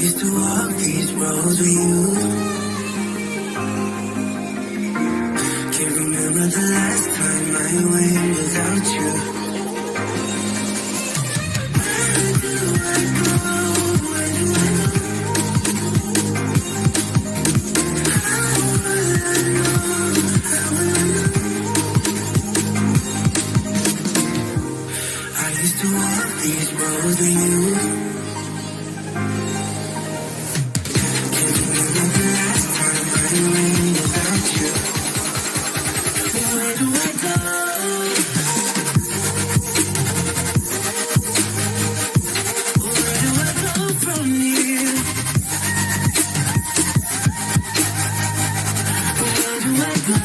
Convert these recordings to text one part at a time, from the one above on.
used to walk these roads with you. Can't remember the last time I went without you. Where do I go? Where do I go?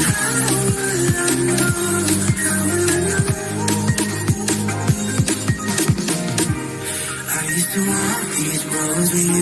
How will I know? How will I know? I used to walk these roads with you.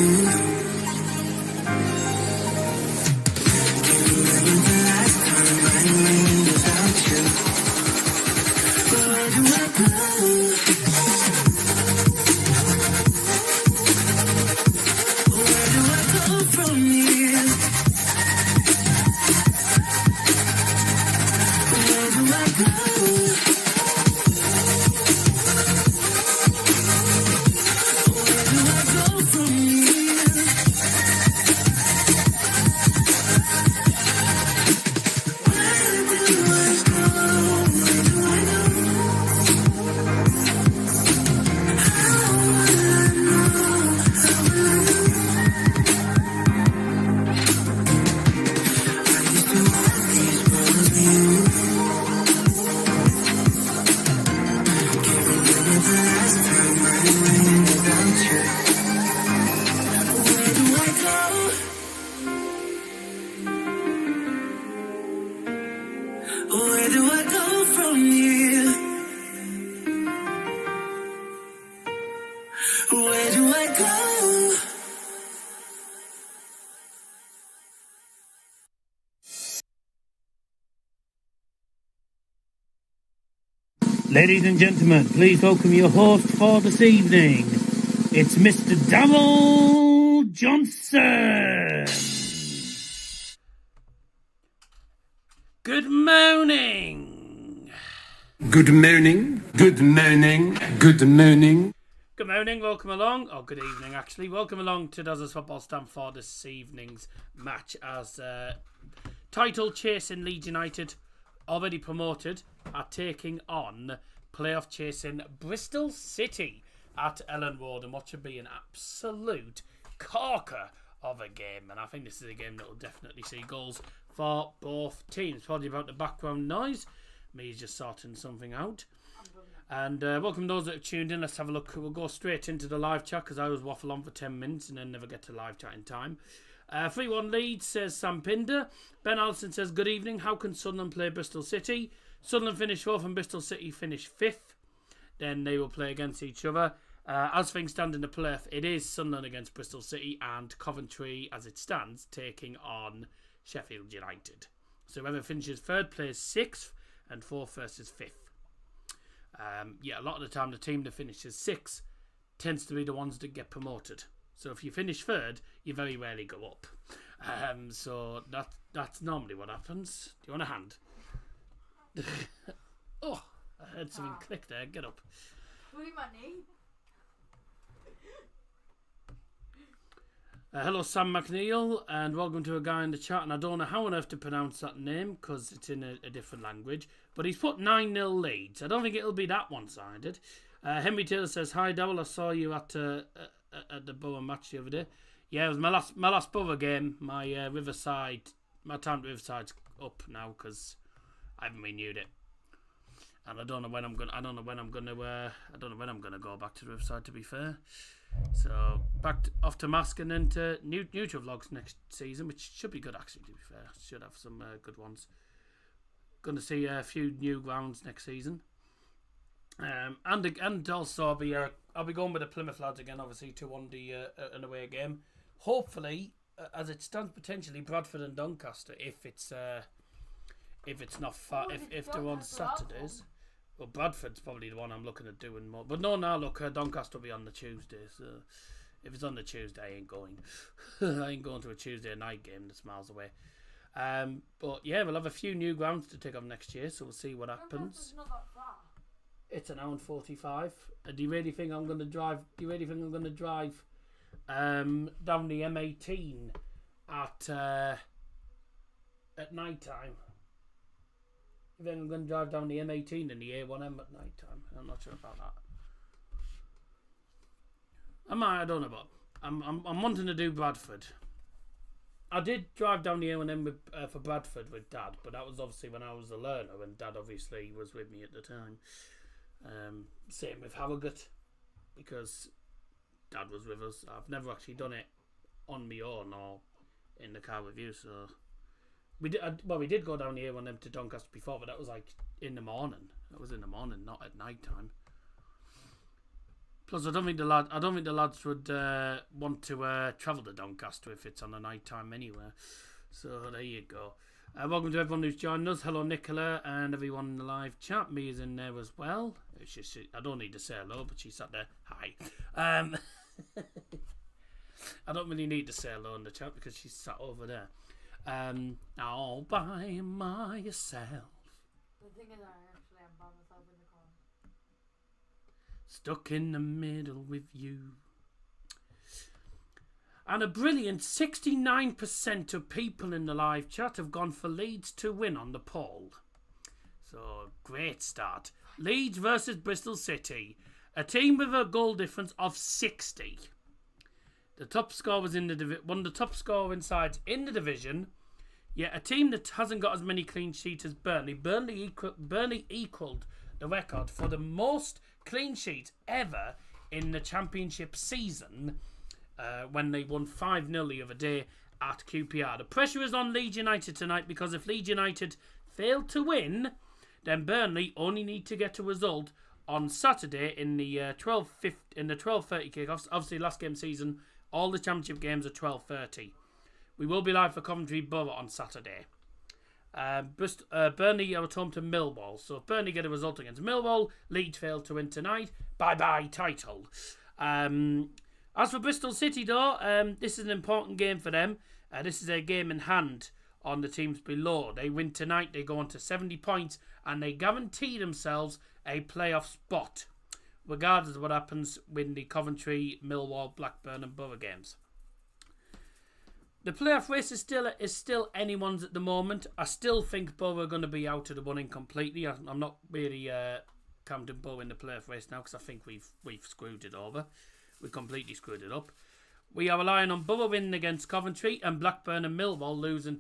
Ladies and gentlemen, please welcome your host for this evening. It's Mr. Darryl Johnson. Good morning. Good morning. Good morning. Good morning. Good morning, welcome along, or good evening actually. Welcome along to Does This Football Stand For this evening's match as title chasing Leeds United, already promoted, are taking on playoff chasing Bristol City at Ellen Road, and what should be an absolute corker of a game. And I think this is a game that will definitely see goals for both teams. Probably about the background noise. Me just sorting something out. And welcome those that have tuned in. Let's have a look. We'll go straight into the live chat because I always waffle on for 10 minutes and then never get to live chat in time. 3-1 Leeds, says Sam Pinder. Ben Allison says, good evening. How can Sunderland play Bristol City? Sunderland finish 4th and Bristol City finish 5th. Then they will play against each other. As things stand in the playoff, it is Sunderland against Bristol City and Coventry, as it stands, taking on Sheffield United. So whoever finishes third plays 6th, and fourth versus 5th. A lot of the time the team that finishes 6th tends to be the ones that get promoted. So if you finish third, you very rarely go up. So that's normally what happens. Do you want a hand? Oh, I heard something click there. Get up. Look at my knee. Hello, Sam McNeil, and welcome to a guy in the chat. And I don't know how on earth to pronounce that name because it's in a different language. But he's put 9-0 Leeds. I don't think it'll be that one-sided. Henry Taylor says, "Hi, Dowell. I saw you at the Borough match the other day." Yeah, it was my last Borough game. My time at Riverside's up now because I haven't renewed it, and I don't know when I'm gonna go back to Riverside. To be fair, so off to Mask and then to neutral vlogs next season, which should be good actually. To be fair, should have some good ones. Going to see a few new grounds next season. And also I'll be going with the Plymouth lads again, obviously, to an away game. Hopefully, as it stands, potentially Bradford and Doncaster if it's not far, if they're on Saturdays. Well, Bradford's probably the one I'm looking at doing more. But no, look, Doncaster will be on the Tuesday. So if it's on the Tuesday, I ain't going. I ain't going to a Tuesday night game that's miles away. But yeah, we'll have a few new grounds to take off next year, so we'll see what happens. Not that far. It's an hour and 45. Do you really think I'm going to drive? Down the M18 at night time? You think I'm going to drive down the M18 and the A1M at night time? I'm not sure about that. I don't know, but I'm wanting to do Bradford. I did drive down the A1M for Bradford with Dad, but that was obviously when I was a learner, and Dad obviously was with me at the time. Same with Harrogate, because Dad was with us. I've never actually done it on my own or in the car with you, so we did go down the A1M to Doncaster before, but that was like in the morning. That was in the morning, not at night time. Plus, I don't think the lads would want to travel to Doncaster if it's on a night time anywhere. So there you go. Welcome to everyone who's joined us. Hello, Nicola, and everyone in the live chat. Me is in there as well. I don't need to say hello, but she sat there. Hi. I don't really need to say hello in the chat because she's sat over there. All by myself. The thing is, I am by myself in the corner. Stuck in the middle with you. And a brilliant 69% of people in the live chat have gone for Leeds to win on the poll. So, great start. Leeds versus Bristol City. A team with a goal difference of 60. The top scorer was one of the top scoring sides in the division. Yet a team that hasn't got as many clean sheets as Burnley. Burnley equalled the record for the most clean sheets ever in the Championship season. When they won 5-0 the other day at QPR. The pressure is on Leeds United tonight because if Leeds United fail to win, then Burnley only need to get a result on Saturday in the 12:30 kickoffs. Obviously, last game season, all the Championship games are 12:30. We will be live for Coventry Borough on Saturday. Burnley are at home to Millwall. So if Burnley get a result against Millwall, Leeds fail to win tonight. Bye-bye title. As for Bristol City, though, this is an important game for them. This is a game in hand on the teams below. They win tonight, they go on to 70 points, and they guarantee themselves a playoff spot, regardless of what happens with the Coventry, Millwall, Blackburn, and Borough games. The playoff race is still anyone's at the moment. I still think Borough are going to be out of the running completely. I'm not really counting Borough in the playoff race now because I think we've screwed it over. We completely screwed it up. We are relying on Borough winning against Coventry and Blackburn and Millwall losing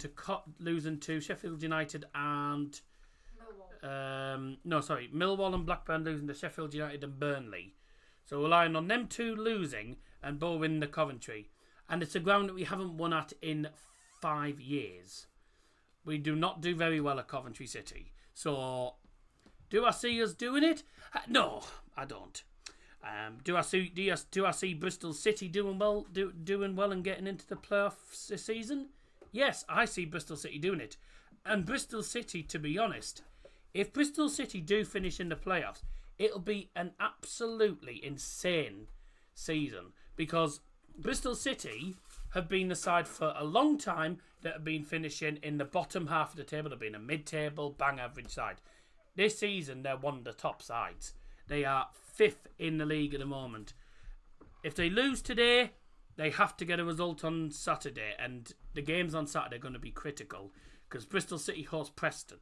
to Sheffield United and Millwall and Blackburn losing to Sheffield United and Burnley. So relying on them two losing and Borough winning the Coventry. And it's a ground that we haven't won at in 5 years. We do not do very well at Coventry City. So, do I see us doing it? No, I don't. Do I see Bristol City doing well and getting into the playoffs this season? Yes, I see Bristol City doing it. And Bristol City, to be honest, if Bristol City do finish in the playoffs, it'll be an absolutely insane season, because Bristol City have been the side for a long time that have been finishing in the bottom half of the table. They've been a mid-table, bang average side. This season, they're one of the top sides. They are 5th in the league at the moment. If they lose today, they have to get a result on Saturday, and the games on Saturday are going to be critical, because Bristol City host Preston.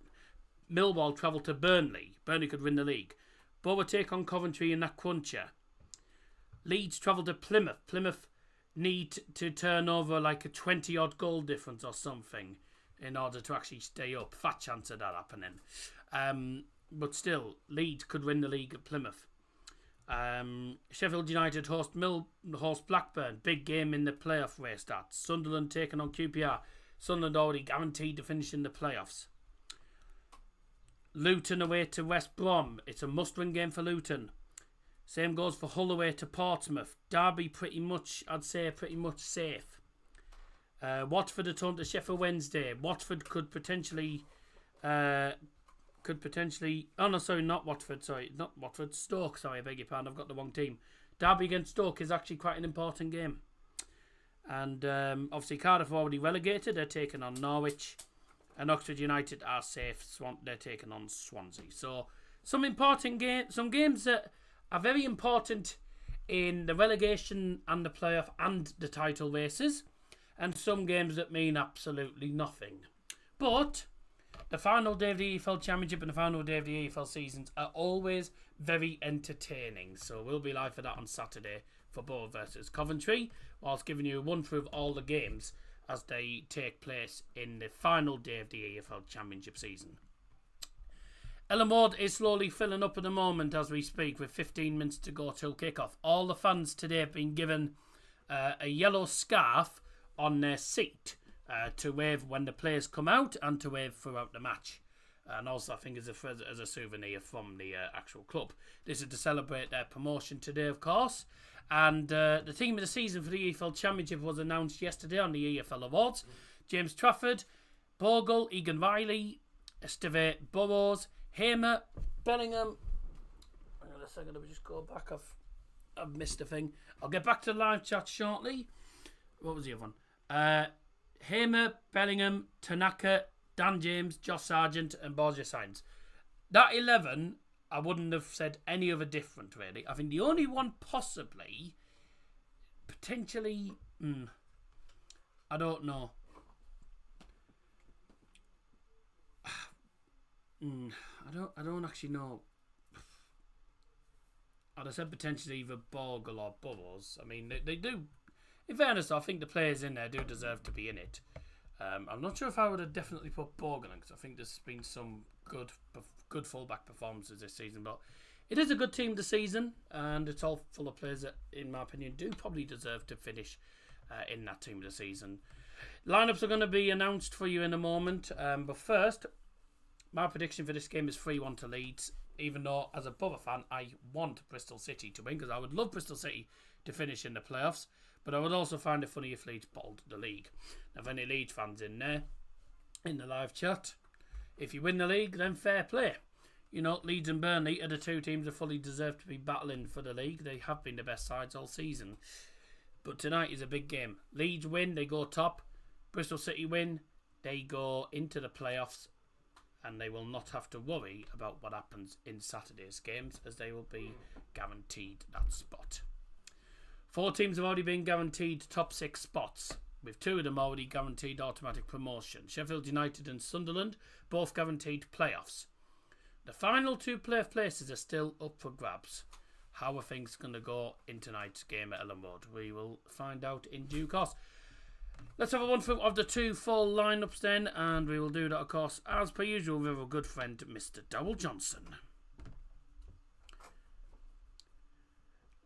Millwall travel to Burnley. Burnley could win the league. Borough take on Coventry in that cruncher. Leeds travel to Plymouth. Plymouth need to turn over like a 20-odd goal difference or something in order to actually stay up. Fat chance of that happening. But still, Leeds could win the league at Plymouth. Sheffield United host Blackburn. Big game in the playoff race. That Sunderland taking on QPR. Sunderland already guaranteed to finish in the playoffs. Luton away to West Brom. It's a must-win game for Luton. Same goes for Hull away to Portsmouth. Derby pretty much safe. Watford at home to Sheffield Wednesday. Watford could potentially... oh no, sorry, not Watford. Sorry, not Watford. Stoke, sorry, I beg your pardon. I've got the wrong team. Derby against Stoke is actually quite an important game. And obviously Cardiff are already relegated. They're taking on Norwich. And Oxford United are safe. They're taking on Swansea. So some important games, some games that are very important in the relegation and the playoff and the title races. And some games that mean absolutely nothing. But the final day of the EFL Championship and the final day of the EFL seasons are always very entertaining. So we'll be live for that on Saturday for Borough versus Coventry, whilst giving you a run through of all the games as they take place in the final day of the EFL Championship season. Ellen Ward is slowly filling up at the moment as we speak, with 15 minutes to go till kickoff. All the fans today have been given a yellow scarf on their seat to wave when the players come out and to wave throughout the match. And also, I think, as a souvenir from the actual club. This is to celebrate their promotion today, of course. And the team of the season for the EFL Championship was announced yesterday on the EFL Awards. James Trafford, Bogle, Egan Riley, Esteve Burrows, Hamer, Bellingham. Hang on a second, let me just go back. I've missed a thing. I'll get back to the live chat shortly. What was the other one? Hamer, Bellingham, Tanaka, Dan James, Josh Sargent, and Borja Sainz. That 11, I wouldn't have said any other different, really. I think the only one potentially, I don't know. I don't actually know. I'd have said potentially either Bogle or Burrows. I mean, they do. In fairness, I think the players in there do deserve to be in it. I'm not sure if I would have definitely put Bogle in, because I think there's been some good fullback performances this season. But it is a good team this season, and it's all full of players that, in my opinion, do probably deserve to finish in that team of the season. Lineups are going to be announced for you in a moment, but first, my prediction for this game is 3-1 to Leeds. Even though, as a Borough fan, I want Bristol City to win, because I would love Bristol City to finish in the playoffs. But I would also find it funny if Leeds bottled the league. Now, if any Leeds fans in there, in the live chat, if you win the league, then fair play. You know, Leeds and Burnley are the two teams that fully deserve to be battling for the league. They have been the best sides all season. But tonight is a big game. Leeds win, they go top. Bristol City win, they go into the playoffs. And they will not have to worry about what happens in Saturday's games, as they will be guaranteed that spot. 4 teams have already been guaranteed top 6 spots, with 2 of them already guaranteed automatic promotion. Sheffield United and Sunderland, both guaranteed playoffs. The final 2 playoff places are still up for grabs. How are things going to go in tonight's game at Ellen Road? We will find out in due course. Let's have a run through of the 2 full lineups then, and we will do that, of course, as per usual, with our good friend Mr. Dowell Johnson.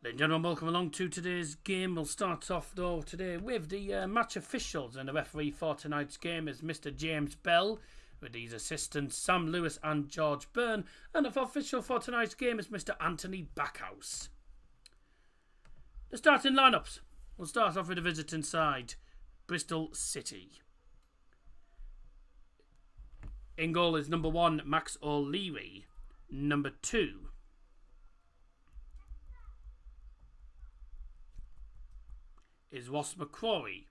Ladies and gentlemen, welcome along to today's game. We'll start off, though, today with the match officials, and the referee for tonight's game is Mr. James Bell, with his assistants Sam Lewis and George Byrne, and the official for tonight's game is Mr. Anthony Backhouse. The starting lineups. We'll start off with the visiting side. Bristol City. In goal is number 1, Max O'Leary. Number 2 is Ross McCrory.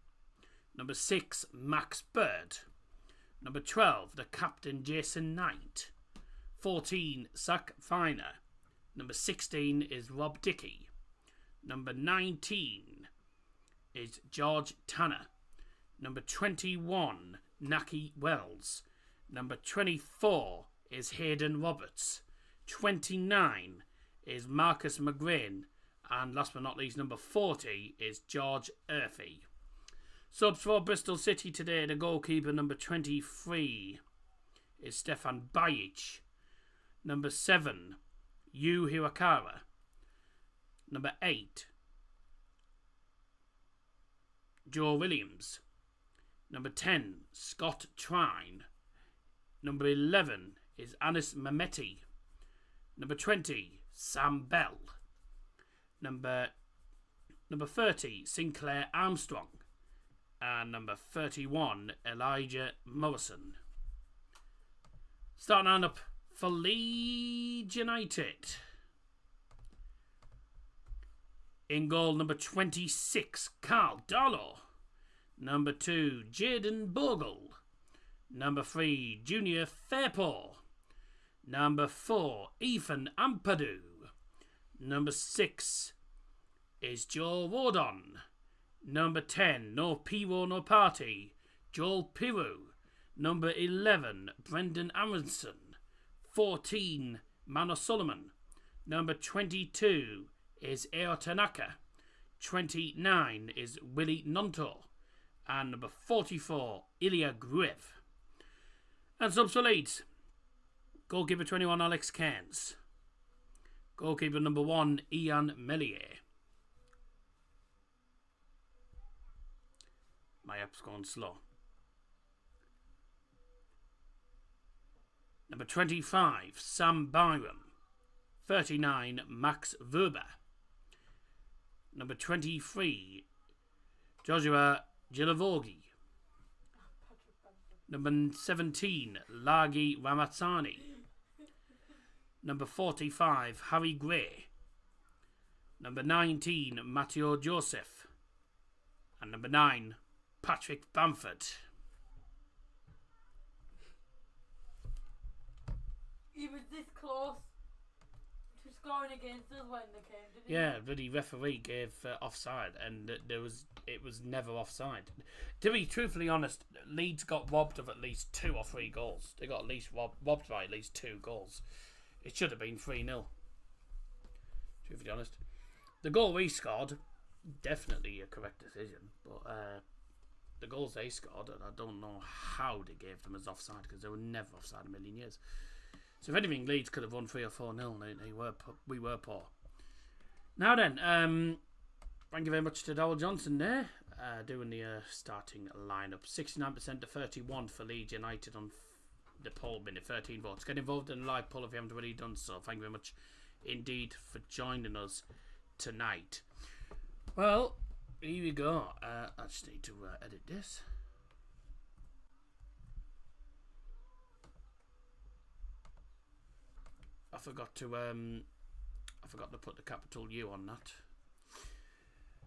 Number 6, Max Bird. Number 12, the captain Jason Knight. 14, Zach Viner. Number 16 is Rob Dickey. Number 19 is George Tanner. Number 21, Naki Wells. Number 24 is Hayden Roberts. 29 is Marcus McGrain. And last but not least, number 40 is George Urphy. Subs for Bristol City today, the goalkeeper number 23 is Stefan Bajic. Number 7, Yu Hiwakara. Number 8, Joe Williams. Number 10, Scott Trine. Number 11 is Anis Mehmeti. Number 20, Sam Bell. Number 30, Sinclair Armstrong. And number 31, Elijah Morrison. Starting on up for Leeds United. In goal, number 26, Carl Darlow. Number 2, Jaden Bogle. Number 3, Junior Fairpaw. Number 4, Ethan Ampadu. Number 6 is Joe Wardon. Number 10, No Piro No Party, Joel Piru. Number 11, Brendan Aronson. 14, Mano Solomon. Number 22 is Eo Tanaka. 29 is Willie Nonto. And number 44, Ilya Gruev. And subs for Leeds. Goalkeeper 21, Alex Cairns. Goalkeeper number 1, Ian Mellier. My app's gone slow. Number 25, Sam Byram. 39, Max Verber. Number 23, Joshua Gilavogi. Number 17, Lagi Ramazzani. Number 45, Harry Gray. Number 19, Matteo Joseph. And number 9, Patrick Bamford. He was this close to scoring against us when they came, didn't he? Yeah, bloody referee gave offside, and it was never offside. To be truthfully honest, Leeds got robbed of at least 2 or 3 goals. They got at least robbed by at least 2 goals. It should have been 3-0. Truthfully honest, the goal we scored, definitely a correct decision, but the goals they scored, I don't know how they gave them as offside, because they were never offside in a million years. So if anything, Leeds could have won 3 or 4-0. We were poor. Now then, thank you very much to Dowell Johnson there, doing the starting lineup. 69% to 31 for Leeds United on the poll minute, 13 votes. Get involved in the live poll if you haven't already done so. Thank you very much indeed for joining us tonight. Well, here we go. I just need to edit this. I forgot to put the capital U on that.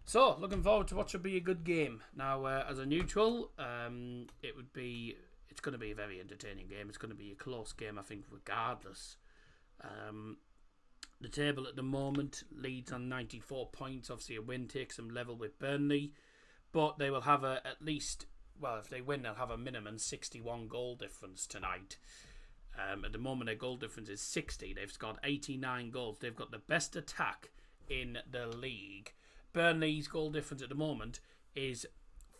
So, looking forward to what should be a good game. Now, as a neutral, it's going to be a very entertaining game. It's going to be a close game, I think, regardless. The table at the moment, Leeds on 94 points. Obviously, a win takes them level with Burnley, but they will have at least, well, if they win, they'll have a minimum 61 goal difference tonight. At the moment, their goal difference is 60. They've scored 89 goals. They've got the best attack in the league. Burnley's goal difference at the moment is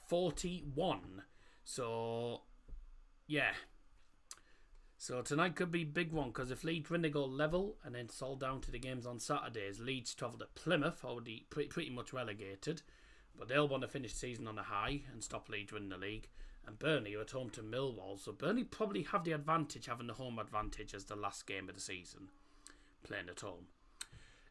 41. So, yeah. So tonight could be a big one, because if Leeds win, they go level, and then it's all down to the games on Saturdays. Leeds travel to Plymouth, already pretty much relegated, but they'll want to finish the season on a high and stop Leeds winning the league. And Burnley are at home to Millwall, so Burnley probably have the advantage, having the home advantage as the last game of the season, playing at home.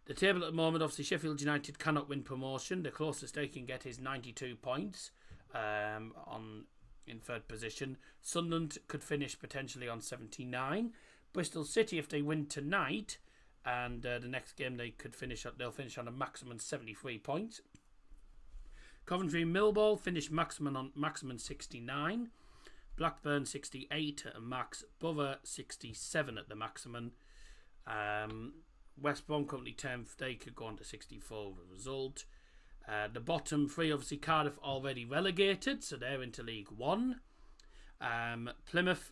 The table at the moment, obviously Sheffield United cannot win promotion. The closest they can get is 92 points on in third position. Sunderland could finish potentially on 79. Bristol City, if they win tonight, and the next game they'll finish on a maximum 73 points. Coventry and Millwall finish maximum 69. Blackburn 68 at a max. Borough 67 at the maximum. West Brom currently 10th. They could go on to 64 with a result. The bottom three, obviously Cardiff already relegated, so they're into League One. Plymouth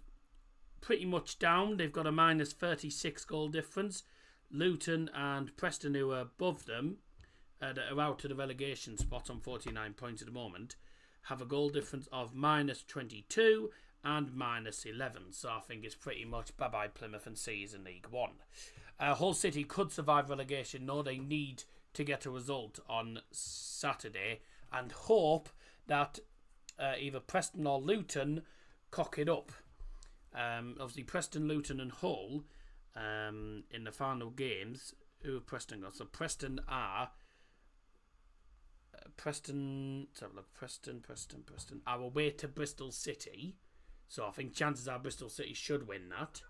pretty much down. They've got a minus 36 goal difference. Luton and Preston, who are above them, that are out to the relegation spot on 49 points at the moment, have a goal difference of minus 22 and minus 11. So I think it's pretty much bye-bye Plymouth and C's in League One. Hull City could survive relegation. No, they need to get a result on Saturday and hope that either Preston or Luton cock it up. Obviously Preston, Luton and Hull in the final games. Who have Preston got? So Preston are Preston are away to Bristol City, so I think chances are Bristol City should win that.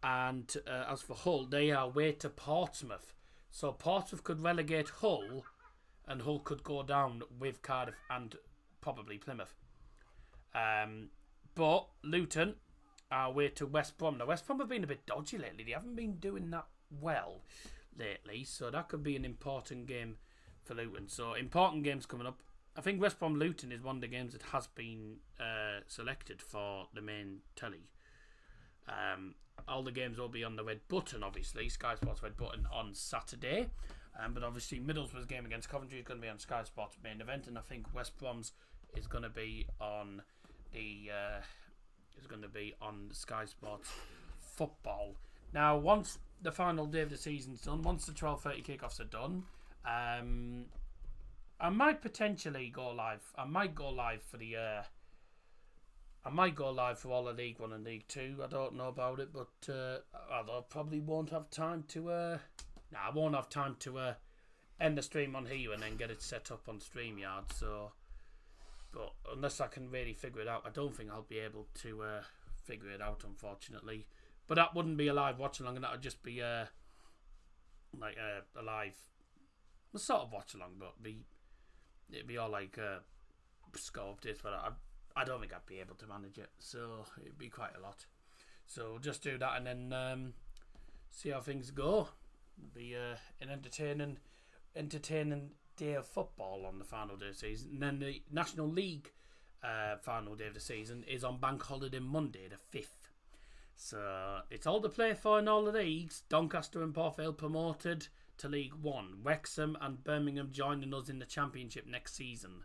And as for Hull, they are away to Portsmouth, so Portsmouth could relegate Hull, and Hull could go down with Cardiff and probably Plymouth. But Luton are away to West Brom. Now West Brom have been a bit dodgy lately. They haven't been doing that well lately, so that could be an important game for Luton. So important games coming up. I think West Brom Luton is one of the games that has been selected for the main telly. All the games will be on the red button, obviously, Sky Sports red button on Saturday. But obviously Middlesbrough's game against Coventry is going to be on Sky Sports main event, and I think West Brom's is going to be on the Sky Sports football. Now, once the final day of the season's done, once the 12:30 kickoffs are done, I might potentially go live. I might go live for all of League 1 and League 2. I don't know about it, but I probably won't have time to. I won't have time to end the stream on here and then get it set up on StreamYard. So, but unless I can really figure it out, I don't think I'll be able to figure it out, unfortunately. But that wouldn't be a live watch along, and that would just be like a live, sort of watch along, but it'd be all like score updates. But I don't think I'd be able to manage it, so it'd be quite a lot. So just do that and then see how things go. It'll be an entertaining day of football on the final day of the season. And then the National League final day of the season is on Bank Holiday Monday, the 5th. So it's all to play for in all the leagues. Doncaster and Port Vale promoted to League One. Wrexham and Birmingham joining us in the Championship next season.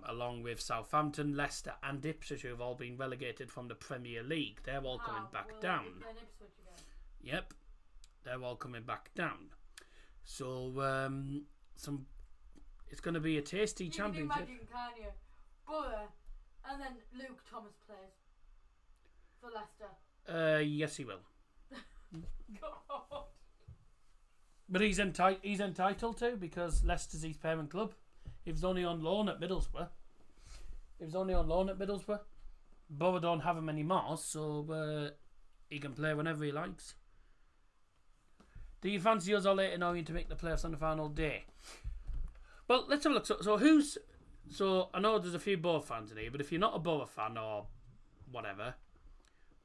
Along with Southampton, Leicester and Ipswich, who have all been relegated from the Premier League. They're all coming back down. Yep, they're all coming back down. So it's going to be a tasty championship. You can imagine, can't you? Borough, and then Luke Thomas plays for Leicester. Yes, he will. God. But he's entitled to, because Leicester's his parent club. He was only on loan at Middlesbrough. Borough don't have him anymore, so he can play whenever he likes. Do you fancy us or Leyton Orient to make the playoffs on the final day? Well, let's have a look. So I know there's a few Borough fans in here, but if you're not a Borough fan or whatever,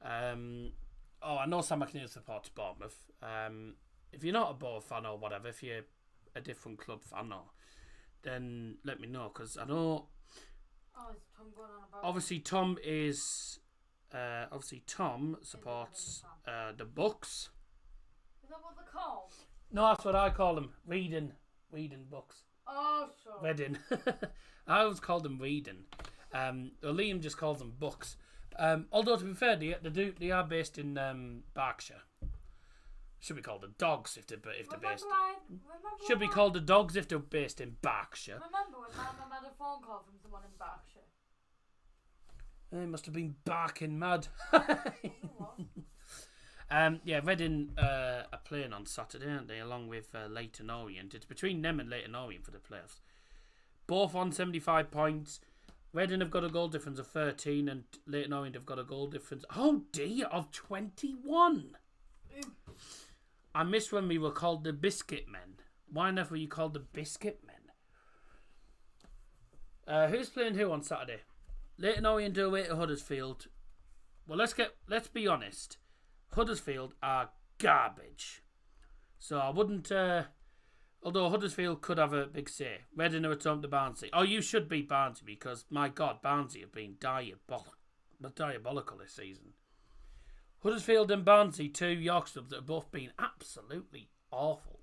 I know Sam McNeil supports Bournemouth. If you're not a Borough fan or whatever, if you're a different club fan, then let me know, because I know. Oh, is Tom going on about? Obviously, Tom supports the Bucks. Is that what they're called? No, that's what I call them. Reading Bucks. Oh, sure. Reading. I always called them Reading. Liam just calls them Bucks. Although to be fair, they are based in Berkshire. Should be called the Dogs if they're based. Should be called the Dogs if they're based in Berkshire. Remember when Mum had a phone call from someone in Berkshire? They must have been barking mad. Reading are playing on Saturday, aren't they? Along with Leyton Orient. It's between them and Leyton Orient for the playoffs. Both on 75 points. Reading have got a goal difference of 13 and Leyton Orient have got a goal difference, oh dear, of 21. I miss when we were called the Biscuit Men. Why never were you called the Biscuit Men? Who's playing who on Saturday? Leyton Orient do away to Huddersfield. Well, let's be honest. Huddersfield are garbage. So I wouldn't. Although Huddersfield could have a big say. Reading are at home to Barnsley. Oh, you should beat Barnsley because my God, Barnsley have been diabolical this season. Huddersfield and Barnsley, 2 York clubs that have both been absolutely awful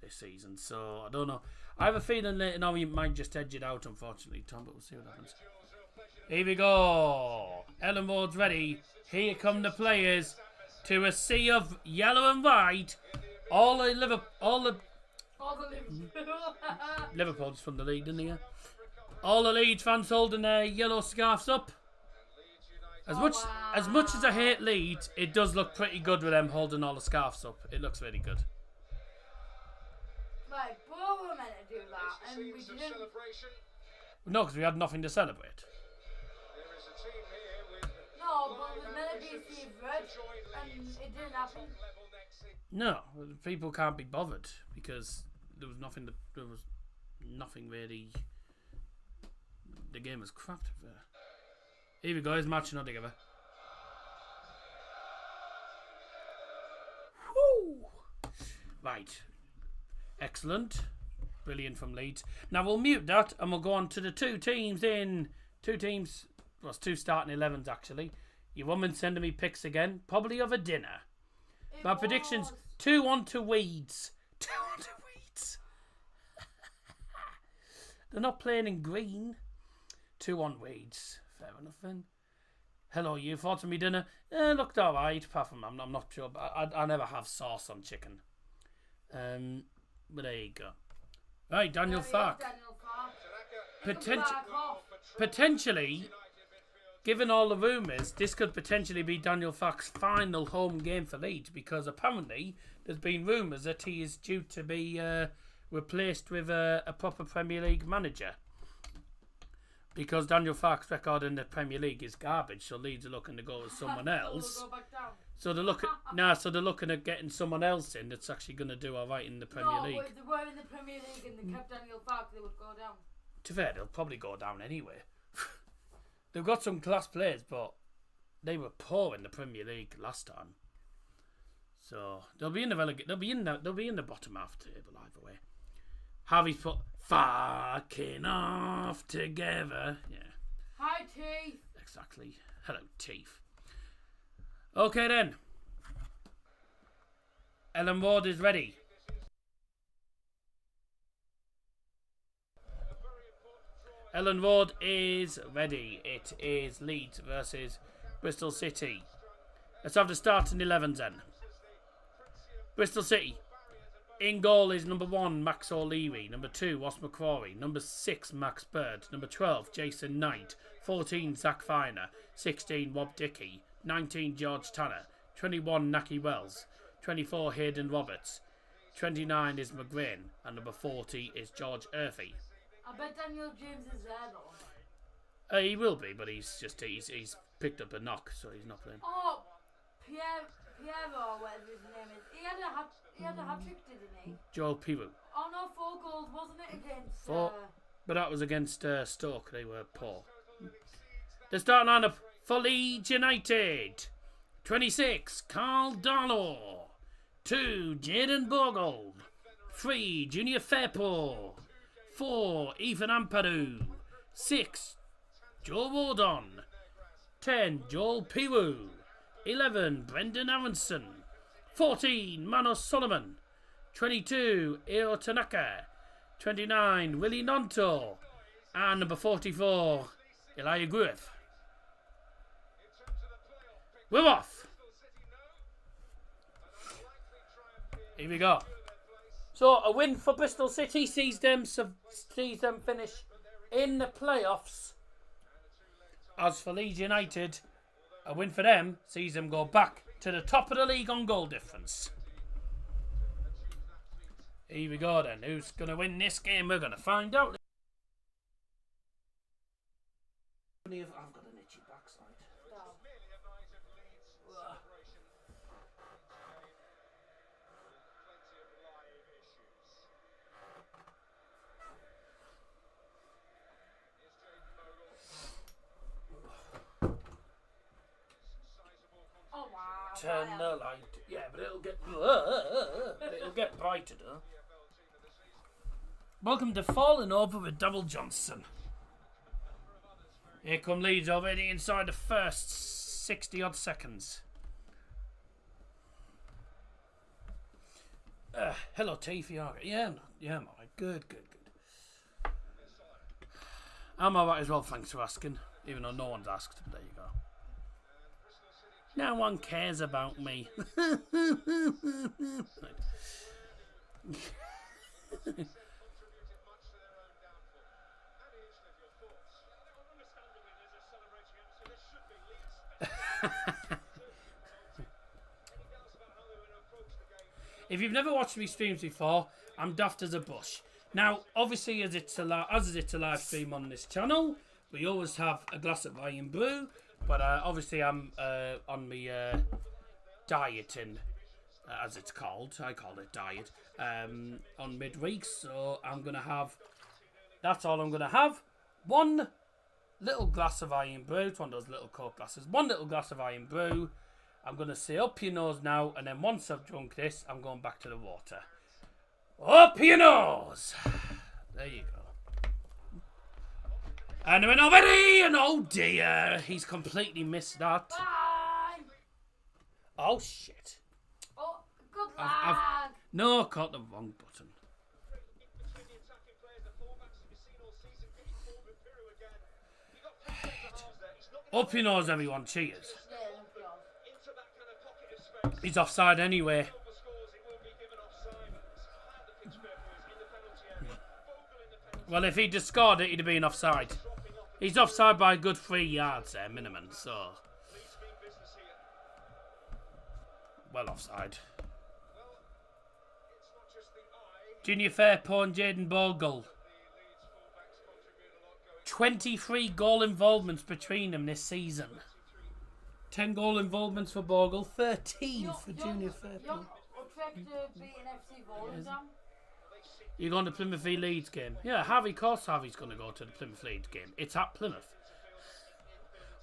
this season. So I don't know. I have a feeling Leyton Orient might just edge it out, unfortunately, Tom. But we'll see what happens. Here we go. Ellen Ward's ready. Here come the players to a sea of yellow and white. All the Liverpool's from the league, didn't he? All the Leeds fans holding their yellow scarves up. As much as I hate Leeds, it does look pretty good with them holding all the scarves up. It looks really good. Right, but we were meant to do that, and we didn't. No, because we had nothing to celebrate. No, but it was meant to be Steve Red, and it didn't happen. No, people can't be bothered because there was nothing really. The game was crap. Here we go, he's matching all together. Woo! Right. Excellent. Brilliant from Leeds. Now we'll mute that and we'll go on to the two teams, well, it's 2 starting 11s actually. Your woman's sending me pics again, probably of a dinner. My predictions, 2-1 to Weeds. 2-1 to Weeds. They're not playing in green. 2-1 Weeds. Fair enough then. Hello, you thoughts of me dinner? Looked alright, apart from I'm not sure, but I never have sauce on chicken. But there you go. Right, Daniel Fark. Potentially, given all the rumours, this could potentially be Daniel Fark's final home game for Leeds because apparently there's been rumours that he is due to be replaced with a proper Premier League manager. Because Daniel Fark's record in the Premier League is garbage, so Leeds are looking to go with someone else. So they're looking at getting someone else in that's actually going to do all right in the Premier League. No, if they were in the Premier League and they kept Daniel Fark, they would go down. To be fair, they'll probably go down anyway. They've got some class players, but they were poor in the Premier League last time. So they'll be in the bottom half table either way. Harvey's put fucking off together. Yeah. Hi, Teeth. Exactly. Hello, Teeth. Okay then. Ellen Ward is ready. Ellen Ward is ready. It is Leeds versus Bristol City. Let's have the starting 11s then. Bristol City. In goal is number 1, Max O'Leary. Number 2, Ross McCrory. Number 6, Max Bird. Number 12, Jason Knight. 14, Zach Finer. 16, Rob Dickey. 19, George Tanner. 21, Naki Wells. 24, Hayden Roberts. 29 is McGrain. And number 40 is George Urphy. I bet Daniel James is there though. He will be, but he's picked up a knock, so he's not playing. Oh, Pierre or whatever his name is. He had a hat-trick, didn't he? Joel Piru. Oh no, 4 goals, wasn't it, against... 4. But that was against Stoke. They were poor. The starting lineup for Leeds United. 26, Carl Darlow. 2, Jaden Bogle. 3, Junior Fairpo. 4, Ethan Ampadu. 6, Joe Wardon. 10, Joel Piru. 11, Brendan Aronson. 14, Manos Solomon. 22, Eo Tanaka. 29, Willie Nonto. And number 44, Elijah Griff. We're off. Here we go. So a win for Bristol City sees them finish in the playoffs. As for Leeds United, a win for them sees them go back to the top of the league on goal difference. Here we go then. Who's going to win this game? We're going to find out. I've got an itchy backside. No. Oh wow. Turn the light. Yeah, but it'll get brighter though. Welcome to Falling Over with Double Johnson. Here come Leeds already inside the first 60 odd seconds. Hello, Tiffy. Yeah, I'm alright. Good. I'm alright as well, thanks for asking. Even though no one's asked, but there you go. No one cares about me. If you've never watched me streams before, I'm daft as a bush. Now, obviously, as it's a live stream on this channel, we always have a glass of iron brew. But obviously, I'm on my dieting, as it's called. I call it diet. On midweek, so I'm gonna have. That's all I'm gonna have. One little glass of iron brew. It's one of those little Coke glasses. One little glass of iron brew. I'm going to say up your nose now, and then once I've drunk this, I'm going back to the water. Up your nose! There you go. And I went already, and oh dear, he's completely missed that. Bye. Oh shit. Oh, good lad. No, I caught the wrong button. Up your nose, everyone. Cheers. Yeah, He's offside anyway. Well, if he'd just scored it, he'd have been offside. He's offside by a good 3 yards there, minimum, so... Well offside. Junior Fairpo and Jaden Bogle. 23 goal involvements between them this season. 10 goal involvements for Bogle, 13 for Junior Fairpo. You're going to Plymouth v Leeds game? Yeah, Harvey, of course Harvey's going to go to the Plymouth Leeds game. It's at Plymouth.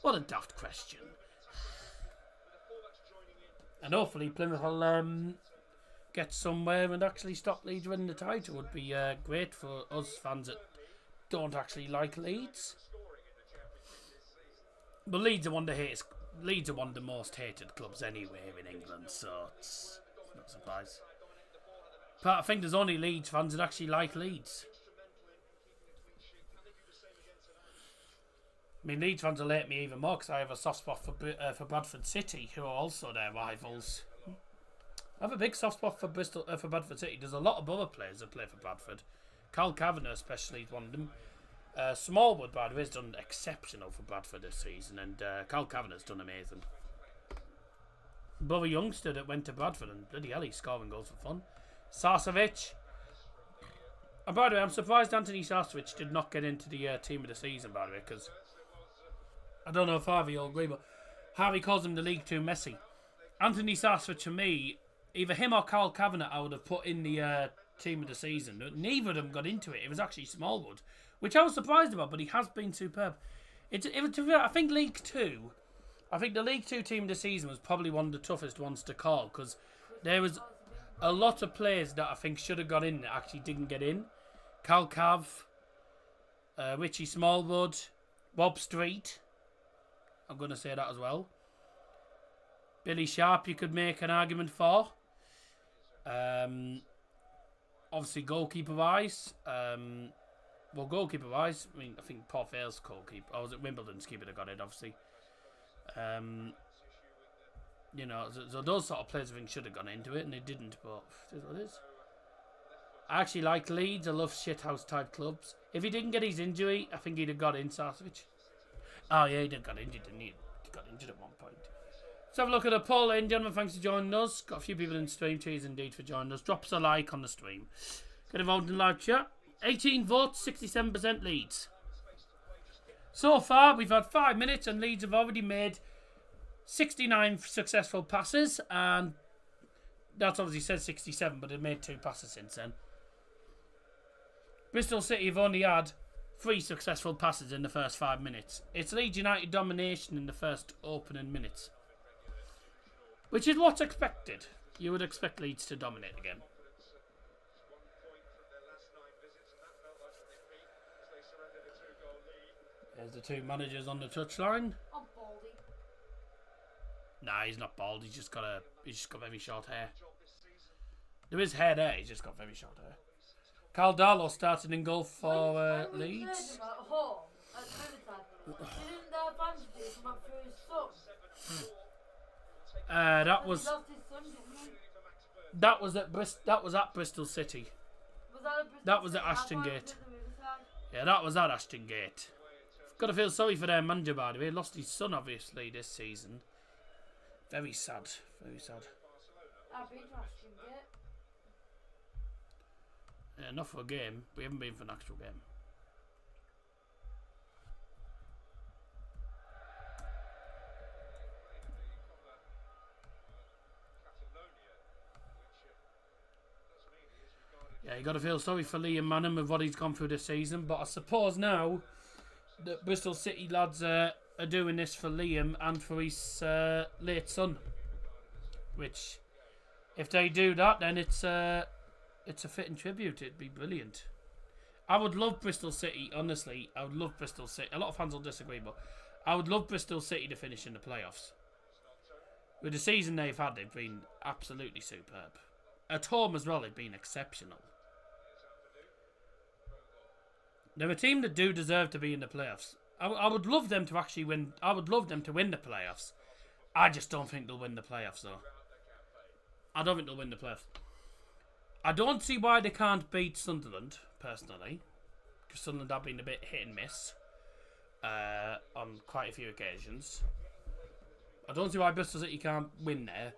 What a daft question. And hopefully Plymouth will get somewhere and actually stop Leeds winning the title. Would be great for us fans that don't actually like Leeds. But Leeds are one of the most hated clubs anywhere in England, so it's not a surprise. But I think there's only Leeds fans that actually like Leeds. I mean, Leeds fans will hate me even more because I have a soft spot for Bradford City, who are also their rivals. I have a big soft spot for Bradford City. There's a lot of other players that play for Bradford. Carl Kavanagh especially is one of them. Smallwood, by the way, has done exceptional for Bradford this season, and Carl Kavanagh's done amazing. But a youngster that went to Bradford, and bloody hell, he's scoring goals for fun. Sarcevic. And by the way, I'm surprised Anthony Sarcevic did not get into the team of the season, by the way, because I don't know if Harvey will agree, but Harvey calls him the League 2 Messi. Anthony Sarcevic, to me, either him or Carl Kavanagh, I would have put in the team of the season. Neither of them got into it. It was actually Smallwood, which I was surprised about, but he has been superb. I think League 2, I think the League 2 team of the season was probably one of the toughest ones to call, because there was a lot of players that I think should have got in that actually didn't get in. Cal Cav, Richie Smallwood, Bob Street, I'm going to say that as well. Billy Sharp you could make an argument for. Obviously goalkeeper-wise. Goalkeeper-wise, I mean, I think Port Vale's goalkeeper. Or was it Wimbledon's keeper that got it, obviously. You know, so those sort of players I think should have gone into it, and they didn't, but it is what it is. I actually like Leeds. I love shithouse type clubs. If he didn't get his injury, I think he'd have got in, Sarcevic. Oh yeah, he did got injured, didn't he? He got injured at one point. Let's have a look at the poll, ladies and gentlemen. Thanks for joining us. Got a few people in the stream. Cheers indeed for joining us. Drop us a like on the stream. Get involved in live chat. 18 votes, 67% Leeds. So far, we've had 5 minutes and Leeds have already made 69 successful passes, and that's obviously said 67, but they've made 2 passes since then. Bristol City have only had 3 successful passes in the first 5 minutes. It's Leeds United domination in the first opening minutes, which is what's expected. You would expect Leeds to dominate again. There's the 2 managers on the touchline. I'm baldy. Nah, he's not bald. He's just got very short hair. There is hair there. He's just got very short hair. Carl Darlow started in goal for When we Leeds. played him at home at Trinidad, didn't their bandages come up through his son? That He was lost his son, didn't he? that was at Bristol City. Was that at Bristol That was at City? Ashton That Gate. was at the Riverside? Yeah, that was at Ashton Gate. Got to feel sorry for their manager, by the way. Lost his son, obviously, this season. Very sad. Very sad. I've been to Ashton Gate. Yeah, not for a game. We haven't been for an actual game. Yeah, you got to feel sorry for Liam Manham with what he's gone through this season. But I suppose now that Bristol City lads are doing this for Liam and for his late son. Which, if they do that, then it's a fitting tribute. It'd be brilliant. I would love Bristol City, honestly. I would love Bristol City. A lot of fans will disagree, but I would love Bristol City to finish in the playoffs. With the season they've had, they've been absolutely superb. At home as well, they've been exceptional. They're a team that do deserve to be in the playoffs. I would love them to actually win. I would love them to win the playoffs. I just don't think they'll win the playoffs, though. I don't think they'll win the playoffs. I don't see why they can't beat Sunderland, personally. Because Sunderland have been a bit hit and miss on quite a few occasions. I don't see why Bristol City can't win there.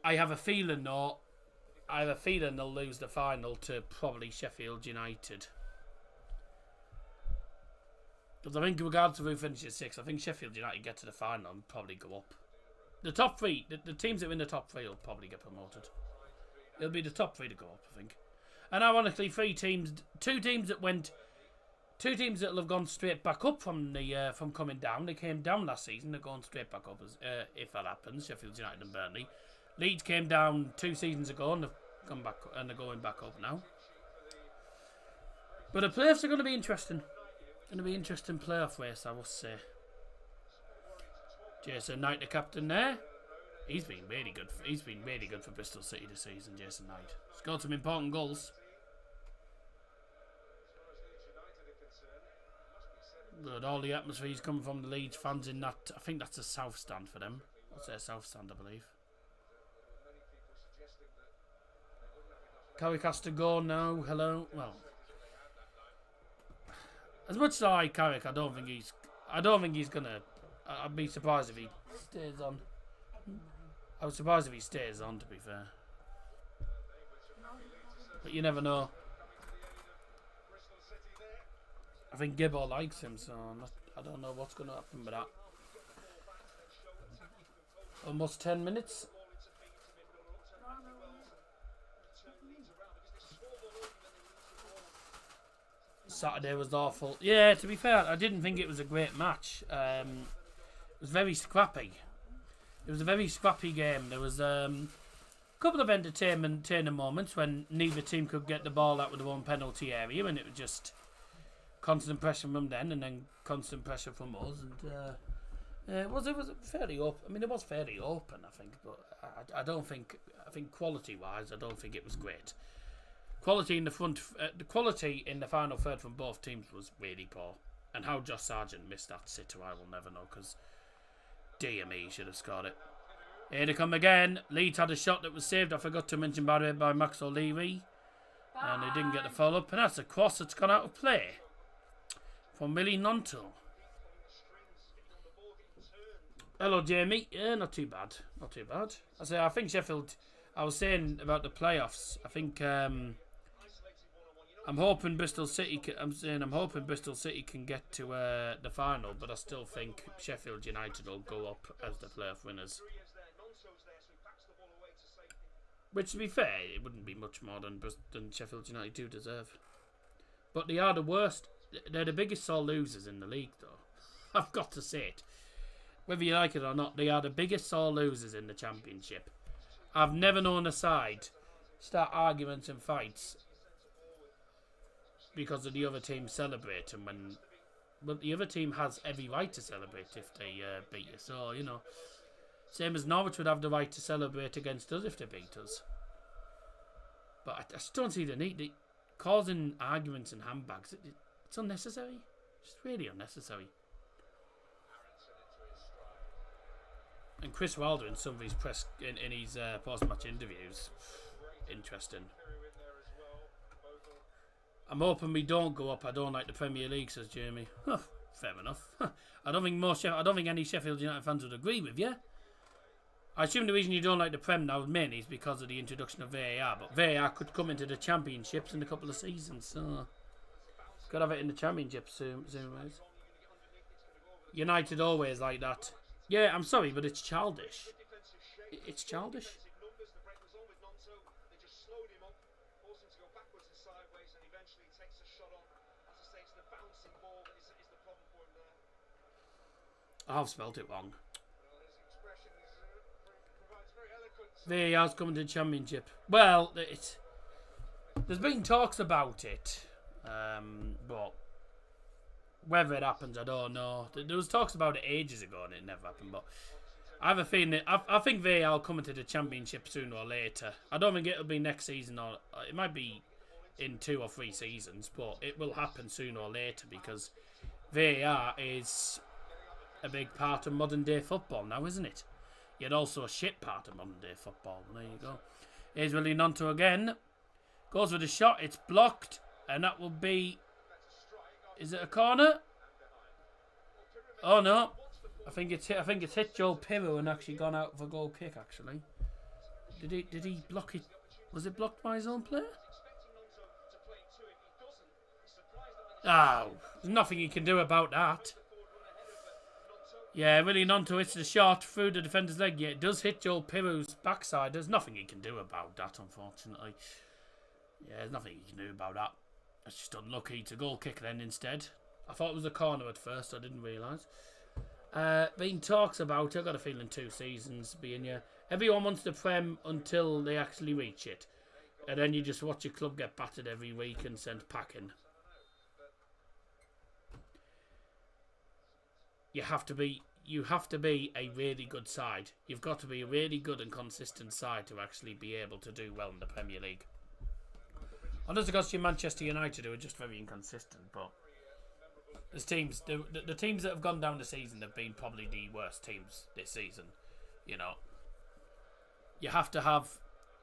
I have a feeling, though, they'll lose the final to probably Sheffield United. Because I think regardless of who finishes 6th, I think Sheffield United get to the final and probably go up. The top 3, the teams that win the top 3 will probably get promoted. It'll be the top 3 to go up, I think. And ironically, 2 teams that have gone straight back up from coming down. They came down last season. They're going straight back up if that happens. Sheffield United and Burnley. Leeds came down 2 seasons ago and they've come back and they're going back up now. But the playoffs are going to be interesting. Going to be an interesting playoff race, I must say. Jason Knight, the captain there. He's been really good. He's been really good for Bristol City this season, Jason Knight. Scored some important goals. Good. All the atmosphere's coming from the Leeds fans in that. I think that's a south stand for them. That's their south stand, I believe. Carrick has to go now. Hello. Well, as much as I like Carrick, I don't think he's gonna. I'd be surprised if he stays on. I was surprised if he stays on, to be fair. But you never know. I think Gibbo likes him, so I don't know what's going to happen with that. Almost 10 minutes. Saturday was awful. Yeah, to be fair, I didn't think it was a great match. It was very scrappy. It was a very scrappy game. There was a couple of entertaining moments when neither team could get the ball out with their own penalty area, and it was just constant pressure from them and then constant pressure from us. And it was fairly open. I mean, it was fairly open, I think, but I think quality-wise, I don't think it was great. Quality in the front, the quality in the final third from both teams was really poor. And how Josh Sargent missed that sitter, I will never know, because dear me, he should have scored it. Here they come again. Leeds had a shot that was saved, I forgot to mention, by the way, by Max O'Leary. And they didn't get the follow-up, and that's a cross that's gone out of play from Millie Nonto. Hello, Jamie. Yeah, not too bad. Not too bad. I think Sheffield, I was saying about the playoffs, I I'm hoping Bristol City. I'm hoping Bristol City can get to the final, but I still think Sheffield United will go up as the playoff winners. Which, to be fair, it wouldn't be much more than Sheffield United do deserve. But they are the worst. They're the biggest sore losers in the league, though. I've got to say it. Whether you like it or not, they are the biggest sore losers in the Championship. I've never known a side start arguments and fights because of the other team celebrating when... Well, the other team has every right to celebrate if they beat you. So, you know... Same as Norwich would have the right to celebrate against us if they beat us. But I just don't see the need. Causing arguments and handbags, it's unnecessary. It's really unnecessary. And Chris Wilder in some of his in his post-match interviews, interesting. I'm hoping we don't go up. I don't like the Premier League, says Jamie. Huh, fair enough. I don't think any Sheffield United fans would agree with you. I assume the reason you don't like the Prem now mainly is because of the introduction of VAR, but VAR could come into the Championships in a couple of seasons, so got to have it in the Championship soon. United always like that. Yeah, I'm sorry, but it's childish. It's childish. I've spelt it wrong. VAR's coming to the Championship. Well, there's been talks about it, but whether it happens, I don't know. There was talks about it ages ago and it never happened, but I have a feeling that I think VAR will come into the Championship sooner or later. I don't think it'll be next season, or it might be in 2 or 3 seasons, but it will happen sooner or later because VAR is a big part of modern day football now, isn't it? Yet also a shit part of modern day football. There you go. Here's Willie Nonto again. Goes with a shot. It's blocked. And that will be... Is it a corner? Oh no. I think it's hit Joel Pirro and actually gone out for a goal kick actually. Did he block it? Was it blocked by his own player? Oh, there's nothing he can do about that. Yeah, really Nonto hits the shot through the defender's leg. Yeah, it does hit Joel Pirro's backside. There's nothing he can do about that, unfortunately. Yeah, there's nothing he can do about that. It's just unlucky to goal kick then instead. I thought it was a corner at first. I didn't realise. Being talks about it, I've got a feeling 2 seasons being here. Everyone wants the Prem until they actually reach it. And then you just watch your club get battered every week and sent packing. You have to be a really good side. You've got to be a really good and consistent side to actually be able to do well in the Premier League. Unless it goes to Manchester United, who are just very inconsistent, but there's teams, the teams that have gone down the season have been probably the worst teams this season. You know, you have to have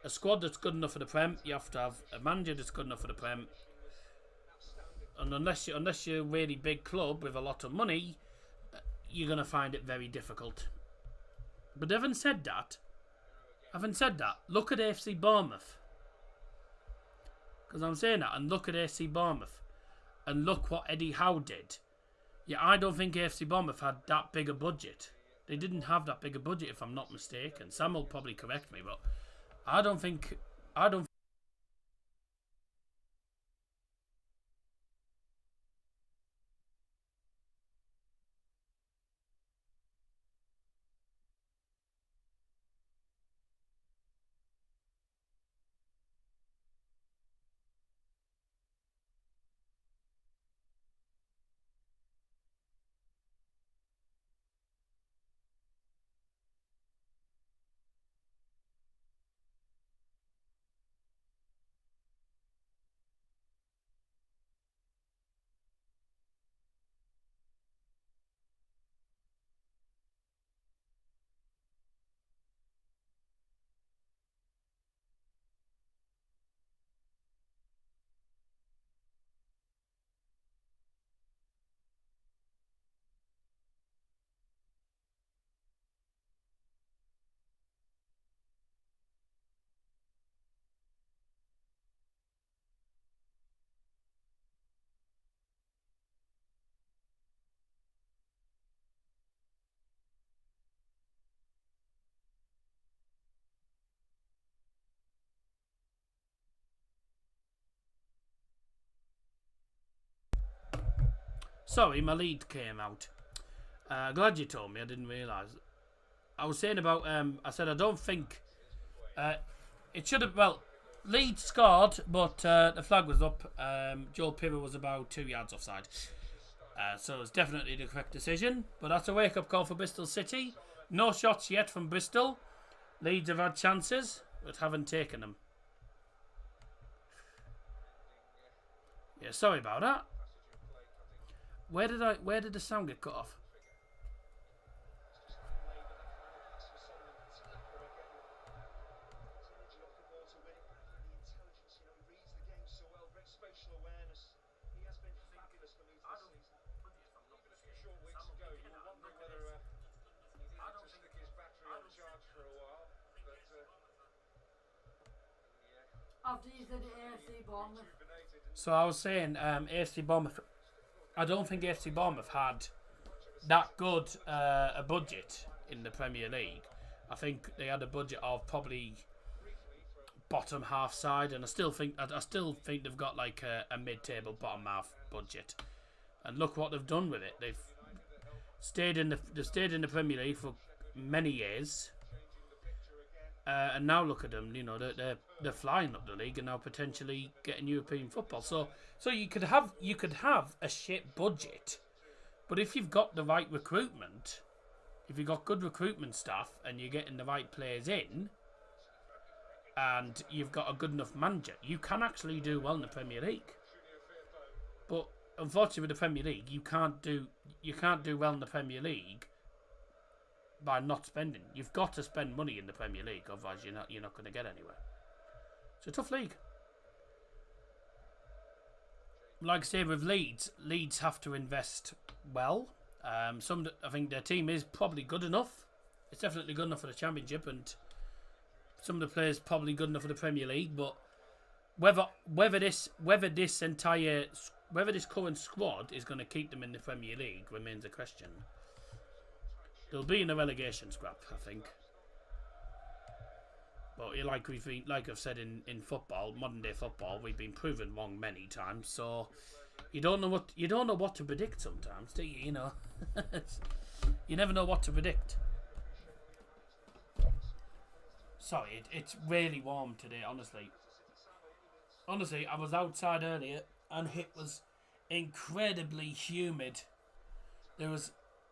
a squad that's good enough for the Prem. You have to have a manager that's good enough for the Prem. And unless you're a really big club with a lot of money, you're going to find it very difficult. But having said that, look at AFC Bournemouth. Because I'm saying that, and look at AFC Bournemouth. And look what Eddie Howe did. Yeah, I don't think AFC Bournemouth had that big a budget. They didn't have that big a budget, if I'm not mistaken. Sam will probably correct me, but I don't think Sorry, my lead came out. Glad you told me. I didn't realise. I was saying about. I said I don't think. It should have. Well, Leeds scored, but the flag was up. Joel Piver was about 2 yards offside. So it's definitely the correct decision. But that's a wake-up call for Bristol City. No shots yet from Bristol. Leeds have had chances, but haven't taken them. Yeah, sorry about that. Where did the sound get cut off? After you said AFC Bournemouth. So I was saying AFC Bournemouth. I don't think AFC Bournemouth had that good a budget in the Premier League. I think they had a budget of probably bottom half side, and I still think they've got like a mid-table bottom half budget. And look what they've done with it. They've stayed in the Premier League for many years. And now look at them, you know, they're flying up the league and now potentially getting European football. So you could have a shit budget, but if you've got the right recruitment, if you've got good recruitment staff and you're getting the right players in, and you've got a good enough manager, you can actually do well in the Premier League. But unfortunately, with the Premier League, you can't do well in the Premier League by not spending. You've got to spend money in the Premier League, otherwise you're not going to get anywhere. It's a tough league. Like I say with Leeds have to invest well. I think their team is probably good enough. It's definitely good enough for the Championship, and some of the players probably good enough for the Premier League. But whether this current squad is going to keep them in the Premier League remains a question. They'll be in a relegation scrap, I think. But like I've said in football, modern day football, we've been proven wrong many times. So you don't know what to predict sometimes, do you? You know, you never know what to predict. Sorry, it's really warm today. Honestly, I was outside earlier and it was incredibly humid. There was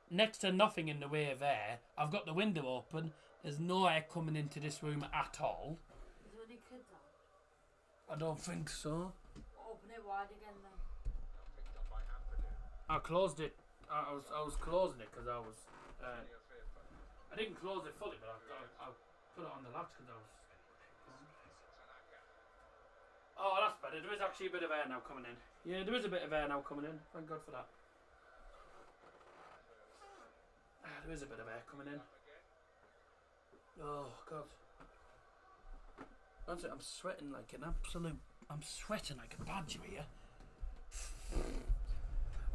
next to nothing in the way of air. I've got the window open. There's no air coming into this room at all. Is there any kids out? I don't think so. Open it wide again then. I closed it. I was closing it because I was. I didn't close it fully, but I put it on the latch because I was. Oh, that's better. There is actually a bit of air now coming in. Yeah, there is a bit of air now coming in. Thank God for that. There is a bit of air coming in. Oh God! I'm sweating like an absolute. I'm sweating like a badger here.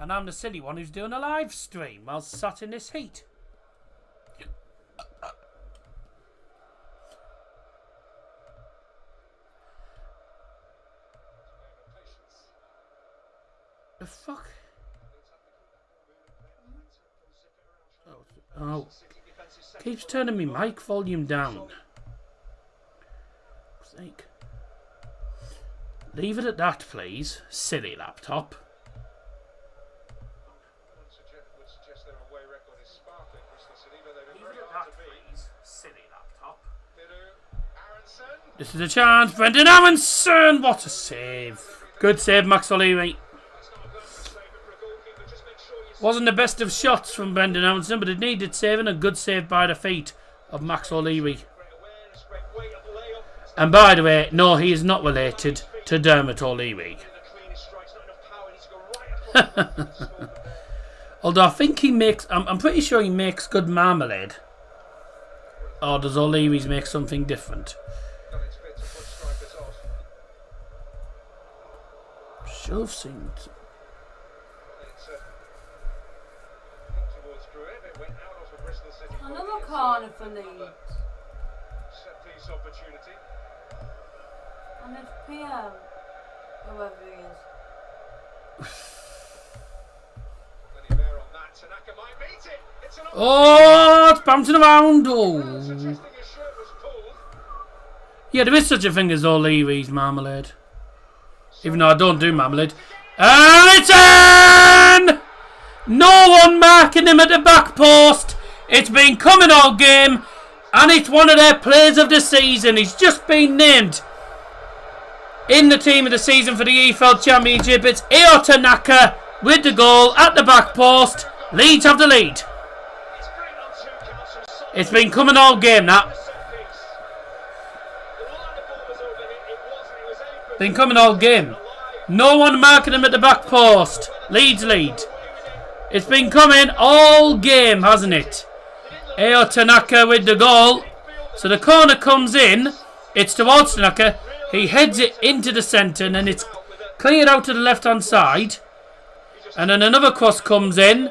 And I'm the silly one who's doing a live stream while sat in this heat. The fuck? Oh. Keeps turning me mic volume down. For sake. Leave it at that, please. Silly laptop. Leave it at that, please. Silly laptop. This is a chance. Brendan Aronson! What a save. Good save, Max O'Leary. Wasn't the best of shots from Brendan Aronson, but it needed saving. A good save by the feet of Max O'Leary. And by the way, no, he is not related to Dermot O'Leary. Although I think he makes... I'm pretty sure he makes good marmalade. Or does O'Leary's make something different? Should have seen... Another corner for Leeds. And it's PM, whoever he is. Oh, it's bouncing around. Oh. Yeah, there is such a thing as O'Leary's marmalade. Even though I don't do marmalade. And it's in! No one marking him at the back post. It's been coming all game. And it's one of their players of the season. He's just been named in the team of the season for the EFL Championship. It's Io Tanaka with the goal at the back post. Leeds have the lead. It's been coming all game, that. Been coming all game. No one marking him at the back post. Leeds lead. It's been coming all game, hasn't it? Io Tanaka with the goal. So the corner comes in. It's towards Tanaka. He heads it into the centre and then it's cleared out to the left hand side. And then another cross comes in.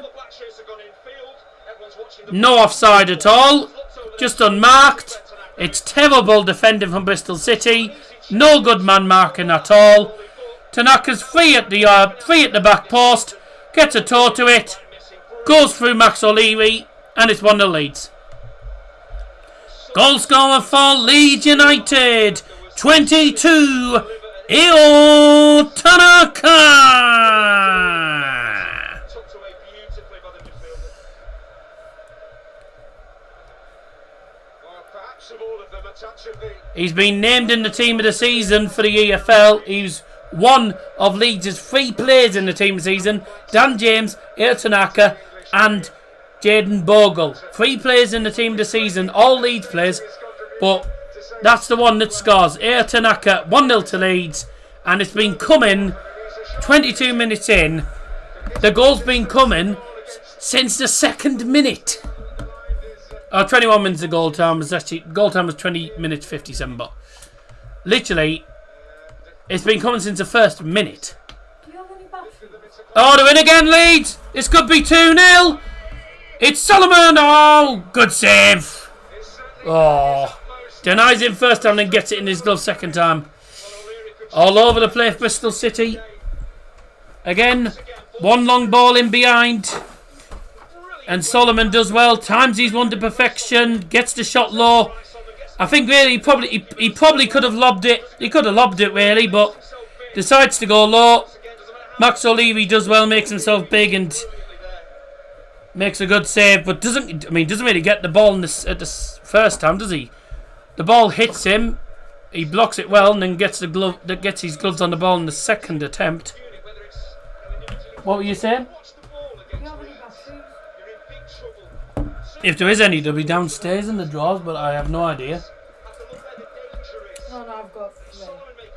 No offside at all. Just unmarked. It's terrible defending from Bristol City. No good man marking at all. Tanaka's free at the back post. Gets a toe to it. Goes through Max O'Leary. And it's 1-0 Leeds. Goal scorer for Leeds United. 22. Io Tanaka. He's been named in the team of the season for the EFL. He's one of Leeds' 3 players in the team of the season. Dan James, Io Tanaka and Jaden Bogle. 3 players in the team of the season, all Leeds players, but that's the one that scores. Io Tanaka, 1-0 to Leeds, and it's been coming 22 minutes in. The goal's been coming since the 2nd minute. 21 minutes of goal time was 20 minutes 57, but literally, it's been coming since the 1st minute. Oh, they're in again, Leeds. This could be 2-0. It's Solomon! Oh, good save! Oh, denies him first time and gets it in his glove second time. All over the place, Bristol City. Again, one long ball in behind. And Solomon does well, times his one to perfection, gets the shot low. I think really he probably could have lobbed it. He could have lobbed it really, but decides to go low. Max O'Leary does well, makes himself big and makes a good save, but doesn't really get the ball at the first time, does he? The ball hits him, he blocks it well, and then gets his gloves on the ball in the second attempt. What were you saying? If there is any, they'll be downstairs in the drawers, but I have no idea. No, I've got 3.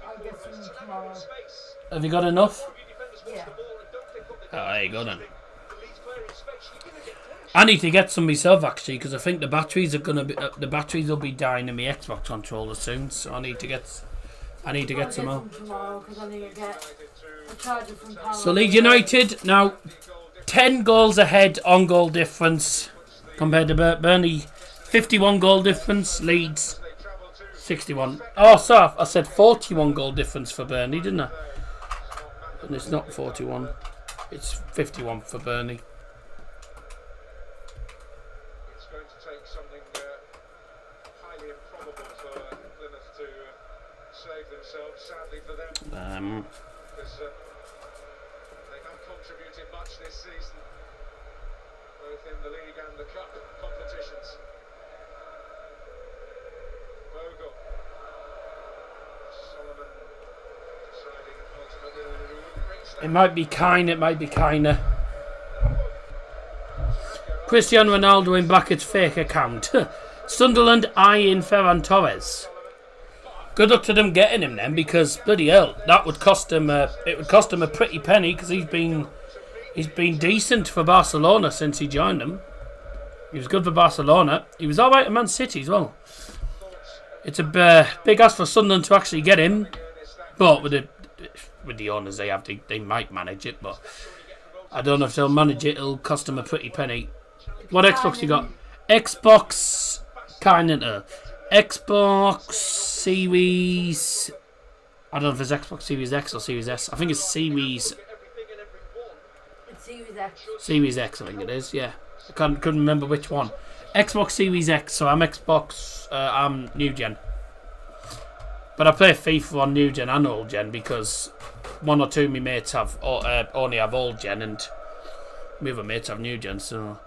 I'll get some tomorrow. Have you got enough? Yeah. Oh, there you go then. I need to get some myself actually, because I think the batteries will be dying in my Xbox controller soon. So I need to get some more. Tomorrow because I need to get a charger from Power. So Leeds United now 10 goals ahead on goal difference compared to Burnley. 51 goal difference. Leeds 61. Oh, sorry, I said 41 goal difference for Burnley, didn't I? And it's not 41. It's 51 for Burnley. Because they have contributed much this season, both in the league and the cup competitions. Bogle, Solomon deciding ultimately It might be Kine, it might be Kiner. Cristiano Ronaldo in brackets fake account. Sunderland eyeing Ferran Torres. Good luck to them getting him then, because bloody hell, that would cost him. It would cost him a pretty penny, because he's been decent for Barcelona since he joined them. He was good for Barcelona. He was all right at Man City as well. It's a big ask for Sunderland to actually get him, but with the owners they have, they might manage it. But I don't know if they'll manage it. It'll cost them a pretty penny. What Xbox you got? Xbox kind of. Xbox Series. I don't know if it's Xbox Series X or Series S. I think it's Series. It's Series X. Series X, I think it is. Yeah, I couldn't remember which one. Xbox Series X. So I'm Xbox. I'm new gen. But I play FIFA on new gen and old gen because one or two of my mates have only have old gen and my other mates have new gen. So,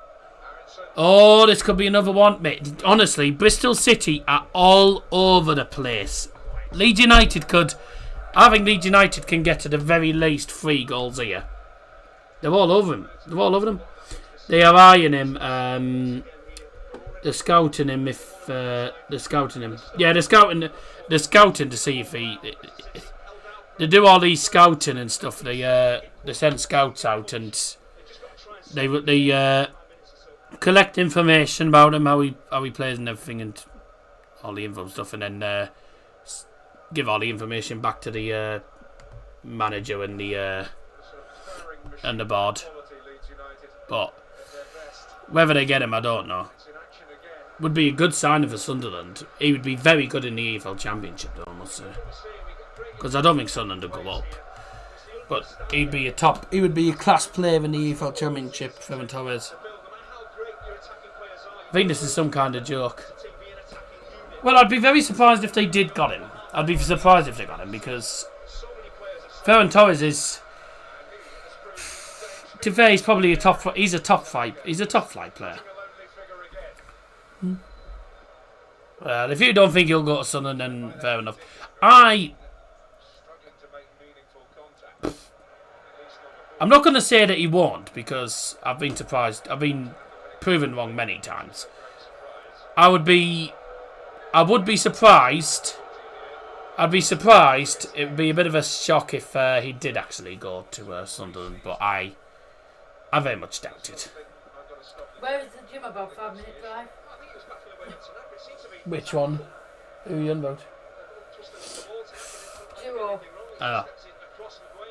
oh, this could be another one, mate. Honestly, Bristol City are all over the place. Leeds United could. I think Leeds United can get to the very least 3 goals here. They're all over him. They're all over them. They are eyeing him. They're scouting him if they're scouting him. Yeah, they're scouting to see if he. They do all these scouting and stuff. They send scouts out and they collect information about him, how he plays and everything, and all the info and stuff, and then give all the information back to the manager and the board. But whether they get him, I don't know. Would be a good sign for Sunderland. He would be very good in the EFL Championship, though, I must say. Because I don't think Sunderland would go up. But he would be a class player in the EFL Championship, Ferran Torres. I think this is some kind of joke. Well, I'd be very surprised if they did got him. I'd be surprised if they got him because Ferran Torres is. To be fair, he's probably a top flight player. Well, if you don't think he'll go to Sunderland, then fair enough. I'm not going to say that he won't because I've been surprised. I've been proven wrong many times. I would be surprised. I'd be surprised. It would be a bit of a shock if he did actually go to Sunderland, but I very much doubt it. Where is the gym? About 5-minute drive. Which one? Who are you on about? Duo.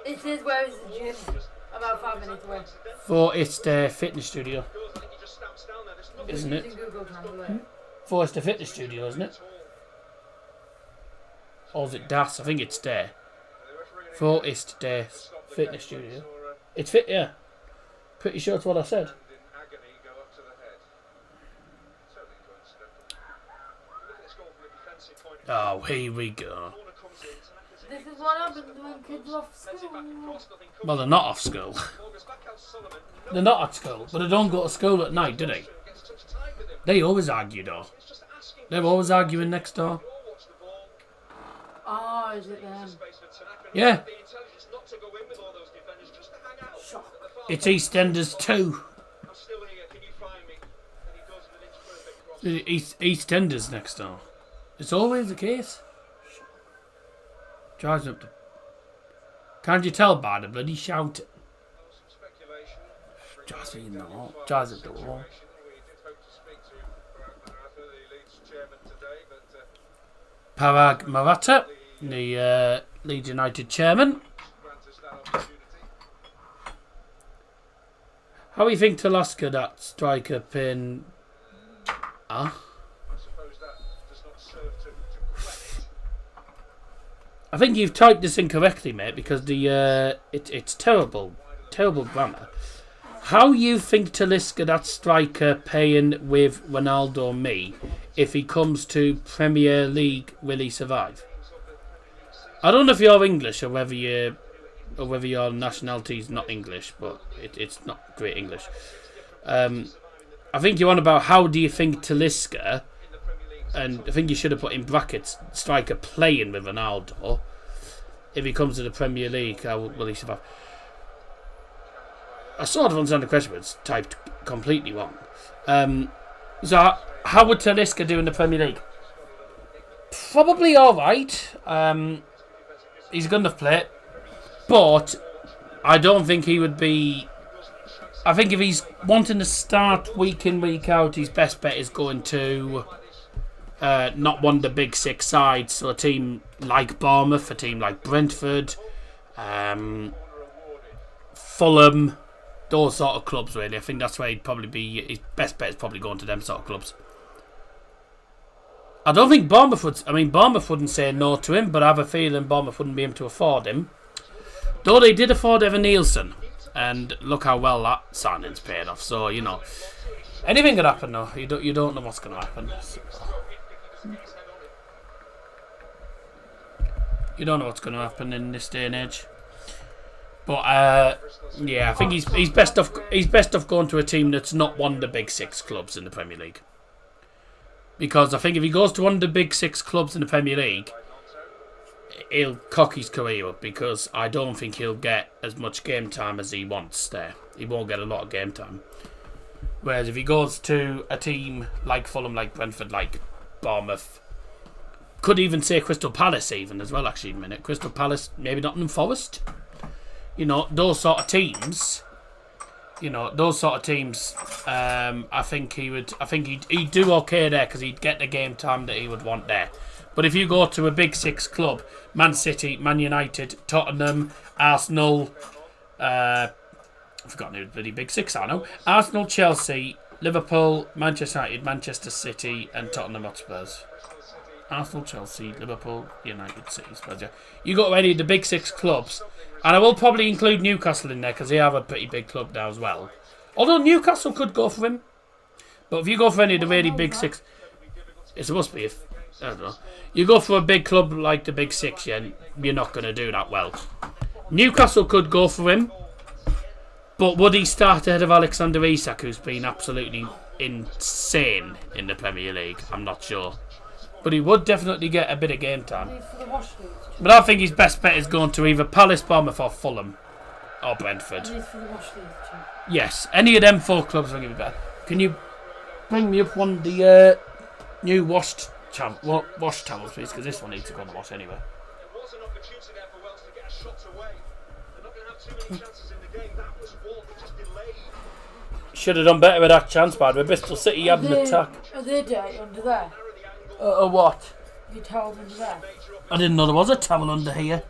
It says where is the gym? About 5 minutes away. It's the fitness studio, isn't it? It's the fitness studio, isn't it? Or is it DAS? I think it's there. It's the fitness studio. It's fit, yeah. Pretty sure it's what I said. Oh, here we go. This is what happens when kids are off school. Well, they're not off school. They're not at school, but they don't go to school at night, do they? They always argue, though. They're always arguing next door. Oh, is it them? Yeah. It's EastEnders 2. EastEnders next door. It's always the case. Drives up to. Can't you tell by the bloody shouting? Drives me in the wall. Drives up the wall. Parag Maratta, the Leeds United chairman. How do you think Talaska, that striker, pin? I think you've typed this incorrectly, mate, because it's terrible grammar. How you think Talisca, that striker, paying with Ronaldo me, if he comes to Premier League, will he survive? I don't know if you're English or whether your nationality is not English, but it's not great English. I think you're on about how do you think Talisca, and I think you should have put in brackets striker playing with Ronaldo. If he comes to the Premier League, how will he survive? I sort of understand the question, but it's typed completely wrong. So how would Talisca do in the Premier League? Probably alright. He's a good enough player. But I don't think he would be. I think if he's wanting to start week in, week out, his best bet is going to not one of the big six sides. So a team like Bournemouth, a team like Brentford, Fulham, those sort of clubs, really. I think that's where he'd probably be. His best bet is probably going to them sort of clubs. I don't think Bournemouth would. I mean, Bournemouth wouldn't say no to him, but I have a feeling Bournemouth wouldn't be able to afford him. Though they did afford Evan Nielsen. and look how well that signing's paid off. So anything could happen though. You don't know what's going to happen. You don't know what's going to happen in this day and age. But yeah, I think he's best off going to a team that's not one of the big 6 clubs in the Premier League. Because I think if he goes to one of the big 6 clubs in the Premier League, he'll cock his career up, because I don't think he'll get as much game time as he wants there. He won't get a lot of game time. Whereas if he goes to a team like Fulham, like Brentford, like Bournemouth, could even say Crystal Palace even as well, actually, in a minute. Crystal Palace, maybe Nottingham Forest. Those sort of teams. I think he'd do okay there, because he'd get the game time that he would want there. But if you go to a big 6 club, Man City, Man United, Tottenham, Arsenal, I've forgotten who the bloody big 6 are now. Arsenal, Chelsea, Liverpool, Manchester United, Manchester City, and Tottenham Hotspurs. Arsenal, Chelsea, Liverpool, United, City, Spurs. Yeah. You got to any of the big 6 clubs, and I will probably include Newcastle in there, because they have a pretty big club now as well. Although Newcastle could go for him, but if you go for any of the really big 6, it's supposed to be. I don't know. You go for a big club like the big 6, you're not going to do that well. Newcastle could go for him, but would he start ahead of Alexander Isak, who's been absolutely insane in the Premier League? I'm not sure. But he would definitely get a bit of game time. But I think his best bet is going to either Palace, Bournemouth, or Fulham, or Brentford. Yes, any of them 4 clubs will give you better. Can you bring me up one of the new wash towels, please? Because this one needs to go on the wash anyway. There was an opportunity there for Wales to get a shot away. They're not going to have too many chances in the game. That was one that just delayed. Should have done better with that chance, by the way. Bristol City had an attack. Are they dirty under there? What? Your towels under there? I didn't know there was a towel under here.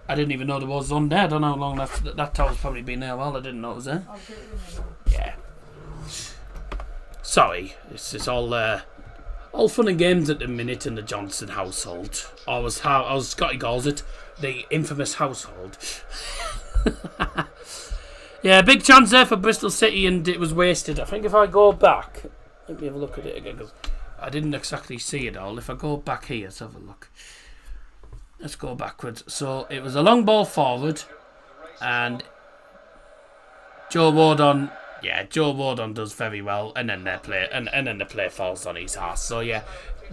I didn't even know there was on there. I don't know how long that towel's probably been there a while. I didn't know it was there. Yeah. Sorry, it's all fun and games at the minute in the Johnson household. Or as Scotty calls it, the infamous household. Yeah, big chance there for Bristol City, and it was wasted. I think if I go back, let me have a look at it again, because I didn't exactly see it all. If I go back here, let's have a look. Let's go backwards. So it was a long ball forward, and Joe Wardon does very well, and then the play falls on his ass. So yeah,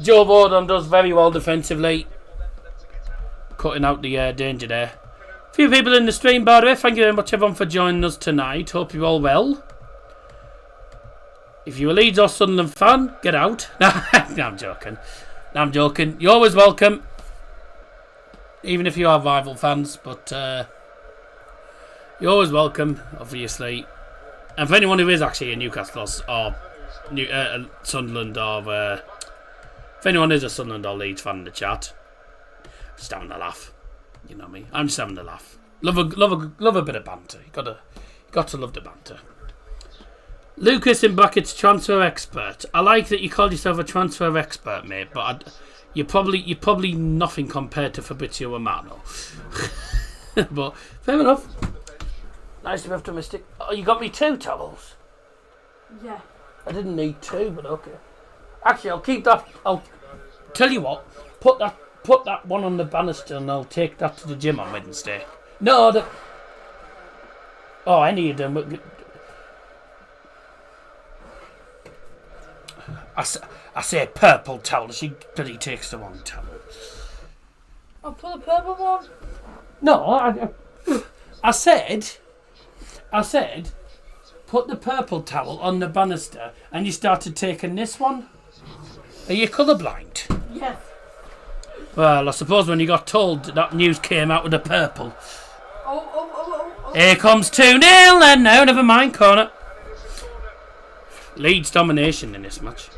Joe Wardon does very well defensively, cutting out the danger there. A few people in the stream, by the way. Thank you very much, everyone, for joining us tonight. Hope you're all well. If you're a Leeds or Sunderland fan, get out. No, I'm joking. You're always welcome, even if you are rival fans. But you're always welcome, obviously. And for anyone who is actually a Newcastle or Sunderland, or if anyone is a Sunderland or Leeds fan in the chat, just having a laugh. You know me. I'm just having a laugh. Love a bit of banter. You got to love the banter. Lucas in brackets, transfer expert. I like that you call yourself a transfer expert, mate. But you're probably nothing compared to Fabrizio Romano. But fair enough. Nice to be optimistic. Oh, you got me 2 towels? Yeah. I didn't need 2, but okay. Actually, I'll keep that. I'll tell you what. Put that one on the banister, and I'll take that to the gym on Wednesday. No, any of them. I say purple towel. She bloody takes the wrong towel. I'll put a purple one. No, I said, put the purple towel on the banister, and you started taking this one. Are you colourblind? Yes. Well, I suppose when you got told that news came out with the purple. Oh. Here comes 2-0, and no, never mind, corner. Leeds domination in this match.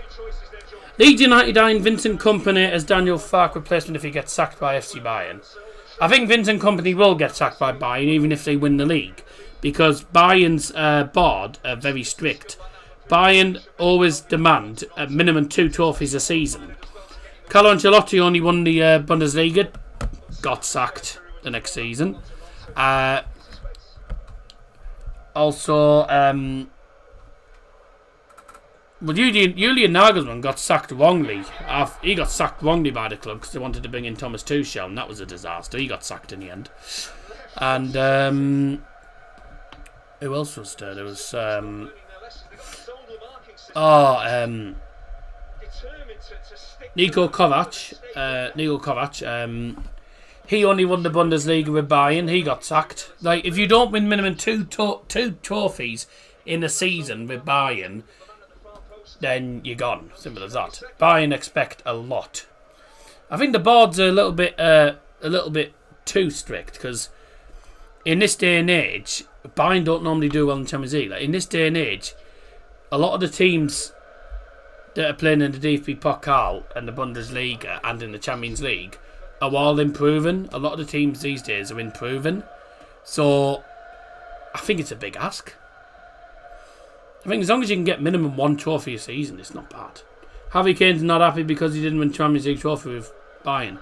Leeds United eyeing Vincent Kompany as Daniel Farke replacement if he gets sacked by FC Bayern. I think Vincent Kompany will get sacked by Bayern even if they win the league, because Bayern's board are very strict. Bayern always demand a minimum 2 trophies a season. Carlo Ancelotti only won the Bundesliga, got sacked the next season. Also, well, Julian Nagelsmann got sacked wrongly. He got sacked wrongly by the club because they wanted to bring in Thomas Tuchel, and that was a disaster. He got sacked in the end. And who else was there? There was Niko Kovac. He only won the Bundesliga with Bayern. He got sacked. Like, if you don't win minimum two trophies in a season with Bayern, then you're gone. Simple as that. Bayern expect a lot. I think the board's a little bit too strict, because in this day and age, Bayern don't normally do well in the Champions League. Like, in this day and age, a lot of the teams that are playing in the DFB Pokal and the Bundesliga and in the Champions League are all improving. A lot of the teams these days are improving. So, I think it's a big ask. I think as long as you can get minimum one trophy a season, it's not bad. Harry Kane's not happy because he didn't win Champions League trophy with Bayern.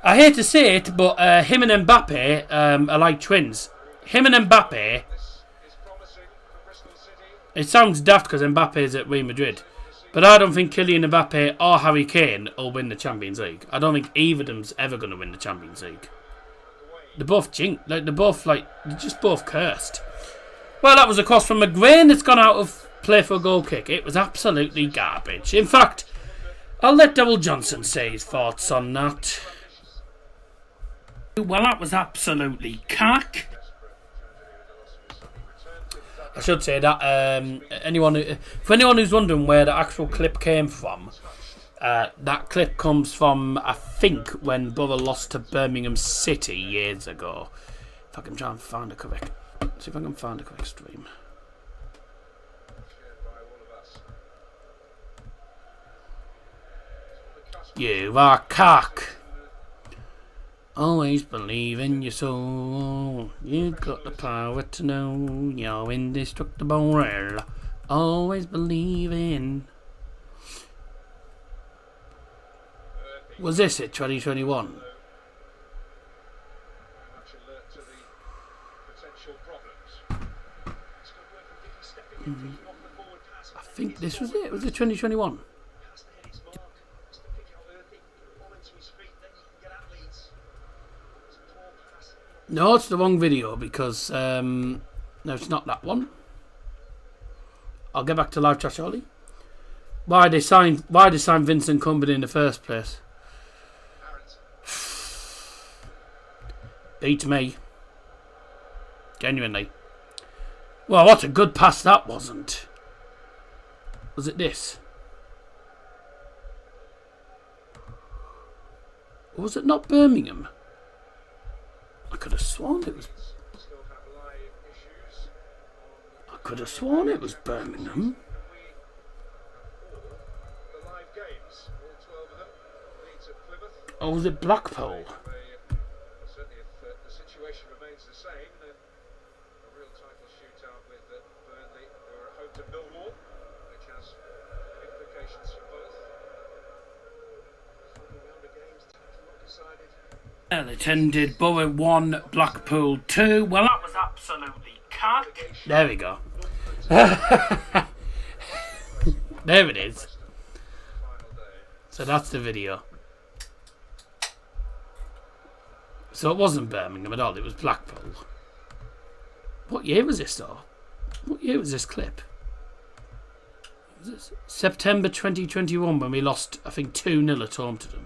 I hate to say it, but him and Mbappe are like twins. Him and Mbappe, it sounds daft because Mbappe is at Real Madrid, but I don't think Kylian Mbappe or Harry Kane will win the Champions League. I don't think either of them's ever going to win the Champions League. They're both jinxed. They're just both cursed. Well, that was a cross from McGrain that's gone out of play for a goal kick. It was absolutely garbage. In fact, I'll let Daryl Johnson say his thoughts on that. Well, that was absolutely cack. I should say that for anyone who's wondering where the actual clip came from, that clip comes from, I think, when Borough lost to Birmingham City years ago. If I can try and find a correct... See if I can find a quick stream. You are cock. Always believe in your soul. You've got the power to know you're indestructible. Always believe in. Was this it, 2021? I think this was it. Was it 2021? No, it's the wrong video because no, it's not that one. I'll get back to live chat shortly. Why they signed Vincent Kompany in the first place? Beats me. Genuinely. Well, what a good pass that wasn't. Was it this? Or was it not Birmingham? I could have sworn it was... I could have sworn it was Birmingham. Or was it Blackpool? Well, it ended Borough 1, Blackpool 2. Well, that was absolutely cack. There we go. There it is. So that's the video. So it wasn't Birmingham at all, it was Blackpool. What year was this though? What year was this clip? Was this September 2021 when we lost, I think, 2-0 at home to them.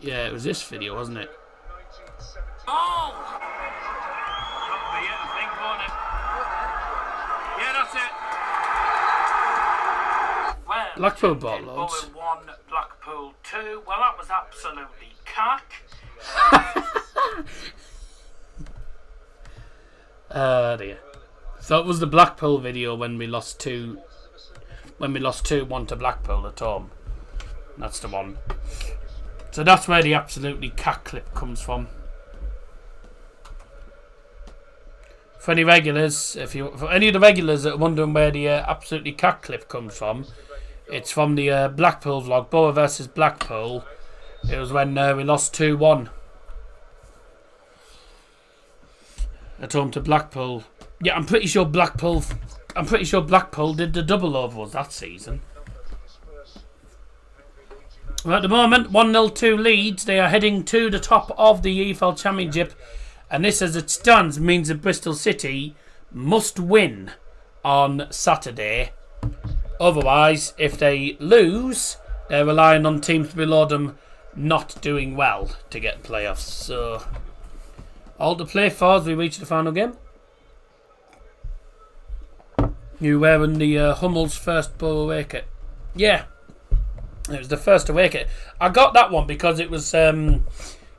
Yeah, it was this video, wasn't it? Oh! That'll be it, I think, won't it? Yeah, that's it. Well, Blackpool ball loads. Borough 1, Blackpool 2. Well, that was absolutely cack. Oh dear. So it was the Blackpool video when we lost 2-1 to Blackpool at home. That's the one. So that's where the absolutely cack clip comes from. For any regulars, for any of the regulars that are wondering where the absolutely cack clip comes from, it's from the Blackpool vlog, Borough versus Blackpool, It was when we lost 2-1 at home to Blackpool. Yeah, I'm pretty sure Blackpool did the double over us that season. Well, at the moment, 1-0 to Leeds. They are heading to the top of the EFL Championship, and this, as it stands, means that Bristol City must win on Saturday. Otherwise, if they lose, they're relying on teams below them not doing well to get playoffs. So, all to play for as we reach the final game. You wearing the Hummel's first Borough away kit? Yeah, it was the first away kit. I got that one because it was a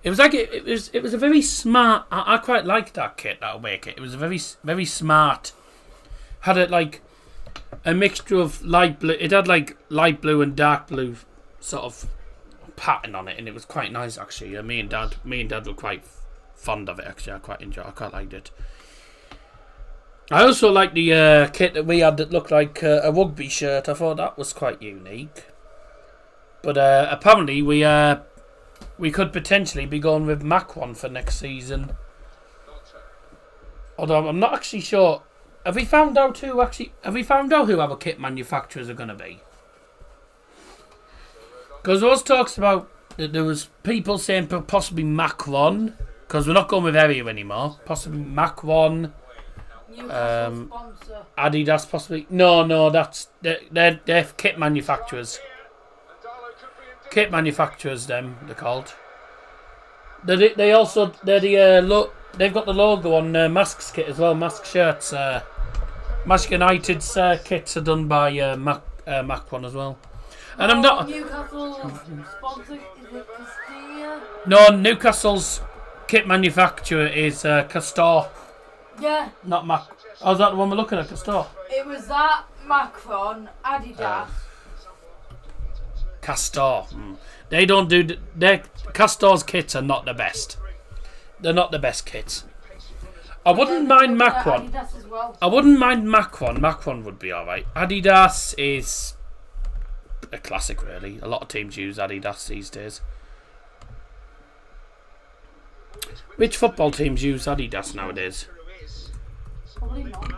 very smart. I quite liked that kit, that away kit. It was a very smart. Had it like a mixture of light blue. It had like light blue and dark blue sort of pattern on it, and it was quite nice actually. Me and Dad were quite fond of it actually. I quite liked it. I also liked the kit that we had that looked like a rugby shirt. I thought that was quite unique. But apparently we could potentially be going with Mach 1 for next season. Although I'm not actually sure. Have we found out who our kit manufacturers are going to be? Because there was talks about that there was people saying possibly Macron, because we're not going with Area anymore. Possibly Macron. Adidas possibly. No, that's they're kit manufacturers. Kit manufacturers, them they're called. They've got the logo on Mask's kit as well. Mask shirts. Mask United's kits are done by Macron as well. And I'm not. Newcastle sponsor, is it Castilla? No, Newcastle's kit manufacturer is Castor. Yeah. Not Mac. Oh, is that the one we're looking at, Castor? It was that, Macron, Adidas. Castor. They don't do. Castor's kits are not the best. They're not the best kits. I wouldn't mind Macron. Adidas as well. I wouldn't mind Macron. Macron would be alright. Adidas is a classic, really. A lot of teams use Adidas these days. Which football teams use Adidas nowadays? Probably not.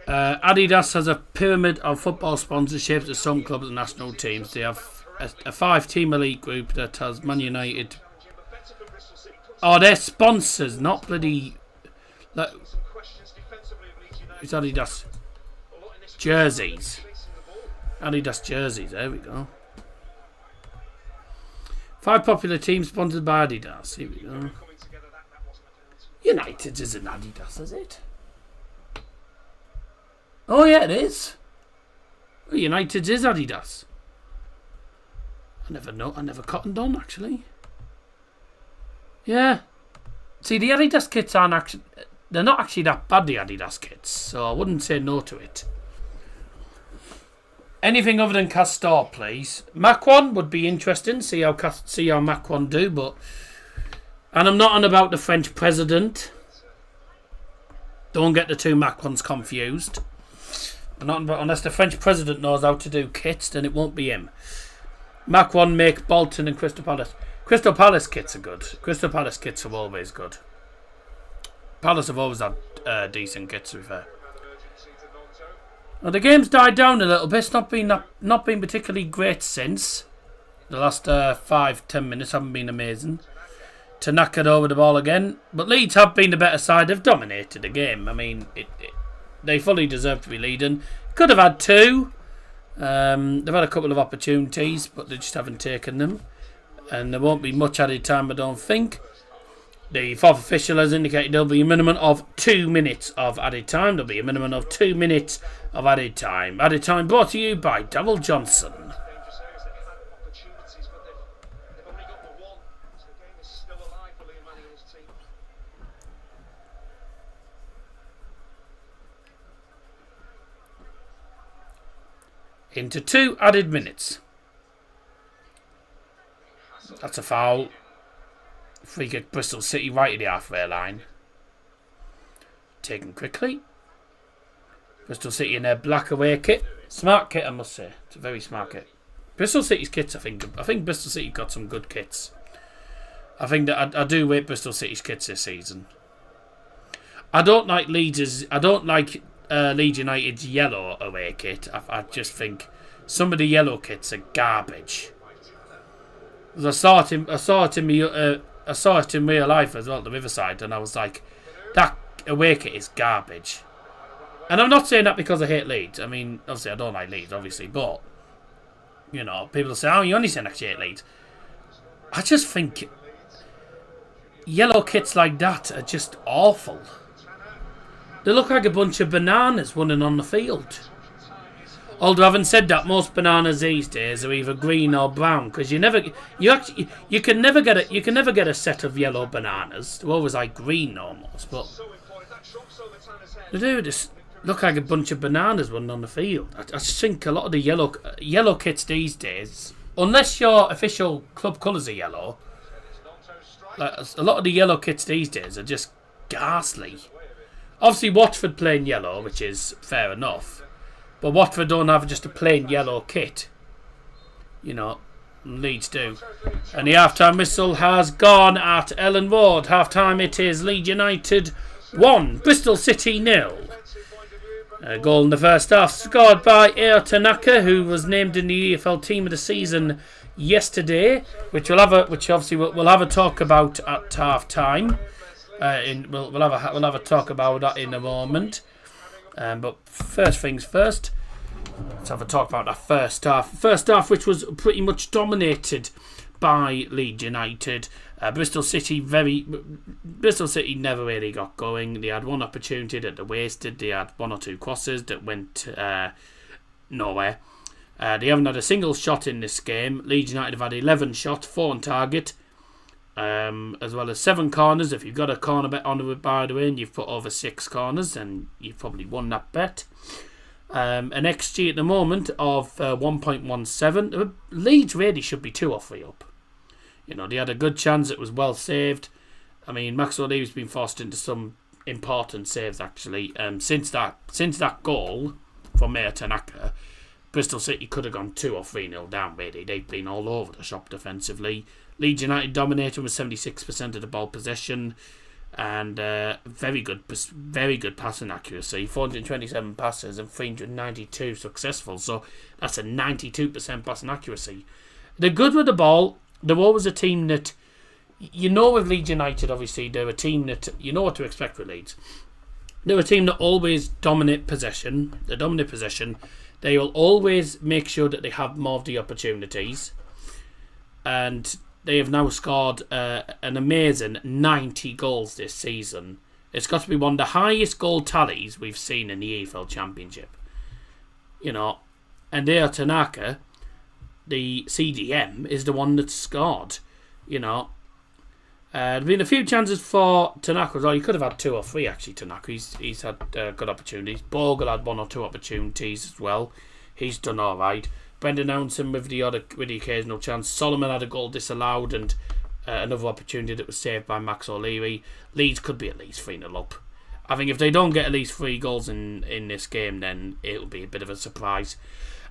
Adidas has a pyramid of football sponsorships at some clubs and national teams. They have a 5-team elite group that has Man United. Oh, they're sponsors, not bloody. It's Adidas jerseys. Adidas jerseys. There we go. 5 popular teams sponsored by Adidas. Here we go. United isn't Adidas, is it? Oh yeah, it is. United is Adidas. I never cottoned on actually. Yeah. See, the Adidas kits aren't actually. They're not actually that bad, the Adidas kits. So I wouldn't say no to it. Anything other than Castor, please. Macron would be interesting. See how Macron do, but. And I'm not on about the French president. Don't get the two Macrons confused. Not unless the French president knows how to do kits, then it won't be him. Macron make Bolton and Crystal Palace. Crystal Palace kits are good. Crystal Palace kits are always good. Palace have always had decent kits, to be fair. Well, the game's died down a little bit. It's not been particularly great since. The last 5-10 minutes haven't been amazing. To knock it over the ball again. But Leeds have been the better side. They've dominated the game. I mean, they fully deserve to be leading. Could have had 2. They've had a couple of opportunities, but they just haven't taken them. And there won't be much added time, I don't think. The fourth official has indicated there'll be a minimum of 2 minutes of added time. There'll be a minimum of 2 minutes of added time. Added time brought to you by Double Johnson. Into 2 added minutes. That's a foul. Free kick, Bristol City right at the halfway line. Taken quickly. Bristol City in their black away kit. Smart kit, I must say. It's a very smart kit. Bristol City's kits, I think Bristol City got some good kits. I think that I do rate Bristol City's kits this season. I don't like Leeds' United's yellow away kit. I just think some of the yellow kits are garbage. I saw it in real life as well at the Riverside, and I was like, that away kit is garbage. And I'm not saying that because I hate Leeds. I mean, obviously I don't like Leeds, obviously, but you know, people say, "Oh, you only saying that you hate Leeds." I just think yellow kits like that are just awful. They look like a bunch of bananas running on the field. Although having said that, most bananas these days are either green or brown, because you can never get a set of yellow bananas. They're always like green almost, but they do just look like a bunch of bananas running on the field. I just think a lot of the yellow kits these days, unless your official club colours are yellow, like a lot of the yellow kits these days are just ghastly. Obviously, Watford playing yellow, which is fair enough. But Watford don't have just a plain yellow kit. You know, Leeds do. And the half-time whistle has gone at Ellen Road. Half-time it is Leeds United 1, Bristol City 0. A goal in the first half scored by Air Tanaka, who was named in the EFL Team of the Season yesterday, which we'll have a talk about at half-time. We'll have a talk about that in a moment. But first things first, let's have a talk about that first half. First half, which was pretty much dominated by Leeds United. Bristol City never really got going. They had one opportunity that they wasted. They had one or two crosses that went nowhere. They haven't had a single shot in this game. Leeds United have had 11 shots, 4 on target. As well as 7 corners. If you've got a corner bet on the by the way, and you've put over 6 corners, then you've probably won that bet. An XG at the moment of 1.17. Leeds really should be 2 or 3 up. You know, they had a good chance. It was well saved. I mean, Max O'Leary's been forced into some important saves actually. Since that goal from Mayor Tanaka, Bristol City could have gone 2 or 3-0 down. Really, they've been all over the shop defensively. Leeds United dominated with 76% of the ball possession and very good passing accuracy. 427 passes and 392 successful. So that's a 92% passing accuracy. They're good with the ball. They're always a team that, you know, with Leeds United, obviously, they're a team that you know what to expect with Leeds. They're a team that always dominate possession. They dominate possession. They will always make sure that they have more of the opportunities. And they have now scored an amazing 90 goals this season. It's got to be one of the highest goal tallies we've seen in the EFL Championship. You know, and there Tanaka, the CDM, is the one that's scored. You know, there have been a few chances for Tanaka as well. He could have had 2 or 3 actually. Tanaka, he's had good opportunities. Bogle had 1 or 2 opportunities as well. He's done all right. Brendan Ounson with the occasional chance. Solomon had a goal disallowed and another opportunity that was saved by Max O'Leary. Leeds could be at least 3-0 up. I think if they don't get at least 3 goals in this game, then it'll be a bit of a surprise.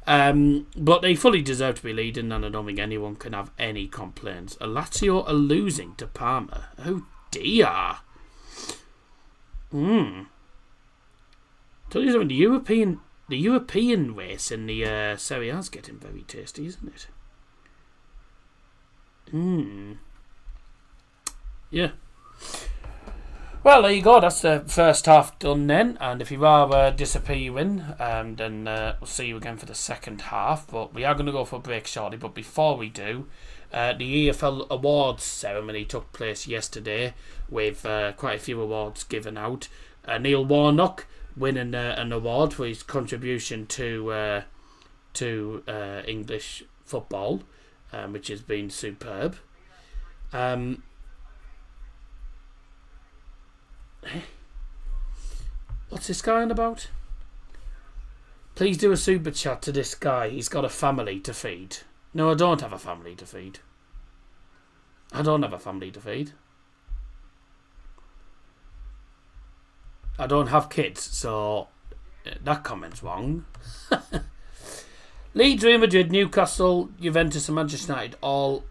But they fully deserve to be leading, and I don't think anyone can have any complaints. Lazio are losing to Parma. Oh dear. Tell you something, the European race in the Serie A is getting very tasty, isn't it? Yeah. Well, there you go. That's the first half done then. And if you are disappearing, then we'll see you again for the second half. But we are going to go for a break shortly. But before we do, the EFL Awards ceremony took place yesterday with quite a few awards given out. Neil Warnock winning an award for his contribution to English football, which has been superb. What's this guy on about? Please do a super chat to this guy. He's got a family to feed. No, I don't have a family to feed. I don't have a family to feed. I don't have kids, so that comment's wrong. Leeds, Real Madrid, Newcastle, Juventus and Manchester United all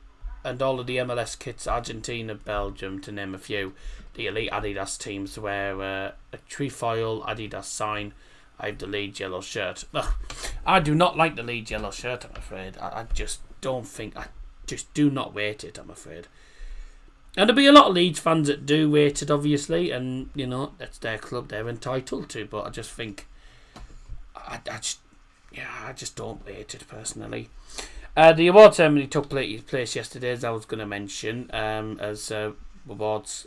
of the MLS kits, Argentina, Belgium, to name a few. The elite Adidas teams wear a trefoil Adidas sign. I have the Leeds yellow shirt. Ugh, I do not like the Leeds yellow shirt, I'm afraid. I just don't think... I just do not rate it, I'm afraid. And there'll be a lot of Leeds fans that do rate it, obviously. And, you know, that's their club. They're entitled to. But I just think... I just don't rate it, personally. The award ceremony took place yesterday, as I was going to mention, as the awards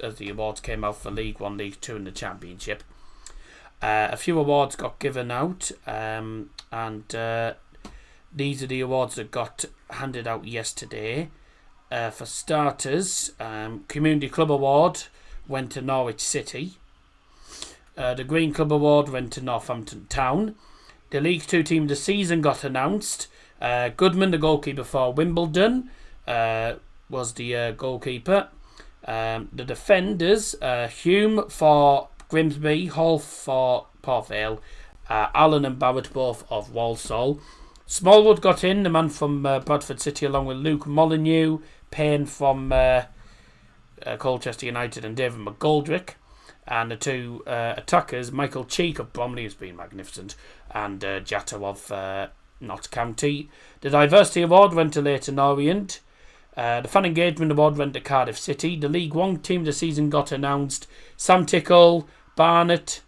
came out for League 1, League 2 and the Championship. A few awards got given out, and these are the awards that got handed out yesterday. For starters, Community Club Award went to Norwich City. The Green Club Award went to Northampton Town. The League 2 Team of the Season got announced. Goodman, the goalkeeper for Wimbledon, was the goalkeeper. The defenders, Hume for Grimsby, Hall for Port Vale, Allen and Barrett both of Walsall. Smallwood got in, the man from Bradford City, along with Luke Molyneux, Payne from Colchester United and David McGoldrick. And the two attackers, Michael Cheek of Bromley, has been magnificent, and Jatta of Notts County. The Diversity Award went to Leyton Orient. The Fan Engagement Award went to Cardiff City. The League 1 Team of the Season got announced. Sam Tickle, Barnett,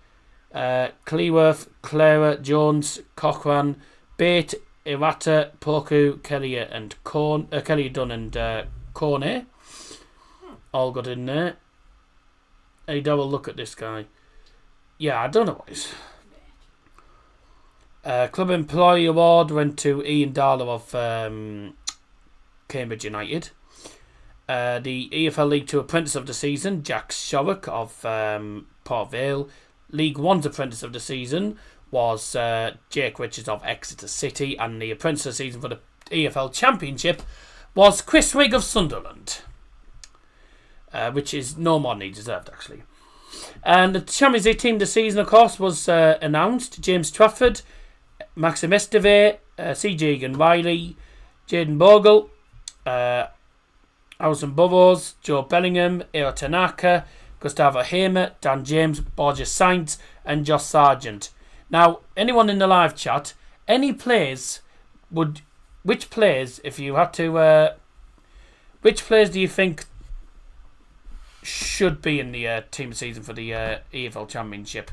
Cleworth, Clara, Jones, Cochran, Bate, Irata, Poku, Kelly Dunn and Cornet all got in there. Hey, double look at this guy. Yeah, I don't know what he's... Club Employee Award went to Ian Darlow of Cambridge United. The EFL League 2 Apprentice of the Season, Jack Shorrock of Port Vale. League 1's Apprentice of the Season was Jake Richards of Exeter City. And the Apprentice of the Season for the EFL Championship was Chris Wigg of Sunderland. Which is no more than he deserved, actually. And the Champions League Team of the Season, of course, was announced. James Trafford, Maxim Esteve, C.J. Egan Riley, Jaden Bogle, Alison Burrows, Joe Bellingham, Eo Tanaka, Gustavo Hamer, Dan James, Borges Sainz, and Josh Sargent. Now, anyone in the live chat, which players, if you had to, which players do you think should be in the team of the season for the EFL Championship?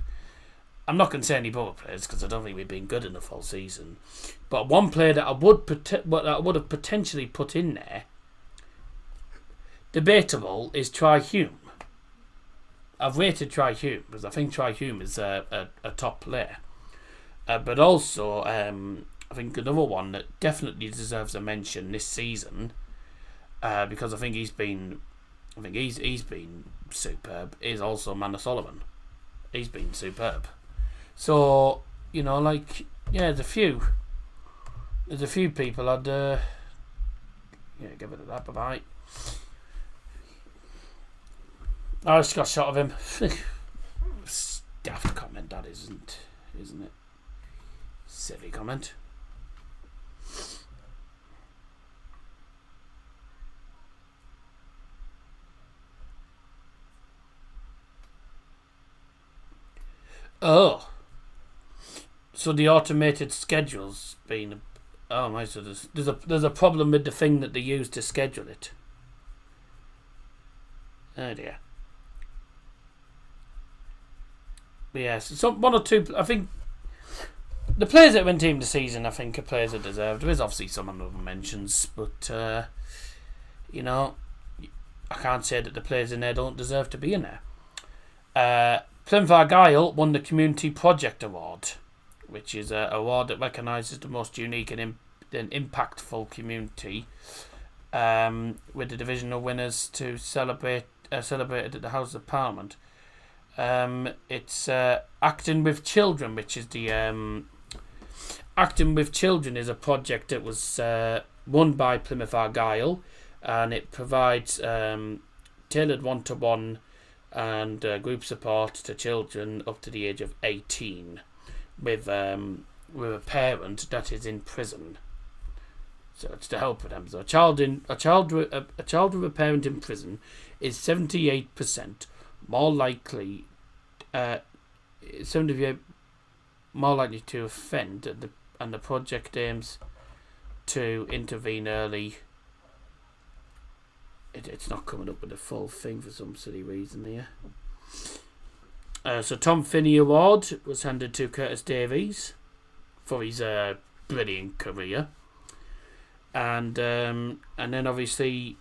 I'm not going to say any other players because I don't think we've been good enough all season. But one player that I would have potentially put in there, debatable, is Try Hume. I've rated Try Hume because I think Try Hume is a top player. But also, I think another one that definitely deserves a mention this season, because I think he's been superb, is also Manor Sullivan. He's been superb. So, you know, like, yeah, there's a few people I'd give it a that. Bye-bye. I just got a shot of him. Daft comment, that isn't it? Silly comment. Oh, so the automated schedule's been... Oh my! So there's a problem with the thing that they use to schedule it. Oh dear. But yes, so one or two. I think the players that went team this season, I think, are players that deserve. There is obviously some honourable mentions, but you know, I can't say that the players in there don't deserve to be in there. Plymouth Argyle won the Community Project Award, which is an award that recognises the most unique and impactful community, with the divisional winners to celebrated at the House of Parliament. It's Acting with Children, which is the Acting with Children is a project that was won by Plymouth Argyle, and it provides tailored one-to-one and group support to children up to the age of 18, with a parent that is in prison. So it's to help with them. So a child with a parent in prison is 78% more likely, 78% more likely to offend, and the project aims to intervene early. It's not coming up with a full thing for some silly reason here. So Tom Finney Award was handed to Curtis Davies for his brilliant career, and then obviously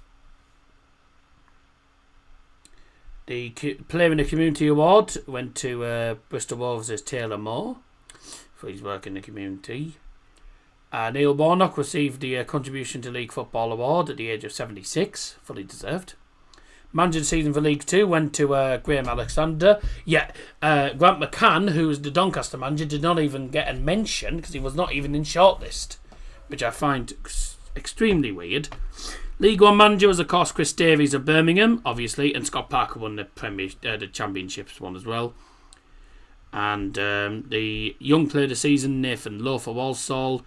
the Player in the Community Award went to Bristol Rovers' Taylor Moore for his work in the community. Neil Warnock received the Contribution to League Football Award at the age of 76, fully deserved. Manager of the season for League 2 went to Graham Alexander. Grant McCann, who was the Doncaster manager, did not even get a mention because he was not even in shortlist, which I find extremely weird. League 1 manager was, of course, Chris Davies of Birmingham, obviously, and Scott Parker won the Championships one as well. And the young player of the season, Nathan Lowe for Walsall.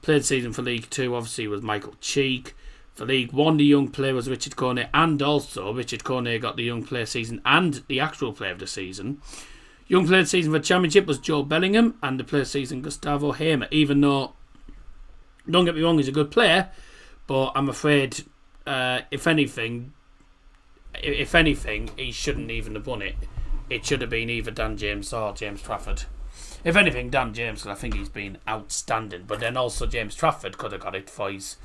Player of the season for League 2, obviously, was Michael Cheek. For League 1, the young player was Richard Cornet, and also Richard Cornet got the young player season and the actual player of the season. Young player of the season for the Championship was Joe Bellingham, and the player of the season Gustavo Hamer, even though, don't get me wrong, he's a good player, but I'm afraid, if anything, he shouldn't even have won it. It should have been either Dan James or James Trafford. If anything, Dan James, because I think he's been outstanding, but then also James Trafford could have got it for his...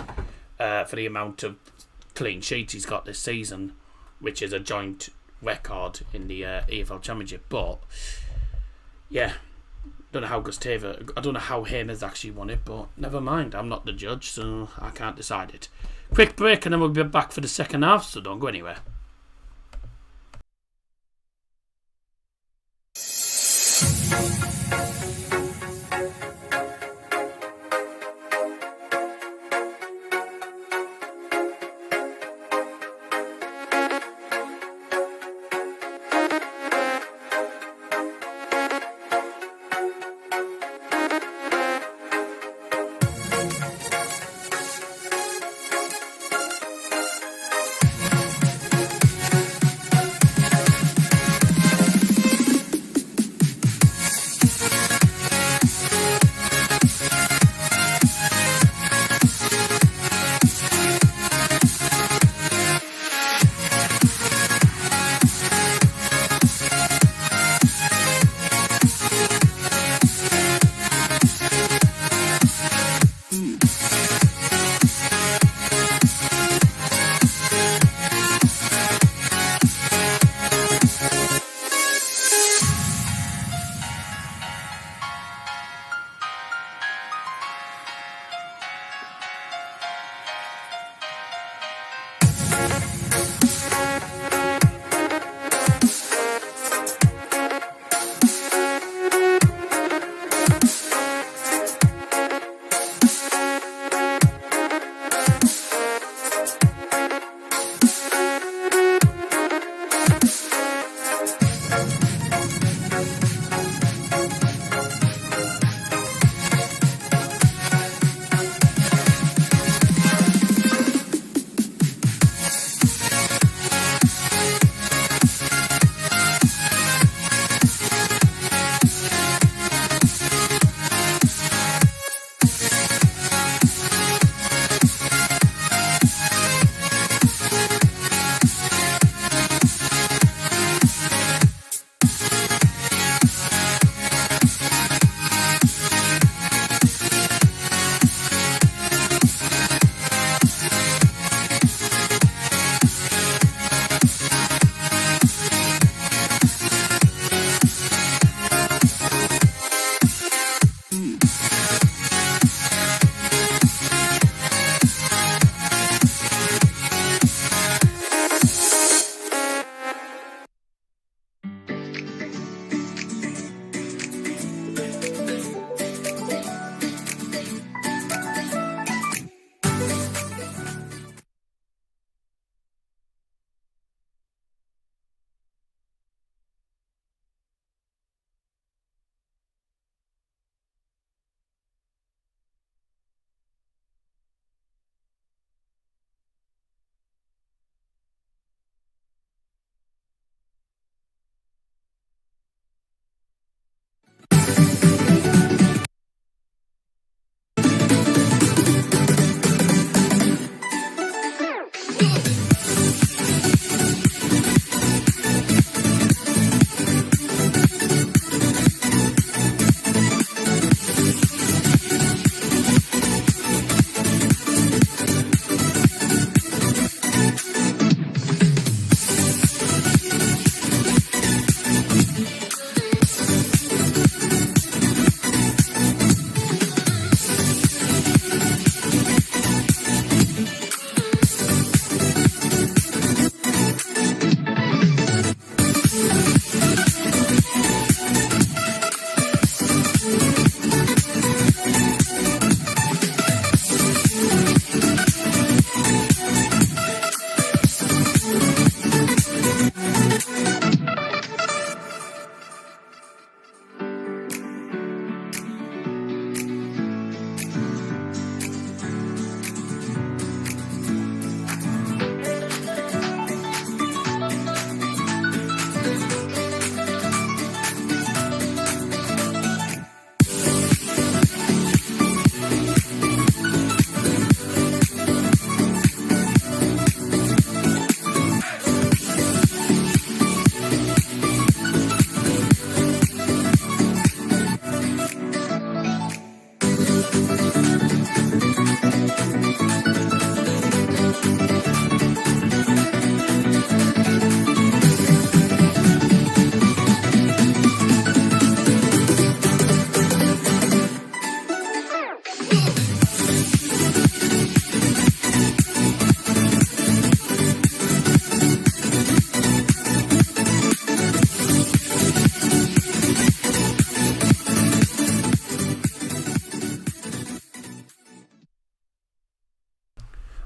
for the amount of clean sheets he's got this season, which is a joint record in the EFL Championship. But yeah, I don't know how Hamer's actually won it, but never mind. I'm not the judge, so I can't decide it. Quick break, and then we'll be back for the second half. So don't go anywhere.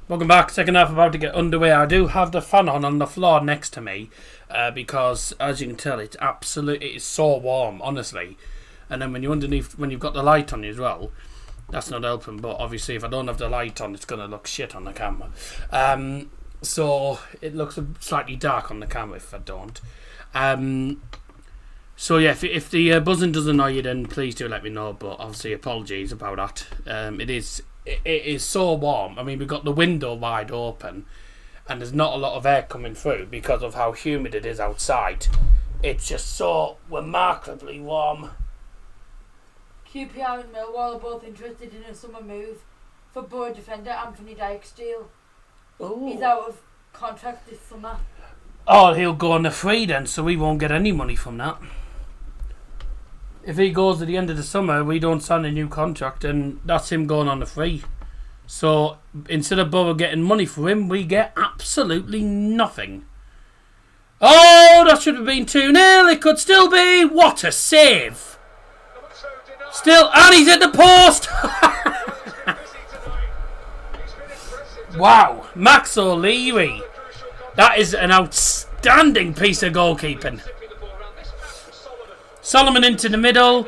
Welcome back. Second half about to get underway. I do have the fan on the floor next to me because, as you can tell, it is so warm, honestly. And then when you've got the light on you as well, that's not helping. But obviously, if I don't have the light on, it's gonna look shit on the camera. So it looks slightly dark on the camera if I don't. So yeah, if the buzzing does annoy you, then please do let me know. But obviously, apologies about that. It is so warm. I mean, we've got the window wide open, and there's not a lot of air coming through because of how humid it is outside. It's just so remarkably warm. QPR and Millwall are both interested in a summer move for Borough defender Anthony Dijksteel. Ooh. He's out of contract this summer. Oh, he'll go on the free then, so we won't get any money from that. If he goes at the end of the summer, we don't sign a new contract, and that's him going on the free. So instead of Borough getting money for him, we get absolutely nothing. Oh, that should have been 2-0. It could still be. What a save! Still, and he's at the post. Wow, Max O'Leary. That is an outstanding piece of goalkeeping. Solomon into the middle,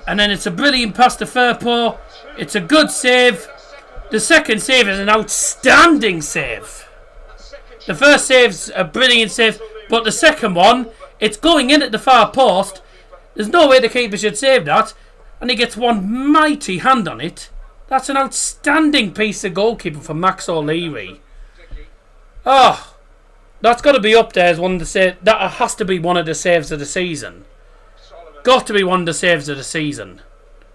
and then it's a brilliant pass to Firpo. It's a good save. The second save is an outstanding save. The first save's a brilliant save, but the second one, it's going in at the far post. There's no way the keeper should save that, and he gets one mighty hand on it. That's an outstanding piece of goalkeeping for Max O'Leary. Oh, that's got to be up there as one of the saves. That has to be one of the saves of the season. Got to be one of the saves of the season.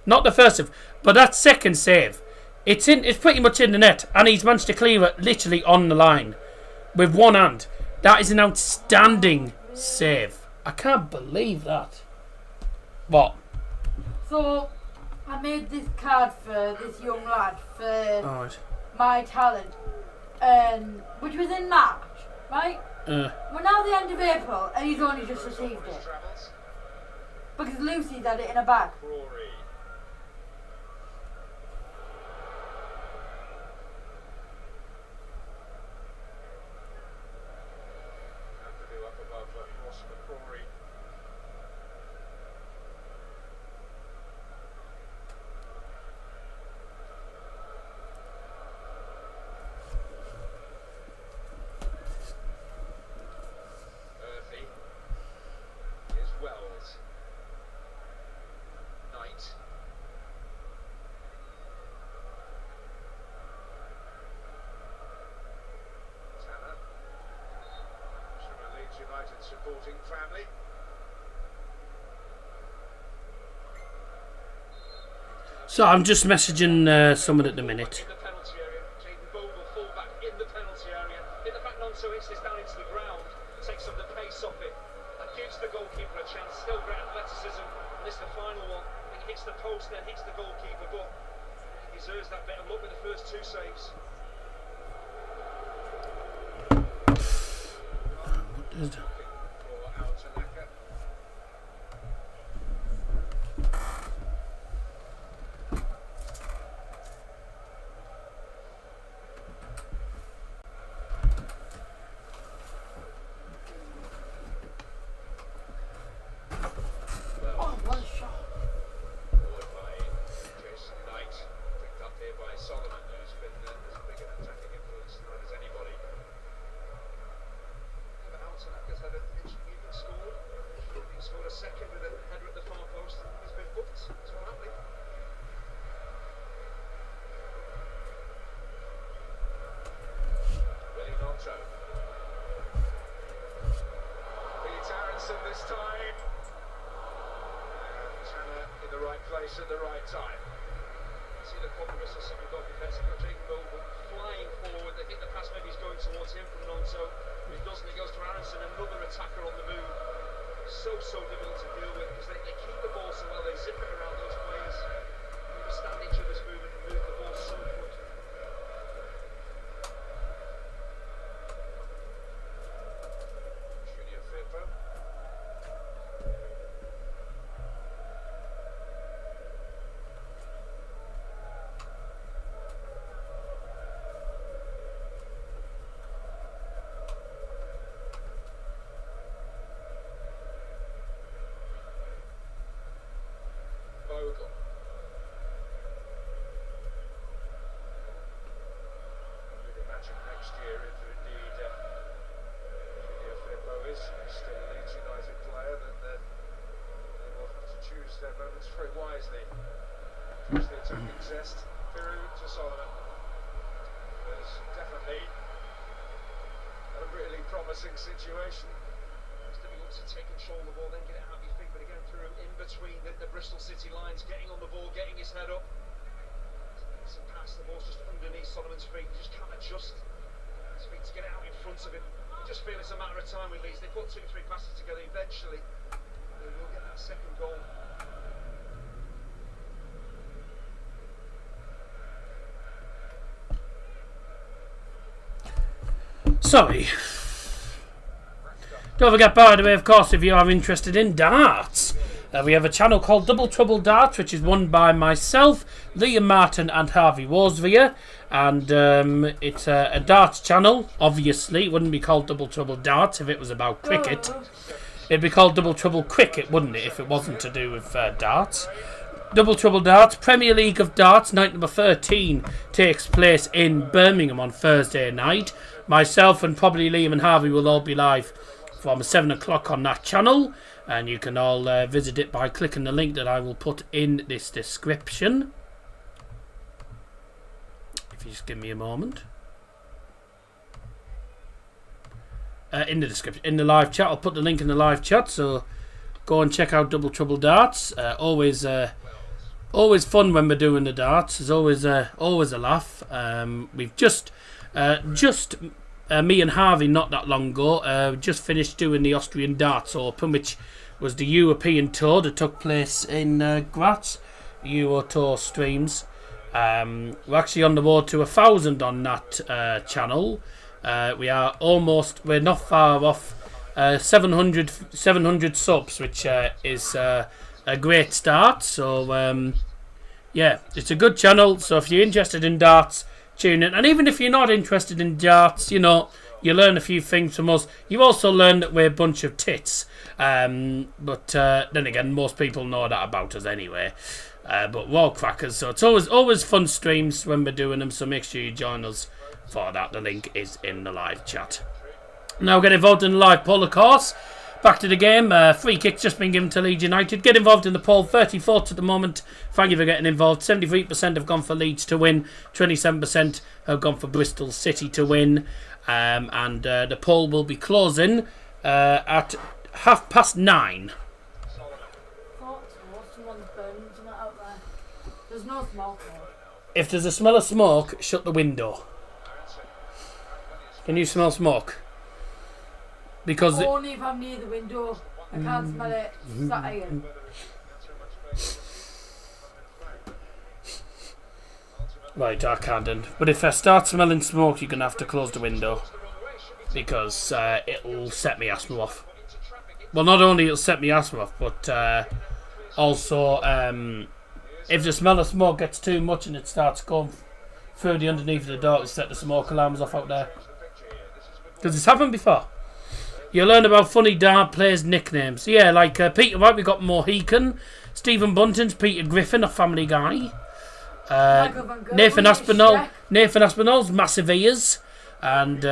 Not the first save, but that second save. It's pretty much in the net, and he's managed to clear it literally on the line with one hand. That is an outstanding save. I can't believe that. What? So, I made this card for this young lad for Alright. My Talent, which was in March, right? We're now at the end of April, and he's only just received it. Because Lucy's had it in a bag. Supporting family. So I'm just messaging someone at the minute. In the penalty area, Jaden Bogle full back in the penalty area. In the back, Nonso hits this down into the ground, takes some of the pace off it. That gives the goalkeeper a chance. Still great athleticism. And this is the final one. He hits the post, then hits the goalkeeper, but he deserves that bit of luck with the first two saves. What is that? This time, and Tanner in the right place at the right time. See the Bristol City goal defensive, but Jaden Bogle flying forward. They think the pass maybe is going towards him from Nonso. If he doesn't, he goes to Aronson, another attacker on the move. So difficult to deal with because they keep the ball so well. They zip it around those players. They understand each other's movement and move the ball so quick. Junior Firpo. situation. It's difficult to take control of the ball, then get it out of your feet, but again through in between the Bristol City lines, getting on the ball, getting his head up. Some pass, the ball's just underneath Solomon's feet, he just can't adjust his feet to get it out in front of him. I just feel it's a matter of time with Leeds. They put 2-3 passes together, eventually they will get that second goal. Sorry. Don't forget, by the way, of course, if you are interested in darts, we have a channel called Double Trouble Darts, which is run by myself, Liam Martin and Harvey Worsvia. And it's a darts channel. Obviously, it wouldn't be called Double Trouble Darts if it was about cricket. It'd be called Double Trouble Cricket, wouldn't it, if it wasn't to do with darts. Double Trouble Darts, Premier League of Darts, night number 13, takes place in Birmingham on Thursday night. Myself and probably Liam and Harvey will all be live from 7 o'clock on that channel. And you can all visit it by clicking the link that I will put in this description. If you just give me a moment. In the description, in the live chat, I'll put the link in the live chat. So go and check out Double Trouble Darts. Always fun when we're doing the darts. There's always a laugh. We've just me and Harvey not that long ago just finished doing the Austrian Darts Open, which was the European tour that took place in Graz. Euro Tour streams. We're actually on the road to 1,000 on that channel. We're not far off 700 subs, which is a great start. So yeah, it's a good channel. So if you're interested in darts, tune in. And even if you're not interested in darts, you know, you learn a few things from us. You also learn that we're a bunch of tits. But then again, most people know that about us anyway. But we're all crackers, so it's always fun streams when we're doing them. So make sure you join us for that. The link is in the live chat. Now get involved in the live poll, of course. Back to the game. Free kick's just been given to Leeds United. Get involved in the poll. 30 votes at the moment. Thank you for getting involved. 73% have gone for Leeds to win. 27% have gone for Bristol City to win. And the poll will be closing at 9:30. There's no smoke. If there's a smell of smoke, shut the window. Can you smell smoke? Because only if I'm near the window. I can't smell it. Sat again. Right, I can't then. But if I start smelling smoke, you're going to have to close the window. Because it'll set me asthma off. Well, not only it'll set me asthma off, but also if the smell of smoke gets too much and it starts going through the underneath of the door, it'll set the smoke alarms off out there. Because it's happened before. You learn about funny dart players' nicknames. Yeah, like Peter White, we got Mohican. Stephen Bunton's Peter Griffin, a Family Guy. Nathan Aspinall's Massive Ears. And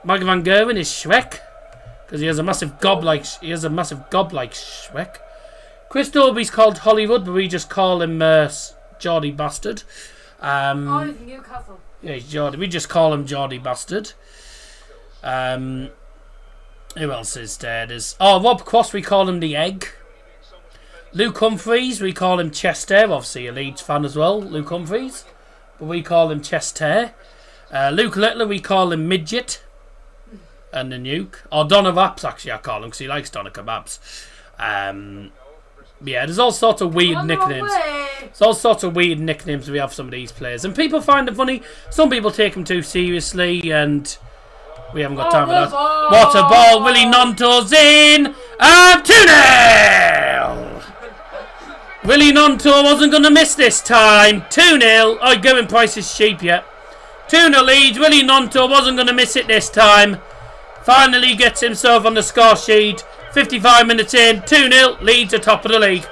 Michael Van Gerwen is Shrek. Because he has a massive gob like Shrek. Chris Dobie's called Hollywood, but we just call him Geordie Bastard. He's Newcastle. Yeah, he's Geordie. We just call him Geordie Bastard. Who else is there? Rob Cross, we call him The Egg. Luke Humphreys, we call him Chester. Obviously a Leeds fan as well, Luke Humphreys. But we call him Chester. Luke Littler, we call him Midget. And the Nuke. Or Donna Raps, actually, I call him, because he likes Donna Kebabs. Yeah, there's all sorts of weird nicknames. There's all sorts of weird nicknames we have some of these players. And people find them funny. Some people take them too seriously, and we haven't got time for that. What a ball! Willie Nonto's in! And 2-0! Willie Nonto wasn't going to miss this time. 2-0. Oh, going price is cheap, yeah. 2-0 Leeds. Willie Nonto wasn't going to miss it this time. Finally gets himself on the score sheet. 55 minutes in. 2-0. Leeds are top of the league.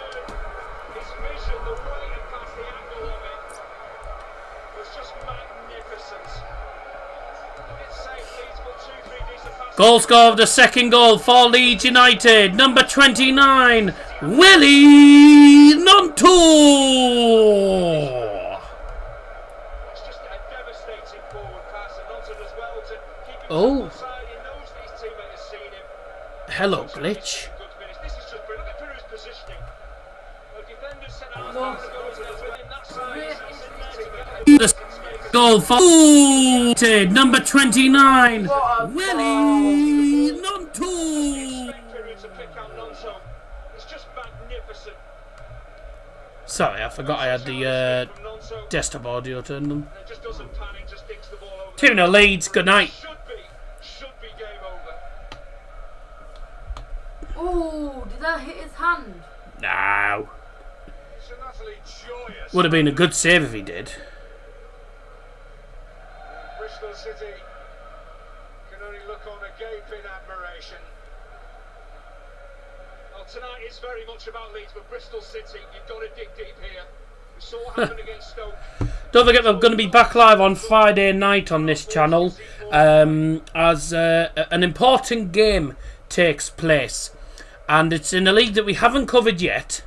Goal score of the second goal for Leeds United. Number 29, Willie Nonto. Oh. Hello, glitch. This is just brilliant. Look at Peru's positioning. The defenders sent out that side. The goal for number 29, Willie Nonto. It's just magnificent. Sorry, I forgot I had the desktop audio turned on. It just doesn't panic, just dinks the ball over. 2-0 Leeds, good night. Should be game over. Oh, did that hit his hand? No. It's an utterly joyous. Would have been a good save if he did. Bristol City can only look on agape in admiration. Well, tonight is very much about Leeds, but Bristol City, you've got to dig deep here. We saw what happened against Stoke. Don't forget, we're going to be back live on Friday night on this channel as an important game takes place. And it's in a league that we haven't covered yet.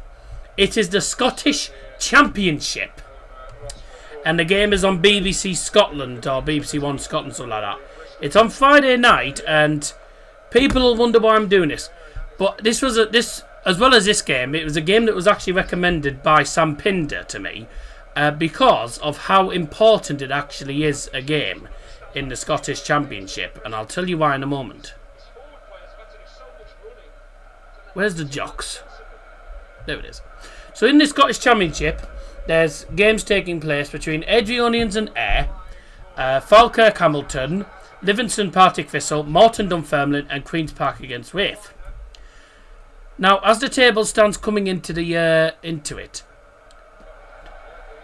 It is the Scottish Championship. And the game is on BBC Scotland or BBC One Scotland, something like that. It's on Friday night, and people will wonder why I'm doing this. But this was as well as this game, it was a game that was actually recommended by Sam Pinder to me because of how important it actually is a game in the Scottish Championship, and I'll tell you why in a moment. Where's the jocks? There it is. So in the Scottish Championship, there's games taking place between Airdrieonians and Ayr, Falkirk Hamilton, Livingston Partick Thistle, Morton Dunfermline, and Queen's Park against Raith. Now, as the table stands coming into it,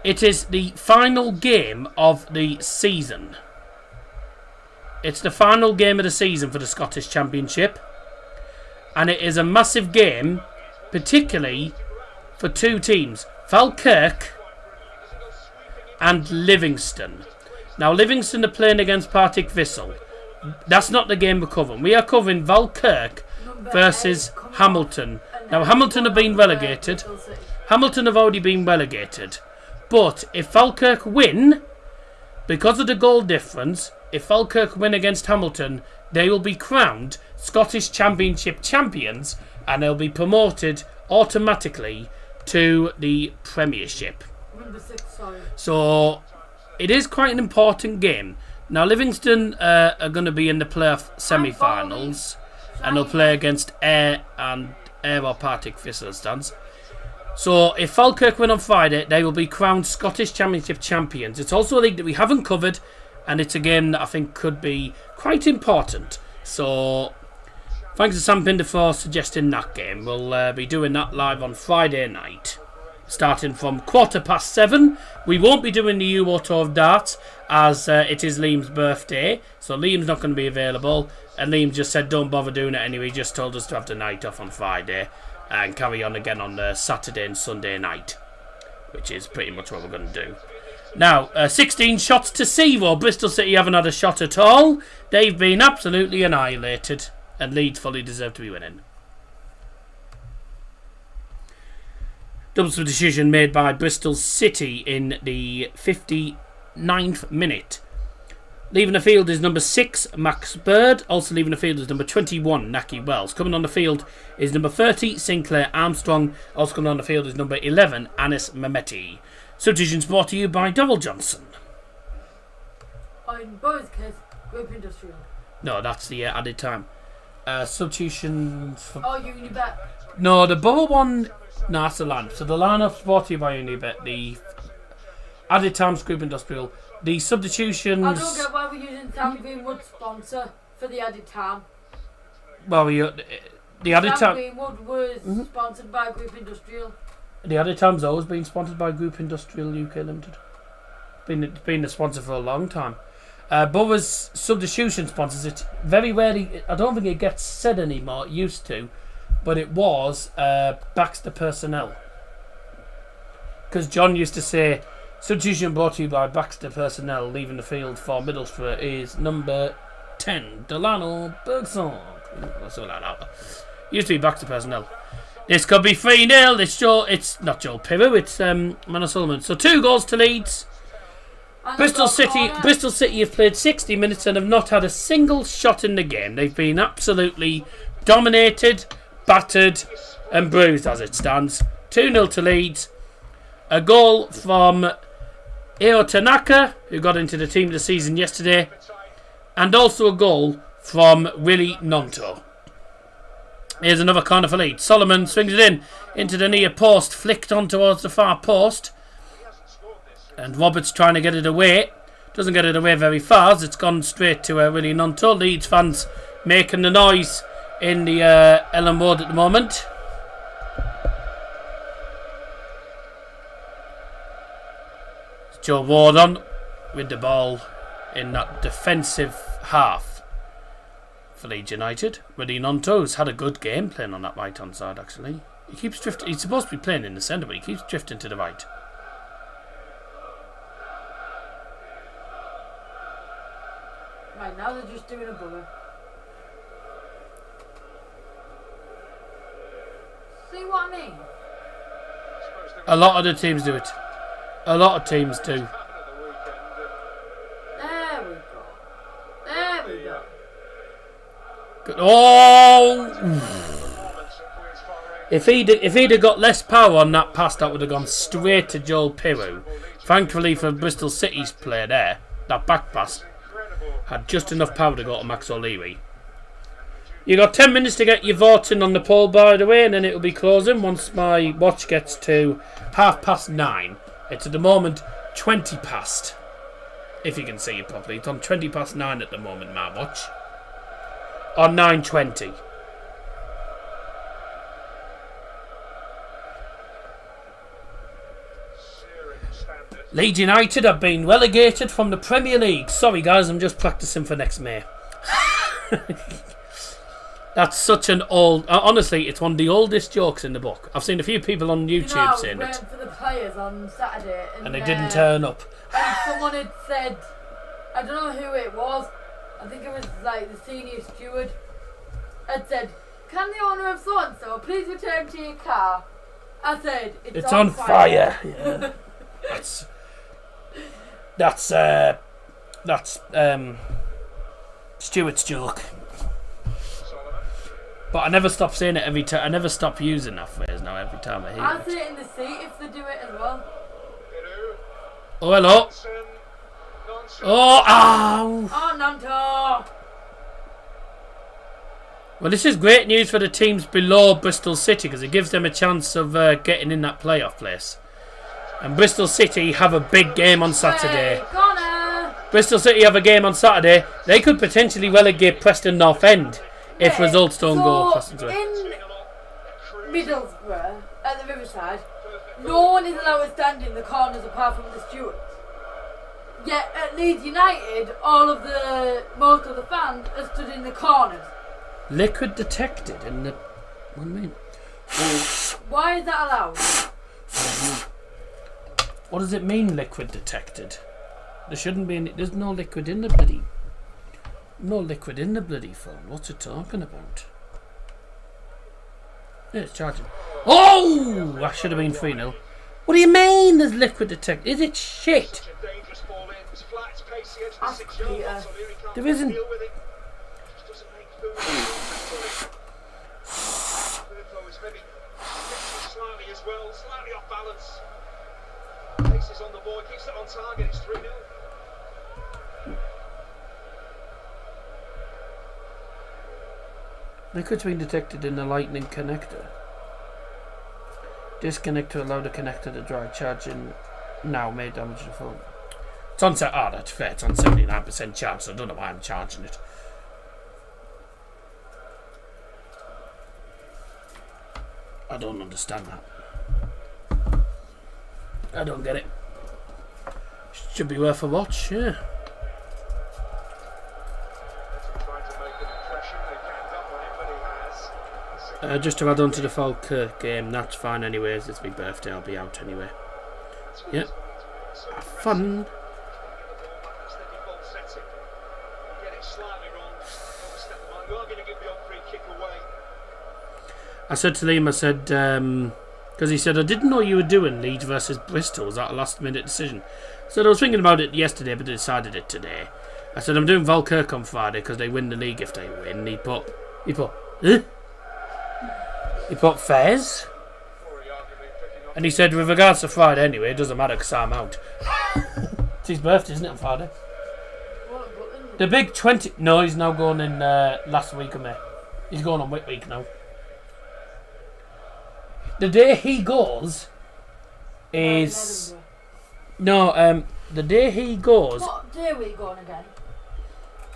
it is the final game of the season. It's the final game of the season for the Scottish Championship, and it is a massive game, particularly for two teams, Falkirk and Livingston. Now, Livingston are playing against Partick Thistle. That's not the game we're covering. We are covering Falkirk versus Hamilton. Now, Hamilton have been relegated. Hamilton have already been relegated. But if Falkirk win, because of the goal difference, if Falkirk win against Hamilton, they will be crowned Scottish Championship champions, and they'll be promoted automatically to the Premiership. So it is quite an important game. Now, Livingston are going to be in the playoff semi-finals, and they'll play against Ayr or Partick Thistle stands. So if Falkirk win on Friday, they will be crowned Scottish Championship champions. It's also a league that we haven't covered, and it's a game that I think could be quite important. So thanks to Sam Pinder for suggesting that game. We'll be doing that live on Friday night, starting from 7:15. We won't be doing the Euro Tour of Darts as it is Liam's birthday, so Liam's not going to be available, and Liam just said don't bother doing it anyway. He just told us to have the night off on Friday and carry on again on the Saturday and Sunday night, which is pretty much what we're going to do. Now, 16 shots to 0. Bristol City haven't had a shot at all. They've been absolutely annihilated, and Leeds fully deserve to be winning. Double substitution made by Bristol City in the 59th minute. Leaving the field is number 6, Max Bird. Also leaving the field is number 21, Naki Wells. Coming on the field is number 30, Sinclair Armstrong. Also coming on the field is number 11, Anis Mehmeti. Substitutions brought to you by Double Johnson. In both cases, Group Industrial. No, that's the added time. Substitutions for... Oh, Unibet. No, the Borough one... No, that's the line. So the line-up's brought to you by Unibet. The added time's Group Industrial. The substitutions... I don't get why we're using Sam Greenwood's sponsor for the added time. Well, the added time... Sam Greenwood was sponsored by Group Industrial. The added time's always been sponsored by Group Industrial UK Limited. It's been a sponsor for a long time. Borough's substitution sponsors it. Very rarely... I don't think it gets said anymore. It used to. But it was Baxter Personnel. Because John used to say... Substitution brought to you by Baxter Personnel. Leaving the field for Middlesbrough is number 10, Delano Bergson. Something like that. Used to be Baxter Personnel. This could be 3-0. It's not Joel Piru, it's Manor Solomon. So 2 goals to Leeds. Bristol City have played 60 minutes and have not had a single shot in the game. They've been absolutely dominated, battered and bruised as it stands. 2-0 to Leeds. A goal from Eo Tanaka, who got into the team of the season yesterday, and also a goal from Willie Nonto. Here's another corner for Leeds. Solomon swings it into the near post, flicked on towards the far post, and Roberts trying to get it away. Doesn't get it away very far as it's gone straight to Willie Nonto. Leeds fans making the noise in the Ellen Road at the moment. It's Joe Wardon with the ball in that defensive half for Leeds United. Willie Nonto's had a good game playing on that right hand side actually. He keeps drifting. He's supposed to be playing in the centre, but he keeps drifting to the right. Right, now they're just doing a bummer. See what I mean? A lot of the teams do it. A lot of teams do. There we go. There we go. Good. Oh! If he'd have got less power on that pass, that would have gone straight to Joel Piru. Thankfully for Bristol City's player there, that back pass had just enough power to go to Max O'Leary. You got 10 minutes to get your voting on the poll, by the way, and then it'll be closing once my watch gets to 9:30. It's at the moment 20 past. If you can see it properly, it's on 20 past 9 at the moment, my watch. On 9:20. Leeds United have been relegated from the Premier League. Sorry guys, I'm just practicing for next May. That's such an old... honestly, it's one of the oldest jokes in the book. I've seen a few people on YouTube saying it. For the players on Saturday, and they didn't turn up. And someone had said, I don't know who it was, I think it was like the senior steward, had said, "Can the owner of so-and-so please return to your car?" I said, It's on fire. Yeah. That's Stuart's joke. But I never stop saying it every time. I never stop using that phrase now every time I hear I'll it. say it in the seat if they do it as well. Oh, hello. Oh, ow. Oh, Nanto. Well, this is great news for the teams below Bristol City because it gives them a chance of getting in that playoff place. And Bristol City have a big game on Saturday. Hey, Connor. Bristol City have a game on Saturday. They could potentially relegate Preston North End if results don't go Preston to it. In Middlesbrough, at the Riverside, no one is allowed to stand in the corners apart from the stewards. Yet at Leeds United, most of the fans are stood in the corners. Liquid detected in the... What do you mean? Why is that allowed? What does it mean, liquid detected? There shouldn't be any... There's no liquid in the bloody... No liquid in the bloody phone. What's it talking about? Yeah, it's charging. Oh! That should have been 3-0. What do you mean there's liquid detected? Is it shit? Ask Peter. There isn't... Slightly off balance. Paces on the ball, keeps it on target. It's 3-0. Liquid's been detected in the lightning connector. Disconnect to allow the connector to dry. Charging now may damage the phone. It's on set. Oh, that's fair. It's on 79% charge, so I don't know why I'm charging it. I don't understand that. I don't get it. Should be worth a watch, yeah. Just to add on to the Falkirk game, that's fine anyways. It's my birthday, I'll be out anyway. Yep. Have fun. I said to Liam, because he said, I didn't know you were doing Leeds versus Bristol. Was that a last minute decision? I said, I was thinking about it yesterday, but I decided it today. I said, I'm doing Falkirk on Friday because they win the league if they win. He put, He put Fez. And he said, with regards to Friday anyway, it doesn't matter because I'm out. It's his birthday, isn't it, on Friday? The big 20... No, he's now going in last week of May. He's going on Whit Week now. The day he goes is... No, the day he goes... What day are we going again?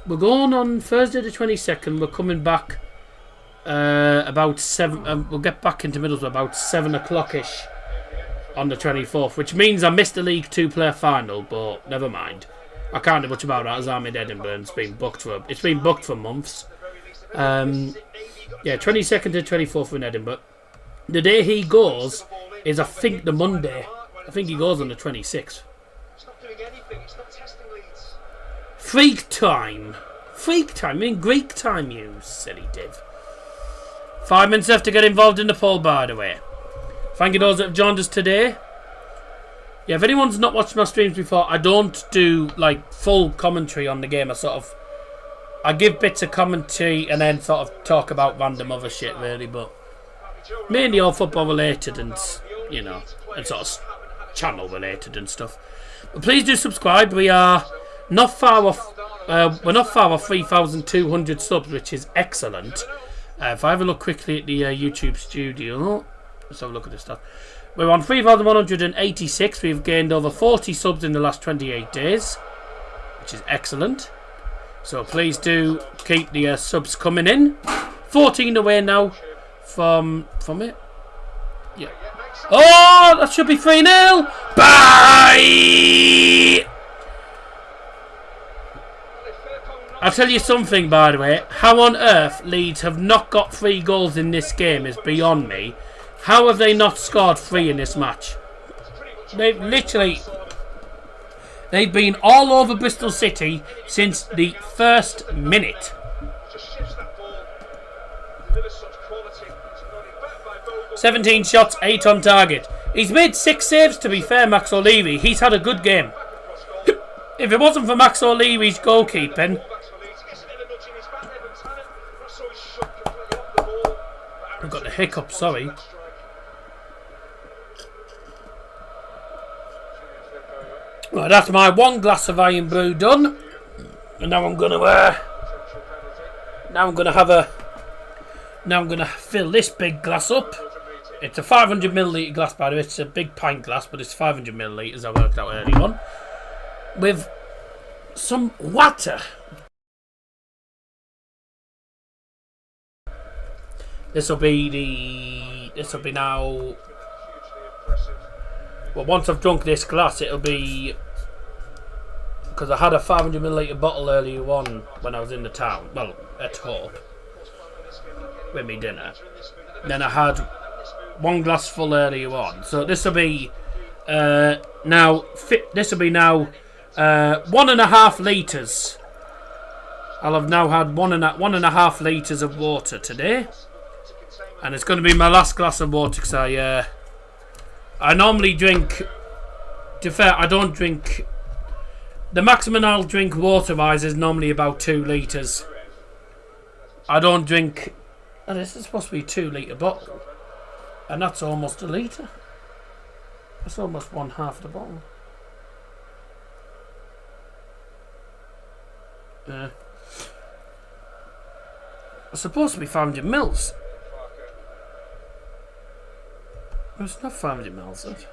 We're going on Thursday the 22nd. We're coming back about 7... we'll get back into Middlesbrough about 7 o'clock-ish on the 24th, which means I missed the League 2 player final, but never mind. I can't do much about that as I'm in Edinburgh and it's been booked for months. Yeah, 22nd to 24th in Edinburgh. The day he goes is, I think, the Monday. I think he goes on the 26th. Freak time. Freak time. I mean Greek time, you silly div. 5 minutes left to get involved in the poll, by the way. Thank you those that have joined us today. Yeah, if anyone's not watched my streams before, I don't do like full commentary on the game. I give bits of commentary and then sort of talk about random other shit really, but mainly all football related and, you know, and sort of channel related and stuff. But please do subscribe. We are not far off. We're not far off 3,200 subs, which is excellent. If I have a look quickly at the YouTube studio. Let's have a look at this stuff. We're on 3,186. We've gained over 40 subs in the last 28 days, which is excellent. So please do keep the subs coming in. 14 away now from it. Yeah. Oh, that should be 3-0. Bye! I'll tell you something, by the way. How on earth Leeds have not got 3 goals in this game is beyond me. How have they not scored 3 in this match? They've been all over Bristol City since the first minute. 17 shots, 8 on target. He's made 6 saves, to be fair, Max O'Leary. He's had a good game. If it wasn't for Max O'Leary's goalkeeping... I've got the hiccup, sorry. Right, that's my 1 glass of iron brew done, and now I'm gonna fill this big glass up. It's a 500ml glass, by the way. It's a big pint glass, but it's 500ml. I worked out earlier on with some water. This will be now. Well, once I've drunk this glass, it'll be, because I had a 500ml bottle earlier on when I was in the town, well, at Hope, with me dinner. And then I had 1 glass full earlier on. So this will be now 1.5 litres. I'll have now had 1.5 litres of water today, and it's going to be my last glass of water because I normally drink. To be fair, I don't drink. The maximum I'll drink water-wise is normally about 2 litres. I don't drink. Oh, this is supposed to be a 2 litre bottle, and that's almost a litre. That's almost 1/2 the bottle. It's supposed to be 500 mils. It's not 500 mils, is it?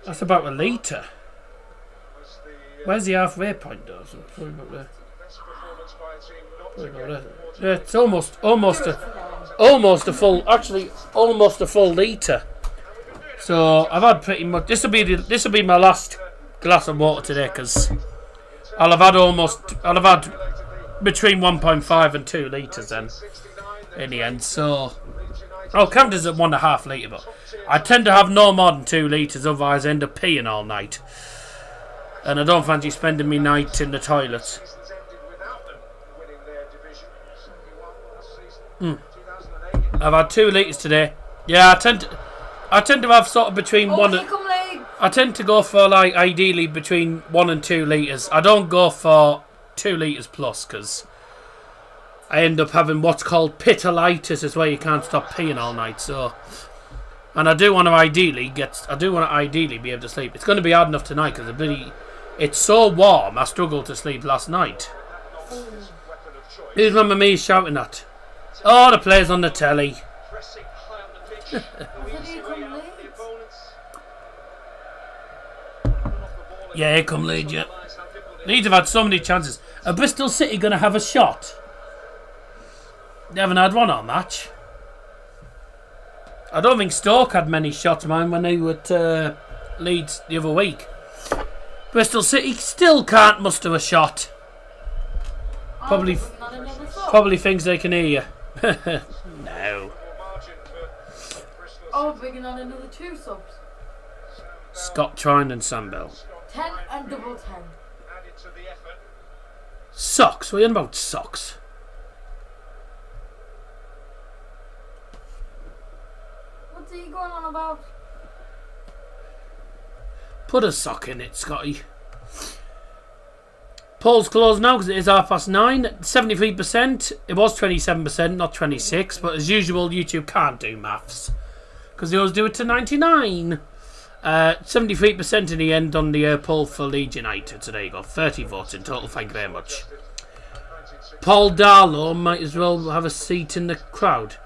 That's about a litre. Where's the halfway point, though? So probably about there. Yeah, it's almost a full litre. So I've had pretty much. This will be my last glass of water today, because I'll have had between 1.5 and 2 litres then in the end. So I'll count as at 1.5 litre, but I tend to have no more than 2 litres, otherwise I end up peeing all night. And I don't fancy spending my night in the toilet. I've had 2 litres today. Yeah, I tend to have sort of between I I tend to go for, like, ideally between 1 and 2 litres. I don't go for 2 litres plus, because I end up having what's called pitolitis, is where you can't stop peeing all night. So, and I do want to ideally be able to sleep. It's going to be hard enough tonight because it's so warm. I struggled to sleep last night. Who's remember me shouting at? Oh, the players on the telly. Yeah, here come Leeds. Yeah. Leeds have had so many chances. Are Bristol City going to have a shot? They haven't had one all match. I don't think Stoke had many shots, man, when they were at Leeds the other week. Bristol City still can't muster a shot. Probably thinks they can hear you. No. Oh, bringing on another 2 subs. Scott Trine and Sam Bell. 10 and double 10. Socks? What are you on about socks? What's he going on about? Put a sock in it, Scotty. Polls closed now because it is 9:30. 73%. It was 27%, not 26%. But as usual, YouTube can't do maths because they always do it to 99. 73% in the end on the poll for Leeds United. So there you go. 30 votes in total. Thank you very much. Paul Darlow might as well have a seat in the crowd.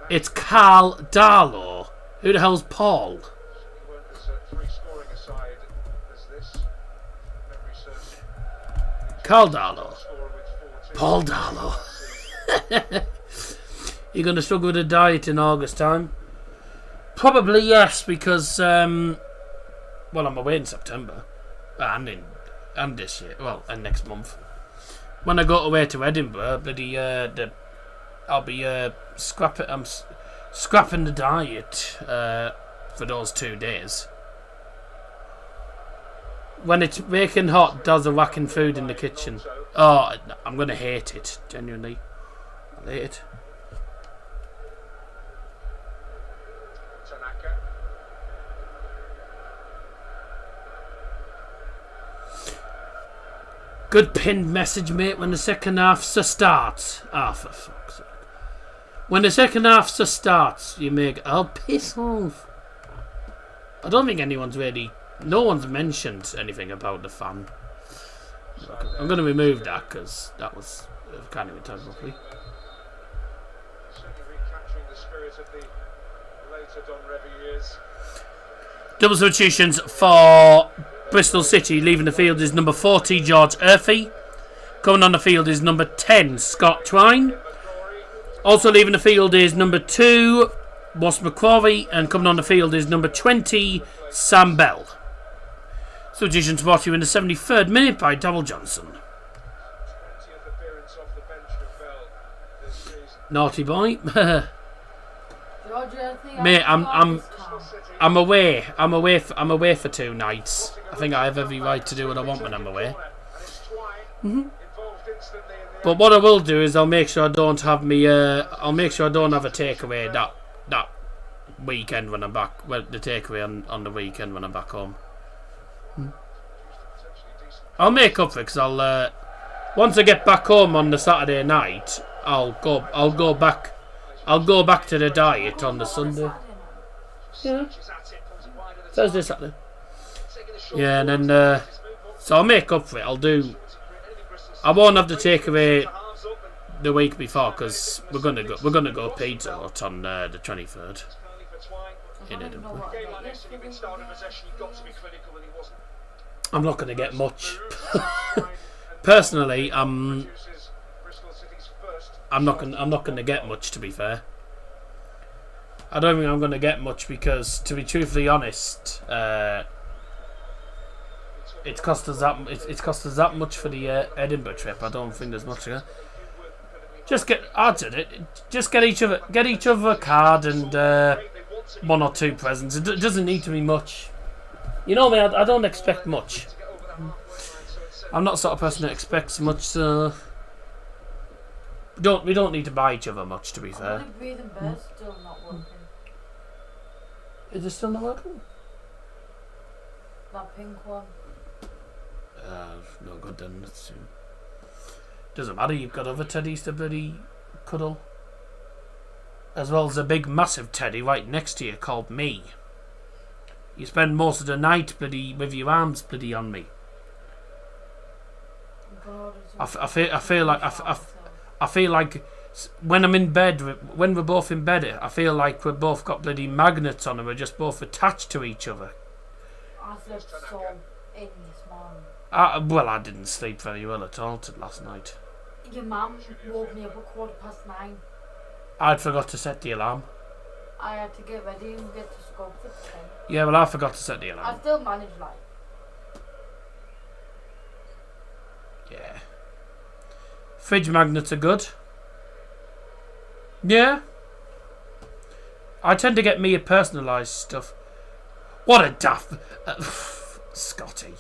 It's Carl Darlow. Who the hell's Paul? Carl Darlow. Paul Darlow. You're going to struggle with a diet in August time? Probably yes, because well, I'm away in September and this year, well, and next month. When I go away to Edinburgh, I'll be scrapping the diet for those 2 days. When it's making hot, does a whacking food in the kitchen. Oh, I'm gonna hate it. Genuinely, I'll hate it. Good pinned message, mate. When the second half starts. Ah, for fuck's sake. When the second half starts, you make. I'll piss off. I don't think anyone's really. No one's mentioned anything about the fan. I'm going to remove that because that was. I can't even tell properly. Double substitutions for Bristol City. Leaving the field is number 40, George Urphy. Coming on the field is number 10, Scott Twine. Also leaving the field is number 2, Ross McCrory. And coming on the field is number 20, Sam Bell. Substitutions brought to you in the 73rd minute by Double Johnson. Naughty boy. Mate, I'm away. I'm away for 2 nights. I think I have every right to do what I want when I'm away. But what I will do is I'll make sure I don't have me. I'll make sure I don't have a takeaway that weekend when I'm back. Well, the takeaway on the weekend when I'm back home. I'll make up for it because I'll. Once I get back home on the Saturday night, I'll go back to the diet on the Sunday. Yeah. Thursday, Saturday. Yeah, and then so I'll make up for it. I won't have the takeaway the week before because we're gonna go pizza hut on the 23rd in Edinburgh. I'm not gonna get much. Personally, I'm not gonna get much, to be fair. I don't think I'm gonna get much because, to be truthfully honest, it's cost us that much for the Edinburgh trip. I don't think there's much here. Just get each other a card and 1 or 2 presents. It doesn't need to be much. You know me, I don't expect much. I'm not the sort of person that expects much, so we don't need to buy each other much, to be fair. Still not working. Is it still not working? That pink one. No good then. Doesn't matter, you've got other teddies to bloody cuddle. As well as a big massive teddy right next to you called me. You spend most of the night bloody with your arms bloody on me. God, I feel like when I'm in bed, when we're both in bed, I feel like we've both got bloody magnets on and we're just both attached to each other. I slept so in this morning. Well, I didn't sleep very well at all last night. Your mum woke me up at 9:15. I'd forgot to set the alarm. I had to get ready and get to school for 10. Yeah, well, I forgot to set the alarm. I still managed like. Yeah. Fridge magnets are good. Yeah. I tend to get me a personalised stuff. What a daft... Scotty.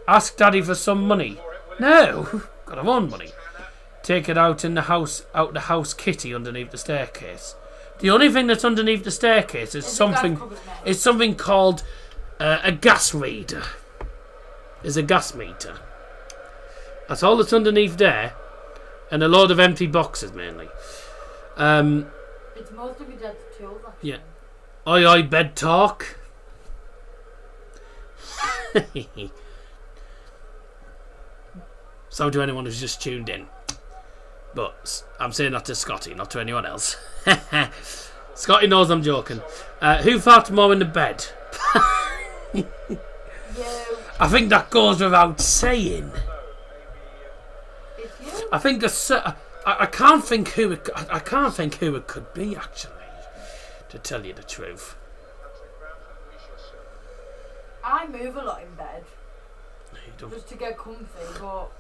Ask Daddy for some money. No. Got our own money. Take it out the house kitty underneath the staircase. The only thing that's underneath the staircase is something called a gas reader. Is a gas meter. That's all that's underneath there, and a load of empty boxes mainly. It's most of your dad's tools, actually. Yeah. Oi, bed talk. So to anyone who's just tuned in. But I'm saying that to Scotty, not to anyone else. Scotty knows I'm joking. Who farts more in the bed? You. I think that goes without saying. It's you. I think I can't think who it. I can't think who it could be actually. To tell you the truth. I move a lot in bed. You don't. Just to get comfy, but...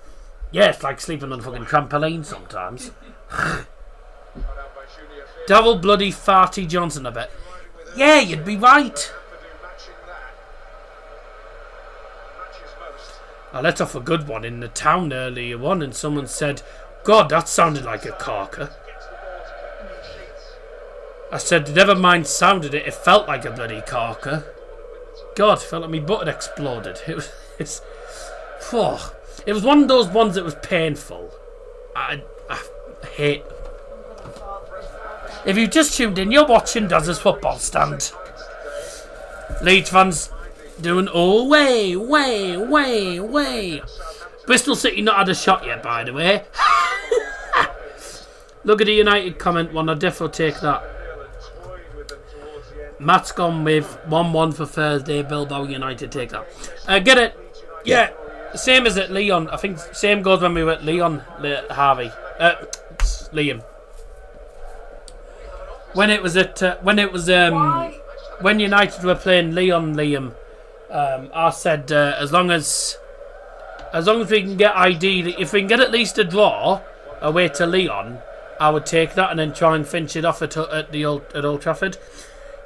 Yeah, it's like sleeping on a fucking trampoline sometimes. Double bloody farty Johnson, I bet. Yeah, you'd be right. I let off a good one in the town earlier on, and someone said, "God, that sounded like a corker." I said, "Never mind sounded it felt like a bloody corker." God, felt like my butt had exploded. It was one of those ones that was painful. I hate. If you just tuned in, you're watching Daz's Football Stand. Leeds fans doing way. Bristol City not had a shot yet, by the way. Look at the United comment one. I'll definitely take that. Matt's gone with 1-1 for Thursday. Bilbao United take that. Get it? Yeah. Same as at Leon. I think same goes when we were at Leon, Harvey. Liam. When United were playing Leon, Liam, I said as long as we can get ID, if we can get at least a draw away to Leon, I would take that and then try and finish it off at Old Trafford.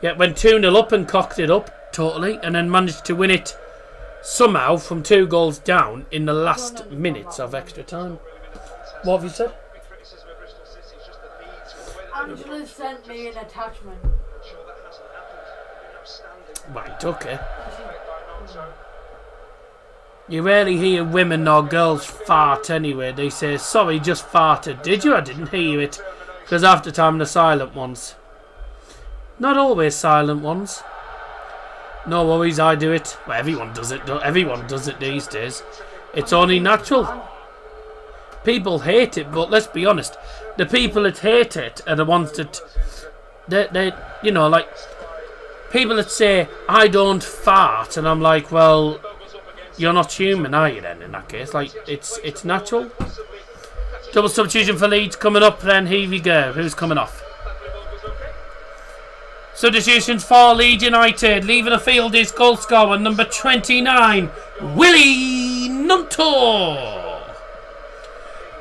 Yeah, went 2-0 up and cocked it up totally, and then managed to win it somehow from 2 goals down in the last minutes of extra time. What have you said? Angela sent me an attachment. Right, okay. You rarely hear women or girls fart anyway. They say, "Sorry, just farted." Did you? I didn't hear it. Because half the time they're silent ones. Not always silent ones. No worries, I do it. Well, everyone does it. Everyone does it these days. It's only natural. People hate it, but let's be honest. The people that hate it are the ones that... They you know, like... People that say, "I don't fart," and I'm like, well... You're not human, are you then, in that case? Like, it's natural. Double substitution for Leeds coming up, then here we go. Who's coming off? Substitutions for Leeds United. Leaving the field is goal scorer number 29, Willie Nunto.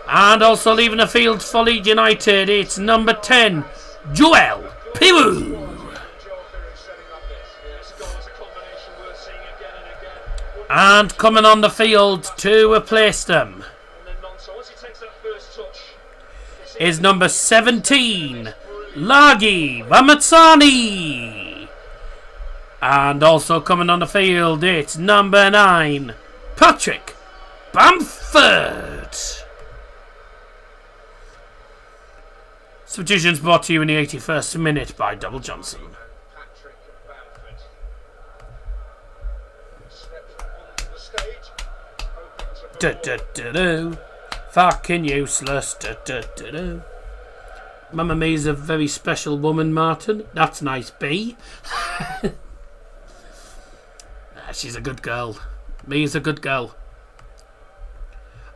And also leaving the field for Leeds United, it's number 10, Joel Piru. And coming on the field to replace them is number 17, Lagi Ramazzani. And also coming on the field, it's number 9, Patrick Bamford. Substitutions brought to you in the 81st minute by Double Johnson. Patrick Bamford steps onto the stage, hoping to Fucking useless. Mamma Mia's a very special woman, Martin. That's nice, B. She's a good girl. Mia's a good girl.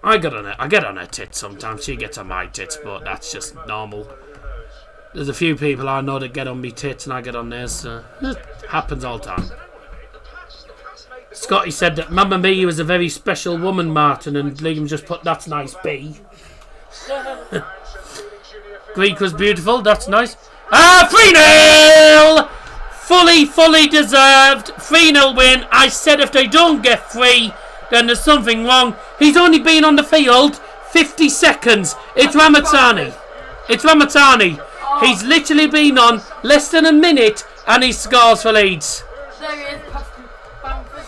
I get on her tits sometimes. She gets on my tits, but that's just normal. There's a few people I know that get on me tits and I get on theirs, so it happens all the time. Scotty said that Mamma Mia was a very special woman, Martin, and Liam just put, that's nice, B. Greek was beautiful, that's nice. 3-0! Fully deserved. 3-0 win. I said if they don't get 3, then there's something wrong. He's only been on the field 50 seconds. It's Ramatani. He's literally been on less than a minute and he scores for Leeds. There he is, Patrick Bamford.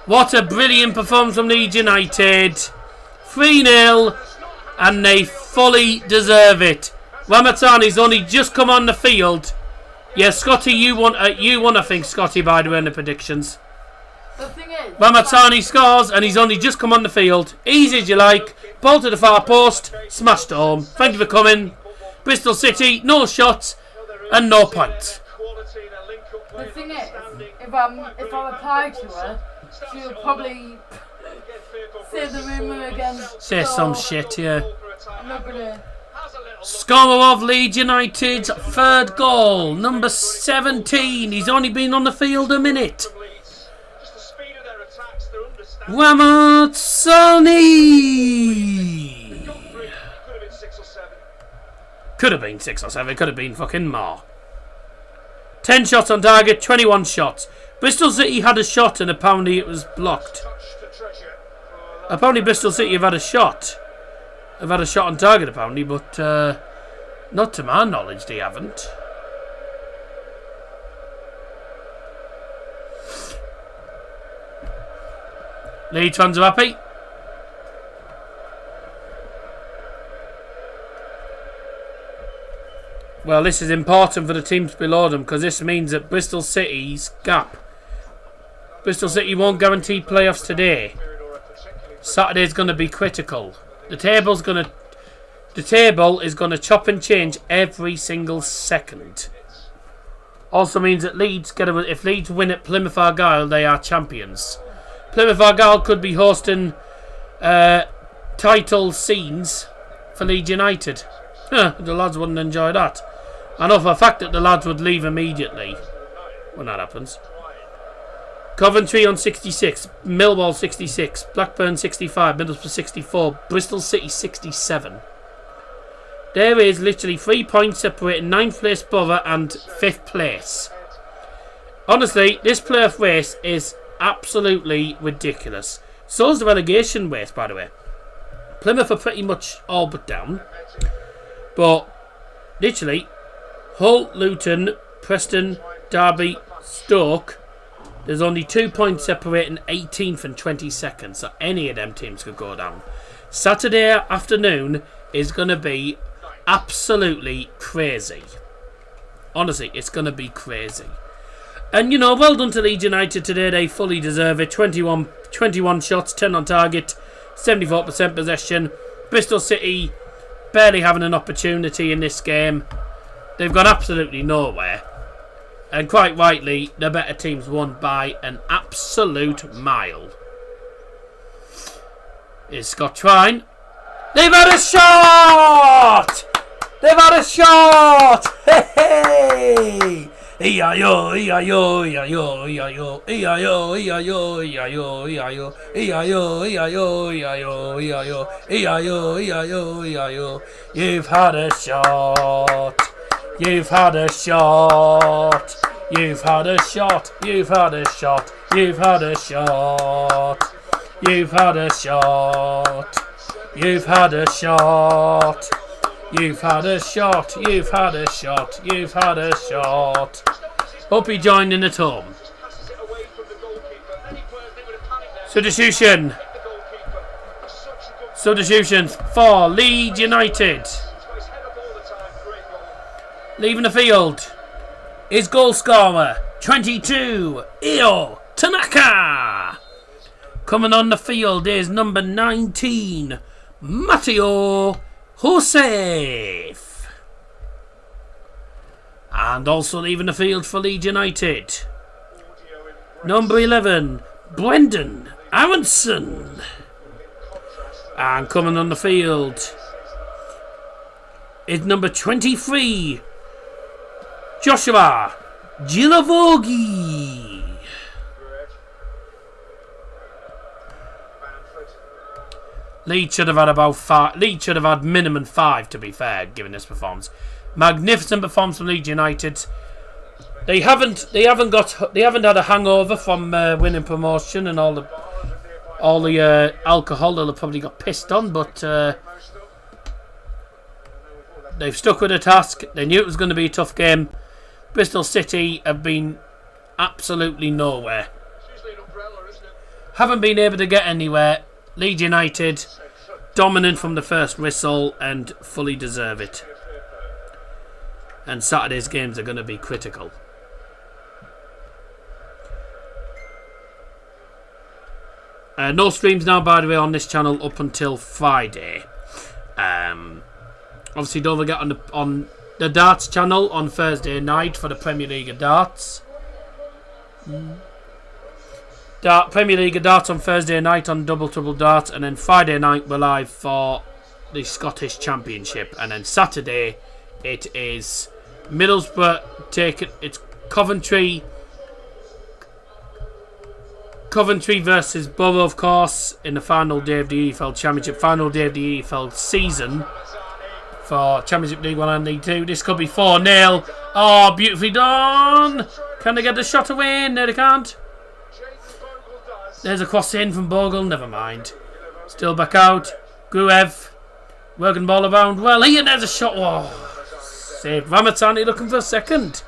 What a brilliant performance from Leeds United. 3-0 and they fully deserve it. Ramatani's only just come on the field. Yeah, Scotty, you won, I think, Scotty, by the way, in the predictions. The thing is, Ramatani scores and he's only just come on the field. Easy as you like. Ball to the far post. Smashed home. Thank you for coming. Bristol City, no shots and no points. the thing is, if I reply to her, she'll probably say the rumour again. Say some shit, yeah. I'm not gonna. Scorer of Leeds United's third goal, number 17. He's only been on the field a minute. Ramatani. Could have been 6 or 7. Could have been fucking more. 10 shots on target, 21 shots. Bristol City had a shot and apparently it was blocked. Apparently Bristol City have had a shot. They've had a shot on target apparently, but not to my knowledge they haven't. Leeds fans are happy. Well, this is important for the teams below them because this means that Bristol City's gap. Bristol City won't guarantee playoffs today. Saturday's going to be critical. The table is going to chop and change every single second. Also means that if Leeds win at Plymouth Argyle, they are champions. Plymouth Argyle could be hosting title scenes for Leeds United. The lads wouldn't enjoy that. I know for a fact that the lads would leave immediately when that happens. Coventry on 66, Millwall 66, Blackburn 65, Middlesbrough 64, Bristol City 67. There is literally 3 points separating 9th place Borough and 5th place. Honestly, this playoff race is absolutely ridiculous. So is the relegation race, by the way. Plymouth are pretty much all but down. But literally, Hull, Luton, Preston, Derby, Stoke. There's only 2 points separating 18th and 22nd, so any of them teams could go down. Saturday afternoon is going to be absolutely crazy. Honestly, it's going to be crazy. And, you know, well done to Leeds United today. They fully deserve it. 21 shots, 10 on target, 74% possession. Bristol City barely having an opportunity in this game. They've gone absolutely nowhere. And quite rightly, the better teams won by an absolute mile. Is Scott trying? They've had a shot! They've had a shot! Hey! E-I-O, E-I-O, E-I-O, E-I-O, E-I-O, E-I-O, E-I-O, E-I-O, E-I-O, E-I-O, E-I-O, E-I-O, E-I-O, E-I-O, E-I-O. You've had a shot. You've had a shot. You've had a shot. You've had a shot. You've had a shot. You've had a shot. You've had a shot. You've had a shot. You've had a shot. You've had a shot. Hope you joined in at home. Substitution. Substitution for Leeds United. Leaving the field is goal scorer 22, Io Tanaka. Coming on the field is number 19, Matteo Josef. And also leaving the field for Leeds United, number 11, Brendan Aronson. And coming on the field is number 23, Joshua Gilavogi. Leeds should have had about 5. Leeds should have had minimum 5, to be fair, given this performance. Magnificent performance from Leeds United. They haven't had a hangover from winning promotion and all the alcohol that they probably got pissed on, but they've stuck with the task. They knew it was going to be a tough game. Bristol City have been absolutely nowhere. Haven't been able to get anywhere. Leeds United, dominant from the first whistle and fully deserve it. And Saturday's games are going to be critical. No streams now, by the way, on this channel up until Friday. Obviously, don't forget on the Darts channel on Thursday night for the Premier League of Darts. Premier League of Darts on Thursday night on Double Trouble Darts, and then Friday night we're live for the Scottish Championship, and then Saturday it is Middlesbrough it's Coventry versus Borough, of course, in the final day of the EFL Championship, final day of the EFL season for Championship League 1 and League 2. This could be 4-0. Oh, beautifully done. Can they get the shot away? No, they can't. There's a cross in from Bogle. Never mind. Still back out. Gruev working ball around. Well, here, there's a shot. Oh, saved. Ramatani looking for a second.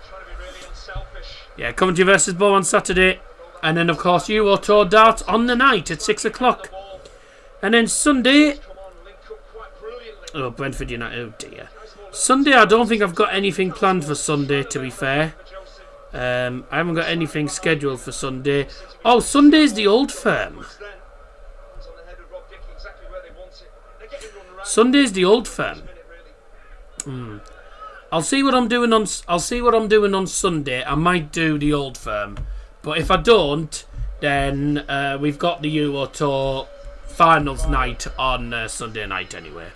Yeah, Coventry versus Borough on Saturday. And then, of course, Euro Tour Darts on the night at 6 o'clock. And then Sunday... Oh, Brentford United. Oh, dear. Sunday, I don't think I've got anything planned for Sunday, to be fair. I haven't got anything scheduled for Sunday. Oh, Sunday's the Old Firm. Sunday's the Old Firm. I'll see what I'm doing on Sunday. I might do the Old Firm, but if I don't, then we've got the Euro Tour finals night on Sunday night anyway.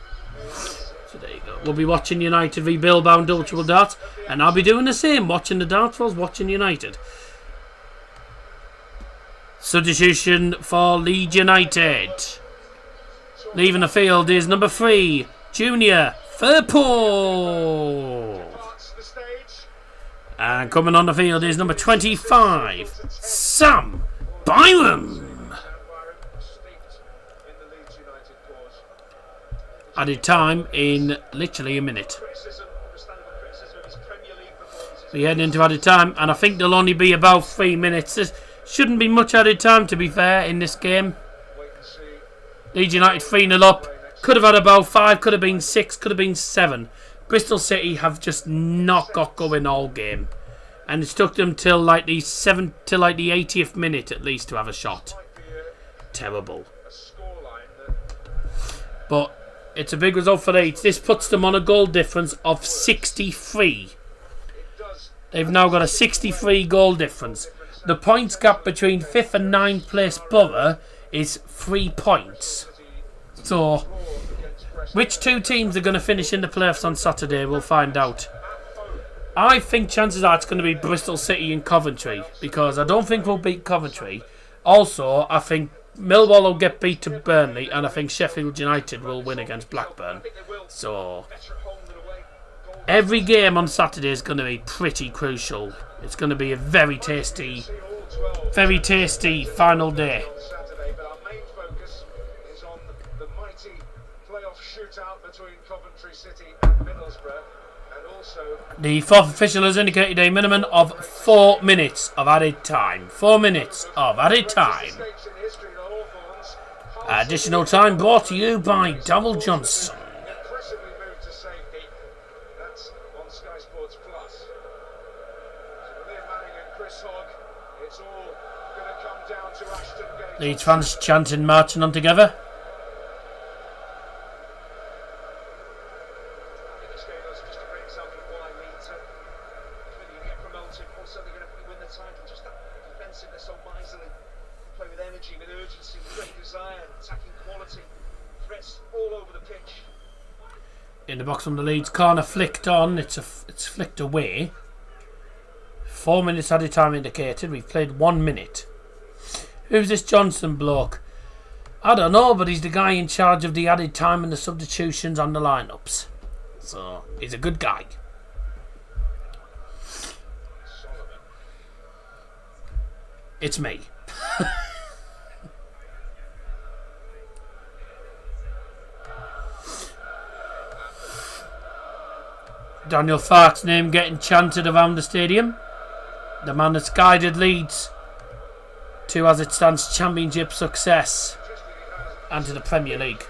So there you go. We'll be watching United v Bilbao and Double Trouble Darts, and I'll be doing the same, watching the Darts whilst watching United. Substitution for Leeds United. Leaving the field is number 3, Junior Firpo. And coming on the field is number 25, Sam Byram. Added time in literally a minute. We're heading into added time, and I think there'll only be about 3 minutes. There shouldn't be much added time, to be fair, in this game. Leeds United 3-0 up. Could have had about 5, could have been 6, could have been 7. Bristol City have just not got going all game, and it's took them till like the 80th minute at least to have a shot. Terrible. But it's a big result for Leeds. This puts them on a goal difference of 63. They've now got a 63 goal difference. The points gap between 5th and 9th place Borough is 3 points. So, which two teams are going to finish in the playoffs on Saturday, we'll find out. I think chances are it's going to be Bristol City and Coventry, because I don't think we'll beat Coventry. Also, I think Millwall will get beat to Burnley, and I think Sheffield United will win against Blackburn. So, every game on Saturday is going to be pretty crucial. It's going to be a very tasty final day. But our main focus is on the mighty playoff shootout between Coventry City and Middlesbrough, and also The fourth official has indicated a minimum of 4 minutes of added time. 4 minutes of added time. mistakes in history that Hawthorns Additional time brought to you by Double Johnson. impressively moved to safety. That's on Sky Sports Plus. So Liam Manning and Chris Hogg, it's all going to come down to Ashton Gate. Leeds fans chanting, marching on together. This game was just a great example of why Leeds are clearly going to get promoted. Also, they're going to win the title. Just that defensiveness so miserly. Play with energy, with urgency, with great desire, attacking quality, threats all over the pitch. In the box from the Leeds corner, flicked on. It's flicked away. 4 minutes added time indicated. We've played 1 minute. Who's this Johnson bloke? I don't know, but he's the guy in charge of the added time and the substitutions on the lineups. So he's a good guy. It's me. Daniel Farke's name getting chanted around the stadium. The man that's guided Leeds to, as it stands, Championship success and to the Premier League.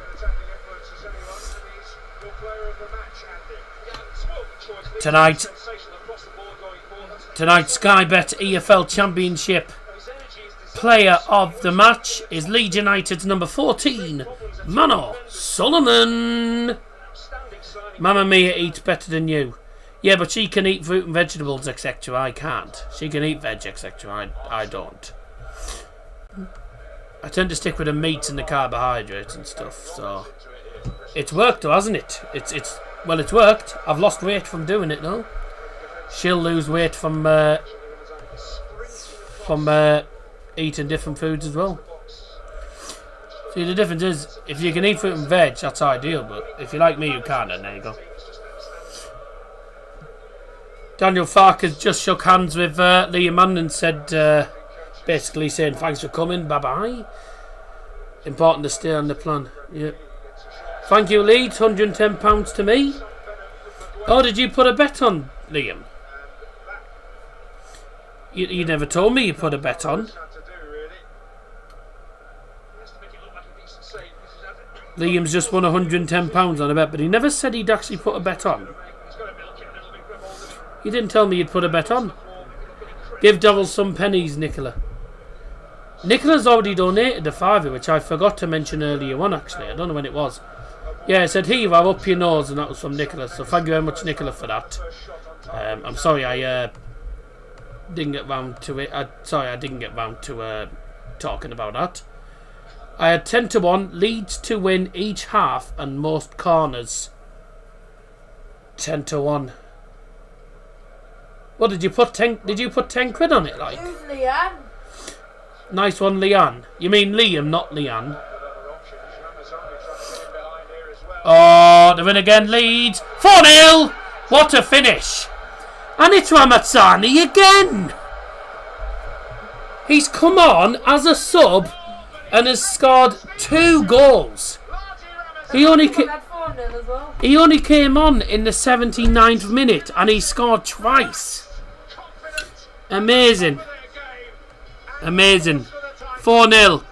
Tonight, Sky Bet EFL Championship player of the match is Leeds United's number 14, Mano Solomon. Mamma Mia eats better than you. Yeah, but she can eat fruit and vegetables, etc. I can't. She can eat veg, etc. I don't. I tend to stick with the meats and the carbohydrates and stuff. So it's worked, though, hasn't it? It's worked. I've lost weight from doing it, though. She'll lose weight from eating different foods as well. See, the difference is, if you can eat fruit and veg, that's ideal. But if you're like me, you can't. Then there you go. Daniel Farke has just shook hands with Liam Manning and said, basically saying thanks for coming, bye bye. Important to stay on the plan. Yeah. Thank you, Leeds. £110 to me. Oh, did you put a bet on, Liam? You never told me you put a bet on. Liam's just won £110 on a bet, but he never said he'd actually put a bet on. You didn't tell me you'd put a bet on. Give Devil some pennies, Nicola. Nicola's already donated a £5, which I forgot to mention earlier on, actually. I don't know when it was. Yeah, it said, "Heave, I'll up your nose," and that was from Nicola. So thank you very much, Nicola, for that. I'm sorry I didn't get round to it. I didn't get round to talking about that. I had 10-1, Leeds to win each half and most corners. 10-1. What did you put? Did you put 10 quid on it, like? Who's Leanne? Nice one, Leanne. You mean Liam, not Leanne. Oh, they win again, Leeds. 4-0. What a finish. And it's Ramazzani again. He's come on as a sub and has scored 2 goals. He only came on in the 79th minute and he scored twice. Amazing. Amazing. 4-0.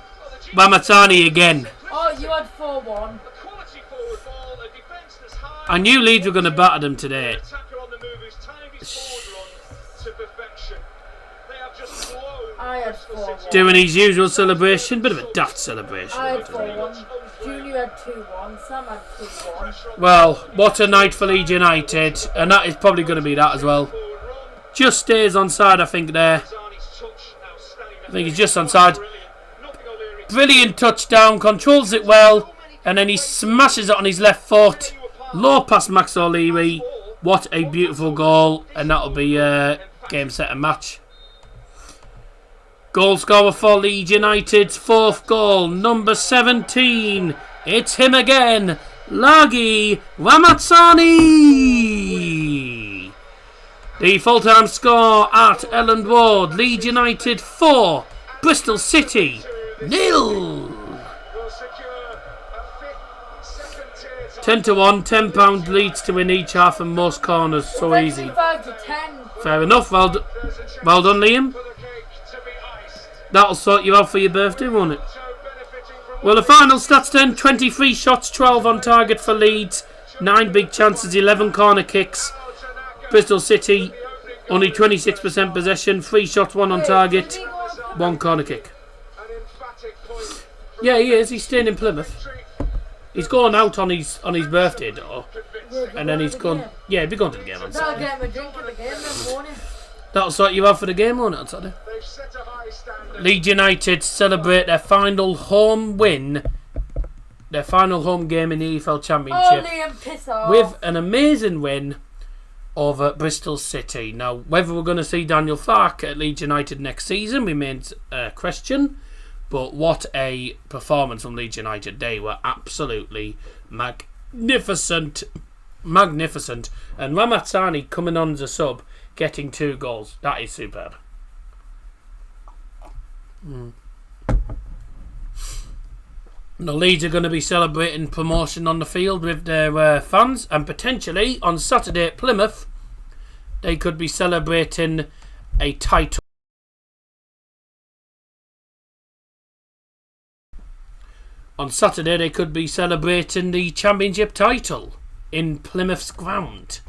Ramazzani again. Oh, you had 4-1. I knew Leeds were going to batter them today. I had 4-1. Doing his usual celebration. Bit of a daft celebration. I had 4-1. Junior had 2-1. Sam had 2-1. Well, what a night for Leeds United. And that is probably going to be that as well. Just stays onside, I think, there. I think he's just onside. Brilliant touchdown. Controls it well. And then he smashes it on his left foot. Low past Max O'Leary. What a beautiful goal. And that'll be game, set and match. Goal scorer for Leeds United's 4th goal. Number 17. It's him again. Lagi Ramazzani. The full-time score at Elland Road. Leeds United 4. Bristol City 0. 10 to 1, £10 Leeds to win each half and most corners. So easy. 5 to 10. Fair enough. Well done, Liam. That'll sort you out for your birthday, won't it? Well, the final stats then: 23 shots, 12 on target for Leeds, 9 big chances, 11 corner kicks. Bristol City only 26% possession, 3 shots, 1 on target, 1 corner kick. Yeah, he is. He's staying in Plymouth. He's going out on his birthday, though, and then he's gone. Yeah, he'll be going to the game on Saturday. That'll get him a drink at the game in the morning. That'll sort you out for the game, won't it, on Saturday? Leeds United celebrate their final home win, their final home game in the EFL Championship, Liam, piss off. with an amazing win over Bristol City. Now, whether we're going to see Daniel Farke at Leeds United next season remains a question, but what a performance from Leeds United. They were absolutely magnificent. And Ramazzani coming on as a sub, getting 2 goals. That is superb. The Leeds are going to be celebrating promotion on the field with their fans, and potentially on Saturday at Plymouth they could be celebrating a title. On Saturday they could be celebrating the Championship title in Plymouth's ground.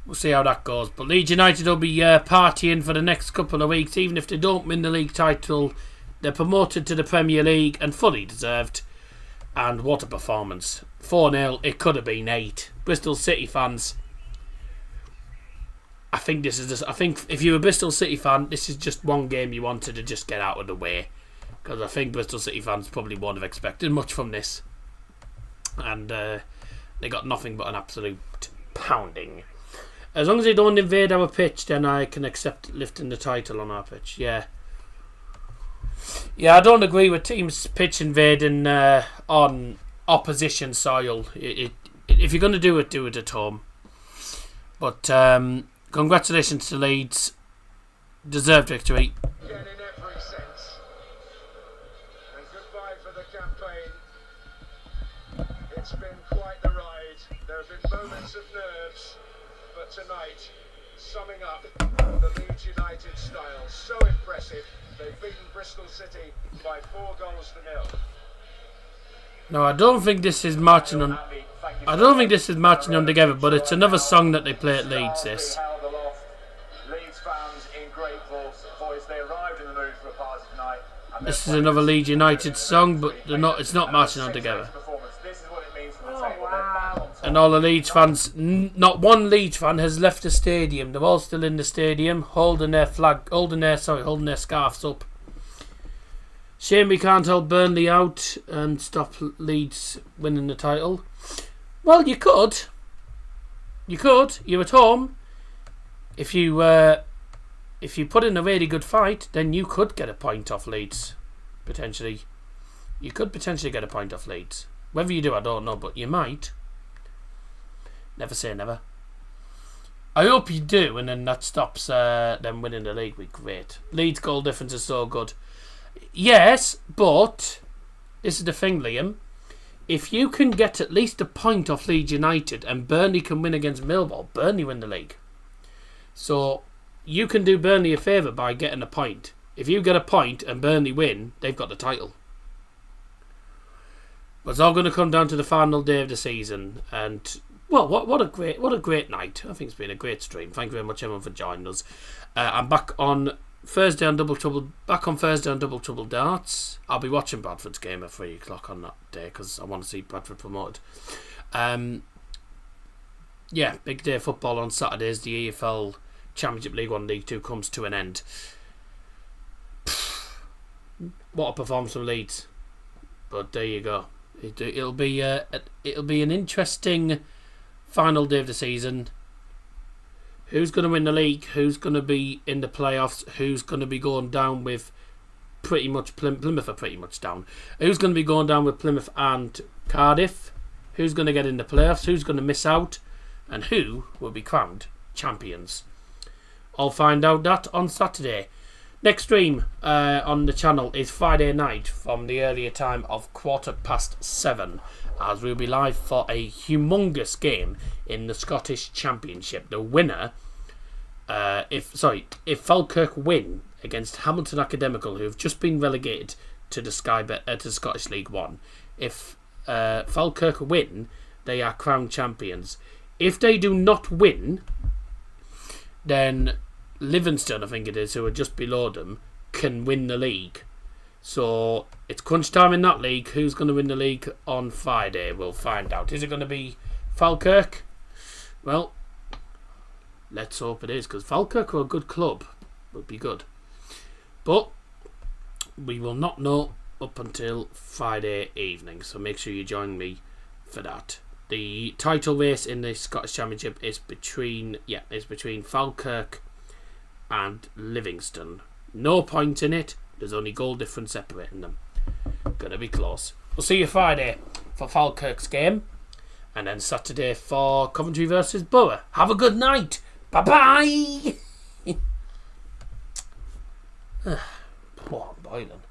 We'll see how that goes. But Leeds United will be partying for the next couple of weeks. Even if they don't win the league title, they're promoted to the Premier League and fully deserved. And what a performance. 4-0. It could have been 8. Bristol City fans, I think if you're a Bristol City fan, this is just one game you wanted to just get out of the way. Because I think Bristol City fans probably won't have expected much from this. And they got nothing but an absolute pounding. As long as they don't invade our pitch, then I can accept lifting the title on our pitch. Yeah, I don't agree with teams pitch invading on opposition soil. If you're going to do it at home. But congratulations to Leeds. Deserved victory. Again, in every sense. And goodbye for the campaign. It's been quite the ride. There have been moments of nerves. But tonight, summing up the Leeds United style, so impressive. They've beaten Bristol City by 4 goals to 0. No, I don't think this is marching on. I don't think this is marching on together, but it's another song that they play at Leeds. This. Leeds fans in great voice. They arrived in the mood for a party tonight. This is another Leeds United song, but they're not. It's not marching on together. This is what it means for the table. And all the Leeds fans, not one Leeds fan has left the stadium. They're all still in the stadium, holding their scarves up. Shame we can't hold Burnley out and stop Leeds winning the title. Well, you could. You're at home. If you put in a really good fight, then you could get a point off Leeds. Potentially. You could potentially get a point off Leeds. Whether you do, I don't know, but you might. Never say never. I hope you do, and then that stops them winning the league. Week great. Leeds goal difference is so good. Yes, but this is the thing, Liam. If you can get at least a point off Leeds United and Burnley can win against Millwall, Burnley win the league. So you can do Burnley a favour by getting a point. If you get a point and Burnley win, they've got the title. But it's all going to come down to the final day of the season. And well, what a great night. I think it's been a great stream. Thank you very much, everyone, for joining us. I'm back on Thursday on Double Trouble. Double Trouble Darts. I'll be watching Bradford's game at 3 o'clock on that day because I want to see Bradford promoted. Yeah, big day of football on Saturdays. The EFL Championship League 1, League 2 comes to an end. What a performance from Leeds! But there you go. It'll be an interesting final day of the season. Who's going to win the league? Who's going to be in the playoffs? Who's going to be going down with pretty much Plymouth are pretty much down. Who's going to be going down with Plymouth and Cardiff? Who's going to get in the playoffs? Who's going to miss out? And who will be crowned champions? I'll find out that on Saturday. Next stream on the channel is Friday night from the earlier time of 7:15. as we'll be live for a humongous game in the Scottish Championship. The winner, if Falkirk win against Hamilton Academical, who have just been relegated to the to Scottish League One, if Falkirk win, they are crowned champions. If they do not win, then Livingston, I think it is, who are just below them, can win the league. So it's crunch time in that league. Who's going to win the league on Friday? We'll find out. Is it going to be Falkirk? Well, let's hope it is, because Falkirk are a good club. Would be good. But we will not know up until Friday evening, so make sure you join me for that. The title race in the Scottish Championship is between Falkirk and Livingston. No point in it. There's only goal difference separating them. Gonna be close. We'll see you Friday for Falkirk's game, and then Saturday for Coventry versus Borough. Have a good night. Bye bye. Oh, I'm boiling.